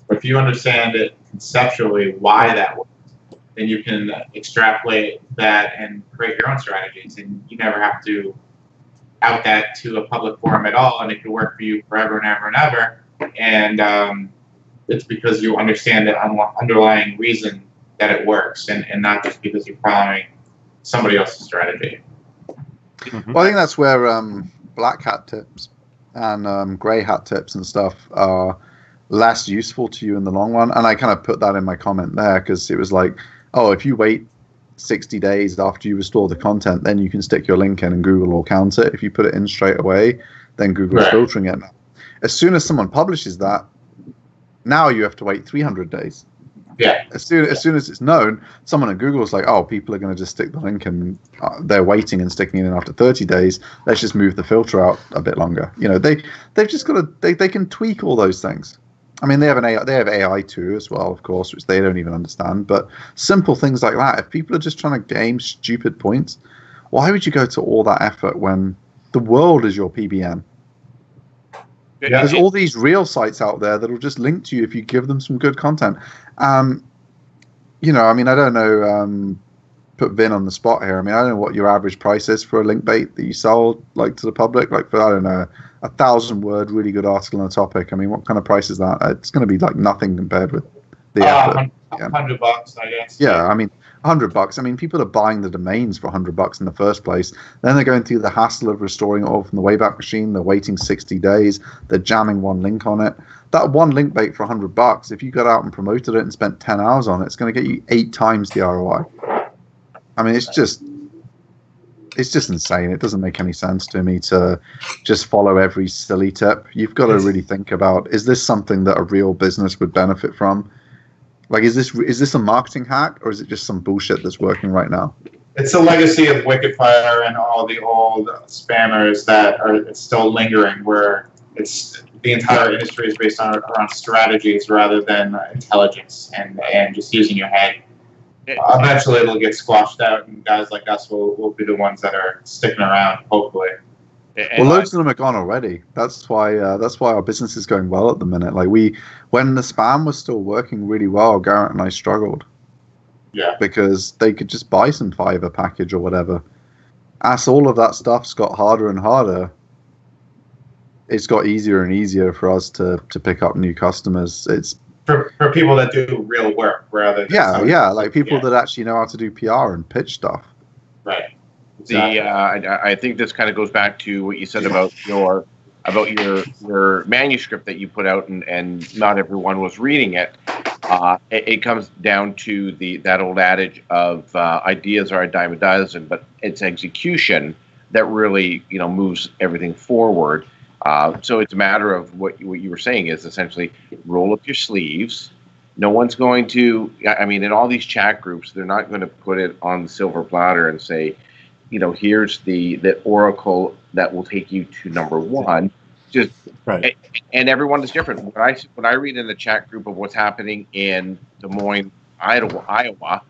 But if you understand it conceptually why that works, then you can extrapolate that and create your own strategies, and you never have to out that to a public forum at all, and it can work for you forever and ever and ever. And it's because you understand the underlying reason that it works, and not just because you're following somebody else's strategy. Well, I think that's where black hat tips and grey hat tips and stuff are less useful to you in the long run. And I kind of put that in my comment there, because it was like, oh, if you wait 60 days after you restore the content, then you can stick your link in and Google will count it. If you put it in straight away, then Google's filtering it. As soon as someone publishes that, now you have to wait 300 days. Yeah. As soon as it's known, someone at Google is like, oh, people are going to just stick the link and they're waiting and sticking it in after 30 days. Let's just move the filter out a bit longer. They've just got to, they can tweak all those things. I mean, they have AI too as well, of course, which they don't even understand. But simple things like that. If people are just trying to game stupid points, why would you go to all that effort when the world is your PBN? Yeah. There's all these real sites out there that will just link to you if you give them some good content. I mean, I don't know, put Vin on the spot here. I mean, I don't know what your average price is for a link bait that you sell like to the public, like for, I don't know, 1,000-word really good article on a topic. I mean, what kind of price is that? It's going to be like nothing compared with the effort. $100, I guess. Yeah, I mean, $100. I mean, people are buying the domains for $100 in the first place. Then they're going through the hassle of restoring it all from the Wayback Machine. They're waiting 60 days. They're jamming one link on it. That one link bait for $100, if you got out and promoted it and spent 10 hours on it, it's going to get you 8 times the ROI. I mean, it's just insane. It doesn't make any sense to me to just follow every silly tip. You've got to really think about, is this something that a real business would benefit from? Like, is this a marketing hack, or is it just some bullshit that's working right now? It's a legacy of Wikifire and all the old spammers that are still lingering, where it's the entire industry is based around strategies rather than intelligence and just using your head. Eventually, it'll get squashed out, and guys like us will be the ones that are sticking around, hopefully. Well, loads of them are gone already. That's why our business is going well at the minute. Like when the spam was still working really well, Garrett and I struggled. Yeah. Because they could just buy some Fiverr package or whatever. As all of that stuff's got harder and harder, it's got easier and easier for us to pick up new customers. It's for people that do real work rather than like people that actually know how to do PR and pitch stuff. Right. Exactly. I think this kind of goes back to what you said about your manuscript that you put out, and not everyone was reading it. It comes down to that old adage of ideas are a dime a dozen, but it's execution that really moves everything forward. So it's a matter of what you were saying is essentially roll up your sleeves. No one's going to. I mean, in all these chat groups, they're not going to put it on the silver platter and say, here's the oracle that will take you to number one. Just right. And everyone is different. What I read in the chat group of what's happening in Des Moines, Iowa,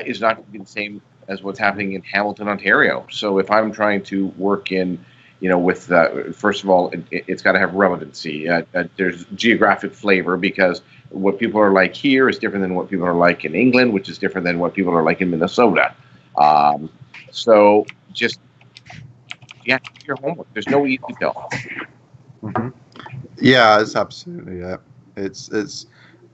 is not going to be the same as what's happening in Hamilton, Ontario. So if I'm trying to work in, with first of all, it's got to have relevancy. There's geographic flavor, because what people are like here is different than what people are like in England, which is different than what people are like in Minnesota. So just do your homework. There's no easy pill. Mm-hmm. Yeah, it's absolutely It's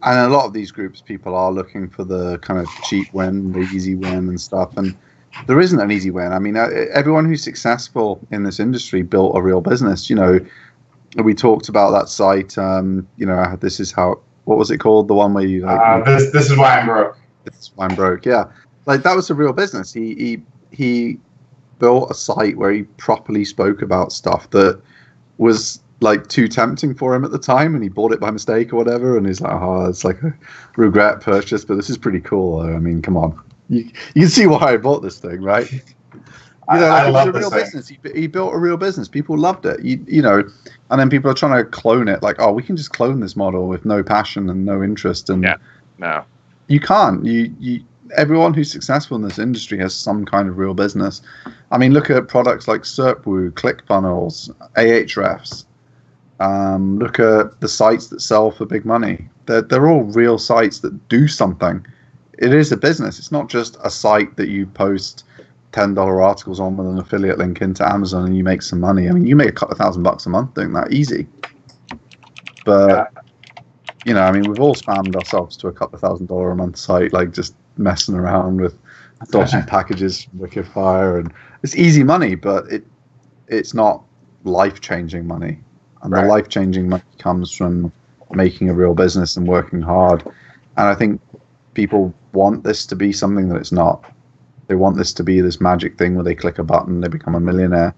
and a lot of these groups, people are looking for the kind of cheap win, the easy win and stuff, and there isn't an easy win. I mean, everyone who's successful in this industry built a real business. We talked about that site. This is how. What was it called? The one where you like. This is why I'm broke. This is why I'm broke. Yeah, like that was a real business. He built a site where he properly spoke about stuff that was like too tempting for him at the time, and he bought it by mistake or whatever, and he's like, oh, it's like a regret purchase, but this is pretty cool. I mean, come on, you can see why I bought this thing, right? I love a real business. He built a real business. People loved it. And then people are trying to clone it. Like, oh, we can just clone this model with no passion and no interest. And no, you can't. Everyone who's successful in this industry has some kind of real business. I mean, look at products like SERPWoo, ClickFunnels, Ahrefs. Look at the sites that sell for big money. They're all real sites that do something. It is a business. It's not just a site that you post $10 articles on with an affiliate link into Amazon and you make some money. I mean, you make a couple of $1,000 a month doing that, easy. But I mean, we've all spammed ourselves to a couple of $1,000 a month site, like just messing around with dodgy packages from Wikifire, and it's easy money, but it's not life-changing money. And the life-changing money comes from making a real business and working hard. And I think people want this to be something that it's not. They want this to be this magic thing where they click a button, they become a millionaire.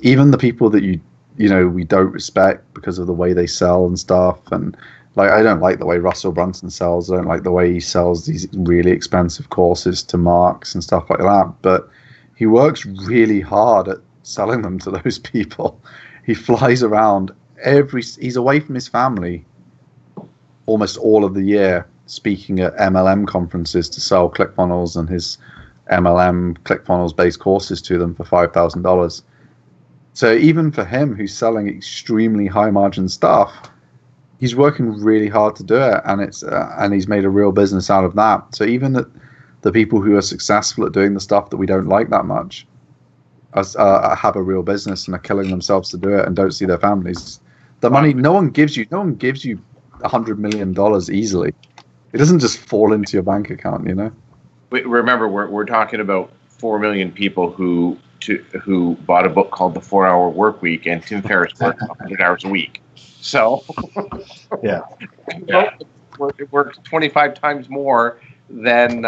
Even the people that we don't respect because of the way they sell and stuff, and Like, I don't like the way Russell Brunson sells. I don't like the way he sells these really expensive courses to marks and stuff like that. But he works really hard at selling them to those people. He flies around he's away from his family almost all of the year, speaking at MLM conferences to sell ClickFunnels and his MLM ClickFunnels based courses to them for $5,000. So even for him, who's selling extremely high margin stuff, he's working really hard to do it, and he's made a real business out of that. So even the people who are successful at doing the stuff that we don't like that much have a real business and are killing themselves to do it and don't see their families. The money, no one gives you $100 million easily. It doesn't just fall into your bank account, you know. Remember, we're talking about 4 million people who bought a book called The 4-Hour Workweek, and Tim Ferriss works 100 hours a week. So yeah, it works 25 times more than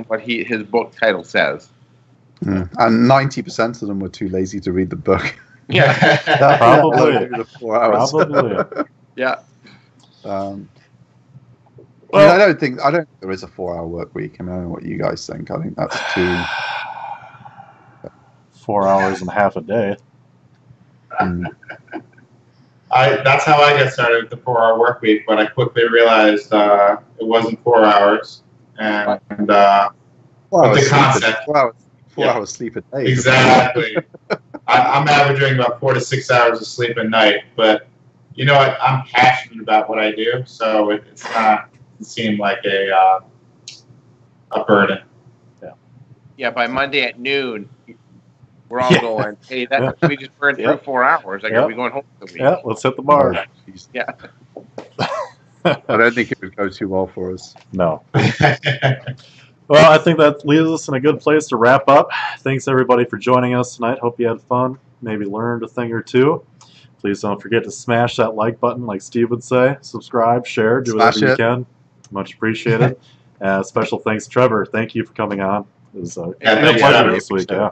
what his book title says. And 90% of them were too lazy to read the book. Yeah, probably. The 4 hours. Probably. Yeah. I don't think there is a 4-hour work week. I mean, I don't know what you guys think. I think that's too 4 hours and a half a day. That's how I got started with the 4-hour work week, but I quickly realized it wasn't 4 hours, and the concept. 4 hours sleep a day. Exactly. I'm averaging about 4 to 6 hours of sleep a night, but you know what? I'm passionate about what I do, so it's not seem like a burden. Yeah. By Monday at noon, we're all going, hey, we just burned through 4 hours. Like, are we going home for the week? Yeah, let's hit the bar. Yeah. I don't think it would go too well for us. No. Well, I think that leaves us in a good place to wrap up. Thanks, everybody, for joining us tonight. Hope you had fun, maybe learned a thing or two. Please don't forget to smash that like button, like Steve would say. Subscribe, share, do whatever you can. Much appreciated. Special thanks, Trevor. Thank you for coming on. It was a pleasure this week. Yeah.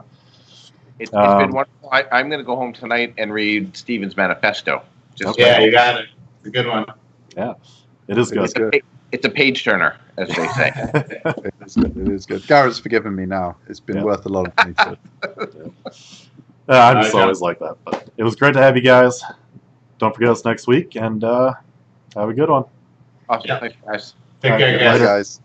It's been wonderful. I'm going to go home tonight and read Stephen's manifesto. You got it. It's a good one. Yeah, it is good. It's a page turner, as they say. It is good. Garrett's forgiven me now. It's been worth a lot of money. I'm just always like that. But it was great to have you guys. Don't forget us next week, and have a good one. Awesome. Thanks, guys. Take care, guys. Bye, guys.